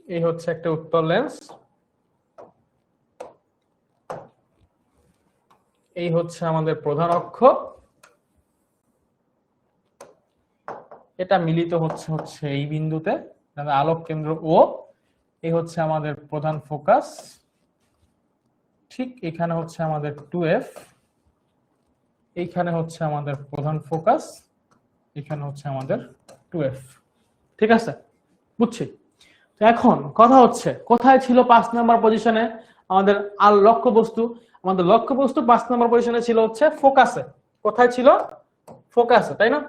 এই হচ্ছে একটা উত্তল লেন্স, এই হচ্ছে আমাদের প্রধান অক্ষ, এটা মিলিত হচ্ছে এই বিন্দুতে, আলোক কেন্দ্র ও। এই হচ্ছে আমাদের প্রধান ফোকাস, ঠিক এখানে হচ্ছে আমাদের 2F, এইখানে হচ্ছে আমাদের প্রধান ফোকাস, এখানে হচ্ছে আমাদের 2F। ঠিক আছে, বুঝছি। তো এখন কথা হচ্ছে কোথায় ছিল 5 নাম্বার পজিশনে আমাদের লক্ষ্যবস্তু? আমাদের লক্ষ্যবস্তু 5 নাম্বার পজিশনে ছিল হচ্ছে ফোকাসে। কোথায় ছিল? ফোকাসে, তাই না?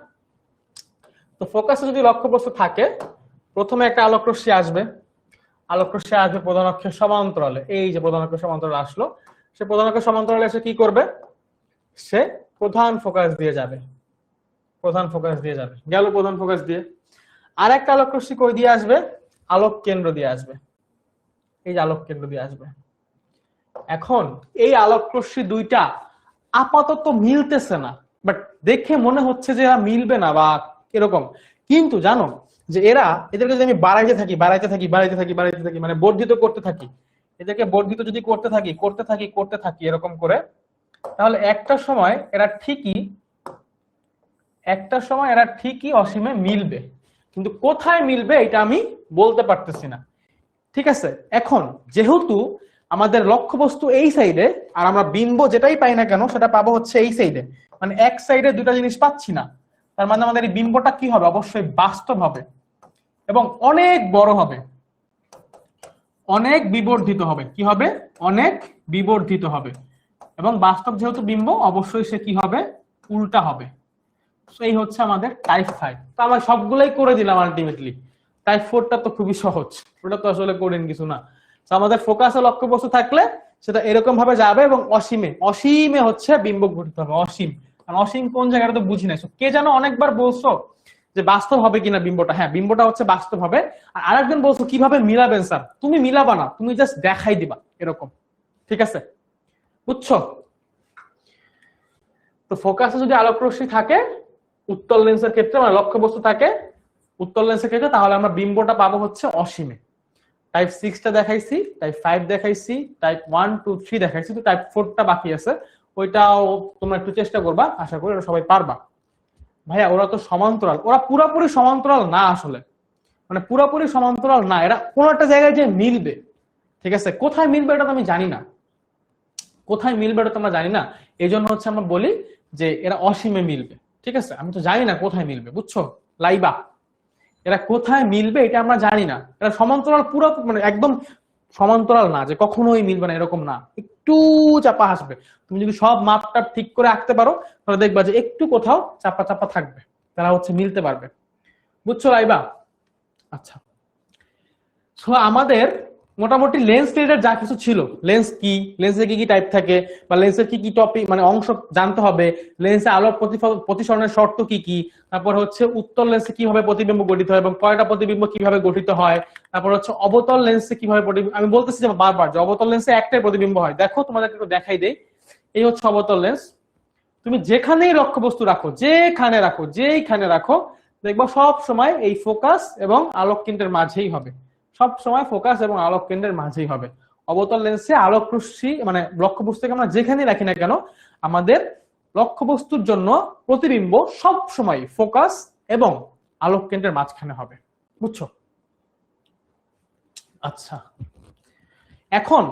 তো ফোকাসে যদি লক্ষ্যবস্তু থাকে, প্রথমে একটা আলোক রশ্মি আসবে, আলোক রশ্মি আসবে প্রধান অক্ষের সমান্তরালে। এই যে প্রধান অক্ষের সমান্তরালে আসলো, সে প্রধান অক্ষের সমান্তরালে এসে কি করবে? সে প্রধান ফোকাস দিয়ে যাবে, প্রধান ফোকাস দিয়ে যাবে, গেল প্রধান ফোকাস দিয়ে। আর একটা আলোক রশ্মি কই দিয়ে আসবে? আলোক কেন্দ্র দিয়ে আসবে, এই যে আলোক কেন্দ্র দিয়ে আসবে। এখন এই আলোক রশ্মি দুইটা আপাতত মিলতেছে না, বাট দেখে মনে হচ্ছে যে এরা মিলবে না বা এরকম, কিন্তু জানো যে এদেরকে যদি আমি বাড়াইতে থাকি বাড়াইতে থাকি বাড়াইতে থাকি বাড়াইতে থাকি, মানে বর্ধিত করতে থাকি, এদেরকে বর্ধিত যদি করতে থাকি করতে থাকি করতে থাকি এরকম করে, তাহলে একটা সময় এরা ঠিকই অসীমে মিলবে, কিন্তু কোথায় মিলবে এটা আমি বলতে পারতেছি না। ঠিক আছে, এখন যেহেতু আমাদের লক্ষ্যবস্তু এই সাইডে, আর আমরা বিম্ব যেটাই পাই না কেন সেটা পাবো হচ্ছে এই সাইডে, মানে এক সাইডে দুটা জিনিস পাচ্ছি না, তার মানে আমাদের এই বিম্বটা কি হবে? অবশ্যই বাস্তব হবে এবং অনেক বড় হবে, অনেক বিবর্ধিত হবে। কি হবে? অনেক বিবর্ধিত হবে। এবং বাস্তব যেহেতু বিম্ব, অবশ্যই সে কি হবে? উল্টা হবে। এই হচ্ছে আমাদের টাইপ 5। তো আমরা সবগুলাই করে দিলাম আলটিমেটলি। টাইপ 4টা তো খুবই সহজ, ওটা তো আসলে করেন কিছু না। তো আমাদের ফোকাসে লক্ষ্যবস্তু থাকলে সেটা এরকম ভাবে যাবে এবং অসীমে হচ্ছে বিম্ব গঠিত হবে। অসীম, কারণ অসীম কোন জায়গাটা তো বুঝি নাই। কে যেন অনেকবার বলছো যে বাস্তব হবে কিনা বিম্বটা? হ্যাঁ, বিম্বটা হচ্ছে বাস্তব হবে। আর আরেকজন বলছো কিভাবে মিলাবেন স্যার? তুমি মিলাবা না, তুমি জাস্ট দেখাই দিবা এরকম। ঠিক আছে, বুঝছো? তো ফোকাসে যদি আলোক রশ্মি থাকে, উত্তল লেন্সের ক্ষেত্রে মানে লক্ষ্যবস্তু থাকে উত্তল লেন্সের ক্ষেত্রে, তাহলে আমরা বিম্বটা পাবো হচ্ছে অসীমে। টাইপ 6টা দেখাইছি, টাইপ 5 দেখাইছি, টাইপ 1 2 3 দেখাইছি, তো টাইপ 4টা বাকি আছে। ওইটাও তোমরা একটু চেষ্টা করবা, আশা করি ওরা সবাই পারবা। ভাইয়া ওরা তো সমান্তরাল, ওরা পুরোপুরি সমান্তরাল না আসলে, মানে পুরোপুরি সমান্তরাল না, এরা কোন একটা জায়গায় যে মিলবে। ঠিক আছে, কোথায় মিলবে এটা তো আমি জানি না, কোথায় মিলবে এটা তো আমরা জানি না, এই জন্য হচ্ছে আমরা বলি যে এরা অসীমে মিলবে। ঠিক আছে, আমি তো জানি না কোথায় মিলবে, বুঝছো লাইবা? এরা কোথায় মিলবে এটা আমরা জানি না। এরা সমান্তরাল পুরো মানে একদম সমান্তরাল না যে কখনোই মিলবে না এরকম না, একটু চাপা আসবে। তুমি যদি সব মাপটা ঠিক করে আঁকতে পারো তাহলে দেখবা যে একটু কোথাও চাপা চাপা থাকবে, তারা হচ্ছে মিলতে পারবে। বুঝছো লাইবা? আচ্ছা, সো আমাদের মোটামুটি লেন্স রিলেটেড যা কিছু ছিল, লেন্স কি, লেন্সে কি কি টাইপ থাকে, বা লেন্সের কি কি টপিক মানে অংশ জানতে হবে, লেন্সে আলোক প্রতিসরণের শর্ত কি কি, তারপর হচ্ছে উত্তল লেন্সে কিভাবে প্রতিবিম্ব গঠিত হয় এবং কয়টা প্রতিবিম্ব কিভাবে গঠিত হয়, তারপর হচ্ছে অবতল লেন্সে কিভাবে আমি বলতেছি যে বারবার যে অবতল লেন্সে একটাই প্রতিবিম্ব হয়। দেখো তোমাদেরকে একটু দেখাই দেই, এই হচ্ছে অবতল লেন্স। তুমি যেখানেই লক্ষ্যবস্তু রাখো, যেইখানে রাখো দেখবো সব সময় এই ফোকাস এবং আলোক কেন্দ্রের মাঝেই হবে, সব সময় ফোকাস এবং আলোক কেন্দ্রের মাঝেই হবে। অবতল লেন্সে আলোক রশ্মি মানে লক্ষ্যবস্তুকে আমরা যেখানেই রাখি না কেন, আমাদের লক্ষ্যবস্তুর জন্য প্রতিবিম্ব সব সময় ফোকাস এবং আলোক কেন্দ্রের মাঝখানে হবে। বুঝছো? আচ্ছা, এখন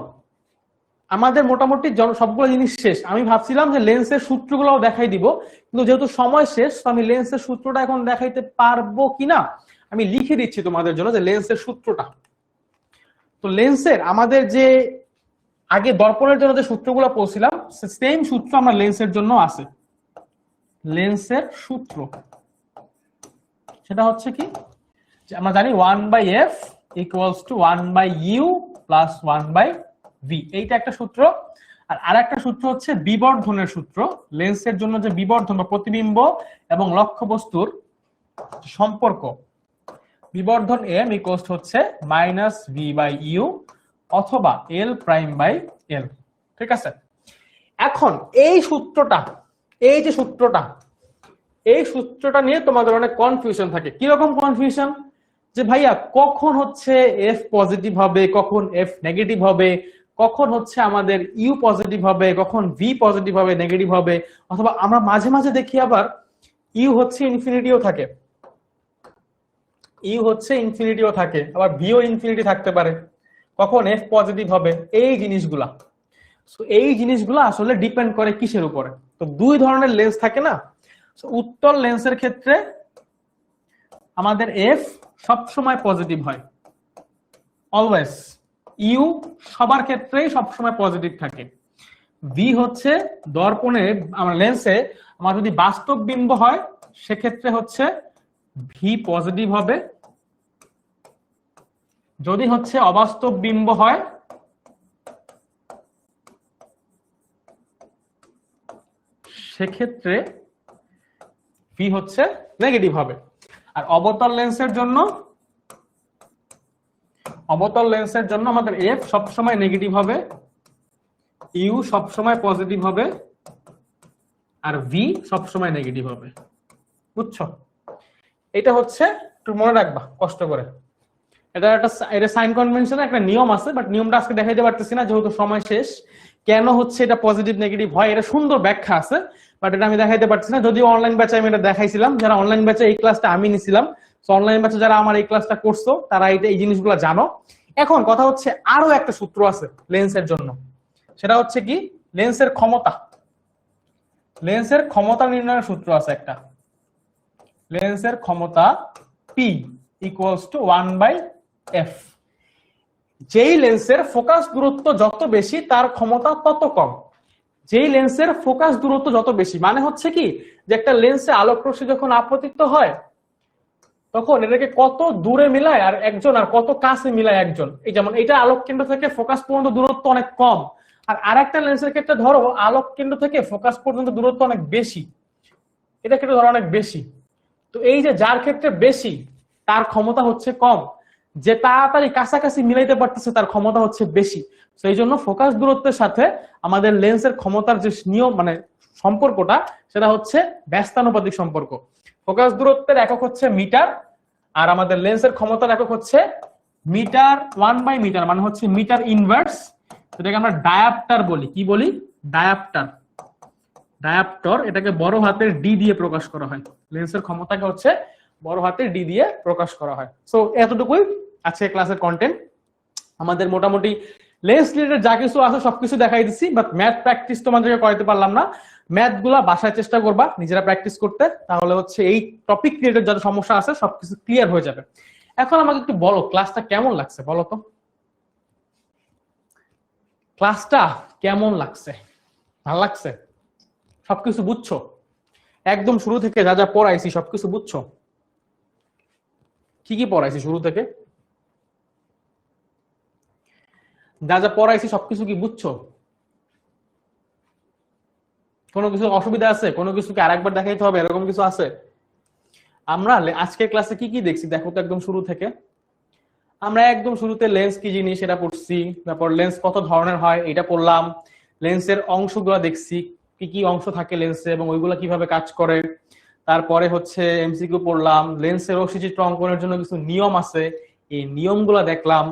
আমাদের মোটামুটি সবগুলো জিনিস শেষ। আমি ভাবছিলাম যে লেন্সের সূত্রগুলো দেখাই দিব, কিন্তু যেহেতু সময় শেষ তো আমি লেন্সের সূত্রটা এখন দেখাইতে পারবো কিনা আমি লিখে দিচ্ছি তোমাদের জন্য যে লেন্সের সূত্রটা। তো লেন্সের আমাদের যে আগে দর্পণের জন্য যে সূত্রগুলো পড়ছিলাম সেম সূত্র আমরা লেন্সের জন্য আছে। লেন্সের সূত্র সেটা হচ্ছে কি, আমরা জানি 1/f = 1/u + 1/v, এইটা একটা সূত্র। আর আরেকটা সূত্র হচ্ছে বিবর্ধনের সূত্র। লেন্সের জন্য যে বিবর্ধন বা প্রতিবিম্ব এবং লক্ষ্যবস্তুর সম্পর্ক, বিবর্ধন এম ইকুয়ালস হচ্ছে মাইনাস ভি বাই ইউ অথবা এল প্রাইম বাই এল। ঠিক আছে, এখন এই সূত্রটা, এই যে সূত্রটা, এই সূত্রটা নিয়ে তোমাদের অনেক কনফিউশন থাকে। কিরকম কনফিউশন? যে ভাইয়া কখন হচ্ছে এফ পজিটিভ হবে, কখন এফ নেগেটিভ হবে, কখন হচ্ছে আমাদের ইউ পজিটিভ হবে, কখন ভি পজিটিভ হবে নেগেটিভ হবে, অথবা আমরা মাঝে মাঝে দেখি আবার ইউ হচ্ছে ইনফিনিটিও থাকে, ইউ হচ্ছে ইনফিনিটিও থাকে, আবার ভিও ইনফিনিটি থাকতে পারে, কখন এফ পজিটিভ হবে, এই জিনিসগুলা। সো এই জিনিসগুলো আসলে ডিপেন্ড করে কিসের উপরে? তো দুই ধরনের লেন্স থাকে না। উত্তল লেন্সের ক্ষেত্রে আমাদের এফ সব সময় পজিটিভ হয়, অলওয়েজ। ইউ সবার ক্ষেত্রেই সব সময় পজিটিভ থাকে। ভি হচ্ছে দর্পণে আমার লেন্সে আমার যদি বাস্তব বিম্ব হয় সেক্ষেত্রে হচ্ছে ভি পজিটিভ হবে, যদি হচ্ছে অবাস্তব বিম্ব হয় সেক্ষেত্রে ভি হচ্ছে নেগেটিভ হবে। আর অবতল লেন্সের জন্য, অবতল লেন্সের জন্য আমাদের এফ সবসময় নেগেটিভ হবে, ইউ সবসময় পজিটিভ হবে, আর ভি সবসময় নেগেটিভ হবে। বুঝছো? এটা হচ্ছে একটু মনে রাখবা কষ্ট করে। এটা সাইন কনভেনশনের একটা নিয়ম আছে, বাট নিয়মটা আজকে দেখাইতে পারতেছি না যেহেতু সময় শেষ। কেন হচ্ছে এটা পজিটিভ নেগেটিভ হয় এটা সুন্দর ব্যাখ্যা আছে, বাট এটা আমি দেখাইতে পারছি না। যদিও অনলাইন ব্যাচে আমি এটা দেখাইছিলাম, যারা অনলাইন ব্যাচে এই ক্লাসটা আমি নিছিলাম, তো অনলাইন ব্যাচে যারা আমার এই ক্লাসটা করছো তারা এই জিনিসগুলো জানো। এখন কথা হচ্ছে আরো একটা সূত্র আছে লেন্সের জন্য, সেটা হচ্ছে কি লেন্সের ক্ষমতা। লেন্সের ক্ষমতা নির্ণয়ের সূত্র আছে একটা, লেন্সের ক্ষমতা পি ইকুয়ালস টু 1/f। যেই লেন্সের ফোকাস দূরত্ব যত বেশি তার ক্ষমতা তত কম। যেই লেন্সের ফোকাস দূরত্ব যত বেশি মানে হচ্ছে কি, যে একটা লেন্সে আলোক রশ্মি যখন আপতিত হয় তখন এটাকে কত দূরে মিলায় আর একজন, আর কত কাছে মিলায় একজন। এই যেমন এটা আলোক কেন্দ্র থেকে ফোকাস পর্যন্ত দূরত্ব অনেক কম, আর আরেকটা লেন্সের ক্ষেত্রে ধরো আলোক কেন্দ্র থেকে ফোকাস পর্যন্ত দূরত্ব অনেক বেশি, এটা ক্ষেত্রে ধরো অনেক বেশি। তো এই যে যার ক্ষেত্রে বেশি তার ক্ষমতা হচ্ছে কম, যে তাড়াতাড়ি কাছাকাছি মিলাইতে পারতেছে তার ক্ষমতা হচ্ছে বেশি। তো এই জন্য ফোকাস দূরত্বের সাথে আমাদের লেন্সের ক্ষমতার যে নিয়ম মানে সম্পর্কটা, সেটা হচ্ছে ব্যস্তানুপাতিক সম্পর্ক। ফোকাস দূরত্বের একক হচ্ছে মিটার, আর আমাদের লেন্সের ক্ষমতার একক হচ্ছে মিটার 1/মিটার, মানে হচ্ছে মিটার ইনভার্স। এটাকে আমরা ডায়াপ্টার বলি। কি বলি? ডায়াপ্টার। ডায়াপ্টর, এটাকে বড় হাতের ডি দিয়ে প্রকাশ করা হয়। লেন্সের ক্ষমতাকে হচ্ছে বড় হাতের ডি দিয়ে প্রকাশ করা হয়। সো এতটুকুই আজকে ক্লাসের কন্টেন্ট। আমাদের মোটামুটি লেন্স রিলেটেড যা কিছু আছে সবকিছু দেখাই দিচ্ছি, বাট ম্যাথ প্র্যাকটিস তোমাদেরকে করাইতে পারলাম না। ম্যাথ গুলা বাসায় চেষ্টা করবা নিজেরা প্র্যাকটিস করতে, তাহলে হচ্ছে এই টপিক রিলেটেড যত সমস্যা আছে সবকিছু ক্লিয়ার হয়ে যাবে। এখন আমাকে একটু বলো ক্লাসটা কেমন লাগছে, বলো তো ক্লাসটা কেমন লাগছে? ভালো লাগছে? সবকিছু বুঝছো? একদম শুরু থেকে যা যা পড়াইছি সবকিছু বুঝছো? কি কি পড়াইছি শুরু থেকে? যা যা পড়াইছি সবকিছু কি বুঝছো? কোনো কিছু অসুবিধা আছে? কোনো কিছু কি আরেকবার দেখাইতে হবে এরকম কিছু আছে? আমরা আজকের ক্লাসে কি কি দেখছি দেখো তো। একদম শুরু থেকে আমরা একদম শুরুতে লেন্স কি জিনিস এটা পড়ছি, তারপর লেন্স কত ধরনের হয় এটা পড়লাম, লেন্সের অংশগুলো দেখছি কি কি অংশ থাকে লেন্সে এবং ওইগুলো কিভাবে কাজ করে। তারপরে হচ্ছে এমসিকিউ পড়লাম, লেন্সের রশ্মিচিত্র অঙ্কনের জন্য কিছু নিয়ম আছে, এই নিয়মগুলো দেখলাম।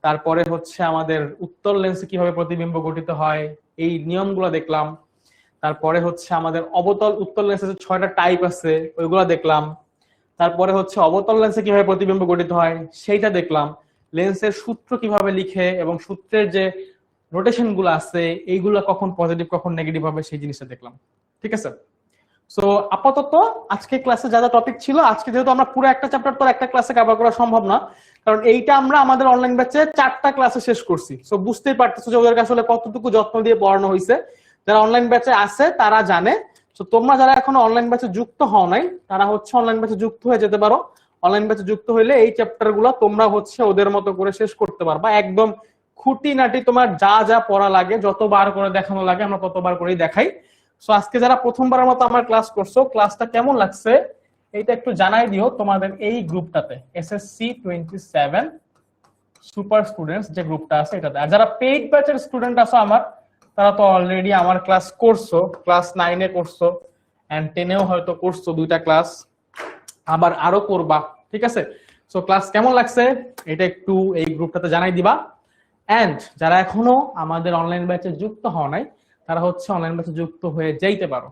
তারপরে হচ্ছে আমাদের উত্তল লেন্সে কিভাবে প্রতিবিম্ব গঠিত হয় এই নিয়মগুলো দেখলাম। তারপরে হচ্ছে আমাদের অবতল উত্তল লেন্সের 6টা টাইপ আছে ওইগুলো দেখলাম। তারপরে হচ্ছে অবতল লেন্সে কিভাবে প্রতিবিম্ব গঠিত হয় সেইটা দেখলাম। লেন্সের সূত্র কিভাবে লিখে এবং সূত্রের যে রোটেশন গুলো আছে এইগুলো কখন পজিটিভ কখন নেগেটিভ হবে সেই জিনিসটা দেখলাম। ঠিক আছে, সো আপাতত আজকে ক্লাসে যা যা টপিক ছিল, আজকে যেহেতু আমরা পুরো একটা চ্যাপ্টার তো একটা ক্লাসে কভার করা সম্ভব না, কারণ এইটা আমরা আমাদের অনলাইন ব্যাচে 4টা ক্লাসে শেষ করছি। সো বুঝতেই পারতেছো যে ওদেরকে আসলে কতটুকু যত্ন দিয়ে পড়ানো হয়েছে। যারা অনলাইন ব্যাচে আছে তারা জানে। তো তোমরা যারা এখনো অনলাইন ব্যাচে যুক্ত হও নাই তারা হচ্ছে অনলাইন ব্যাচে যুক্ত হয়ে যেতে পারো। অনলাইন ব্যাচে যুক্ত হইলে এই চ্যাপ্টার গুলো তোমরা হচ্ছে ওদের মতো করে শেষ করতে পারবা, একদম খুঁটিনাটি তোমার যা যা পড়া লাগে, যতবার করে দেখানো লাগে আমরা ততবার করেই দেখাই। সো আজকে যারা প্রথমবারের মতো আমার ক্লাস করছো, ক্লাসটা কেমন লাগছে এটা একটু জানাই দিও তোমাদের এই গ্রুপটাতে, SSC 27 সুপার স্টুডেন্টস যে গ্রুপটা আছে এটাতে। আর যারা পেইড ব্যাচের স্টুডেন্ট আছো আমার, তারা তো অলরেডি আমার ক্লাস করছো, ক্লাস 9 এ করছো এন্ড 10 এও হয়তো করছো, দুইটা ক্লাস আবার আরো করবা, ঠিক আছে? সো ক্লাস কেমন লাগছে এটা একটু এই গ্রুপটাতে জানাই দিবা। এন্ড যারা এখনো আমাদের অনলাইন ব্যাচে যুক্ত হওয়া নাই, তারা হচ্ছে অনলাইন ব্যাচে যুক্ত হয়ে যাইতে পারো।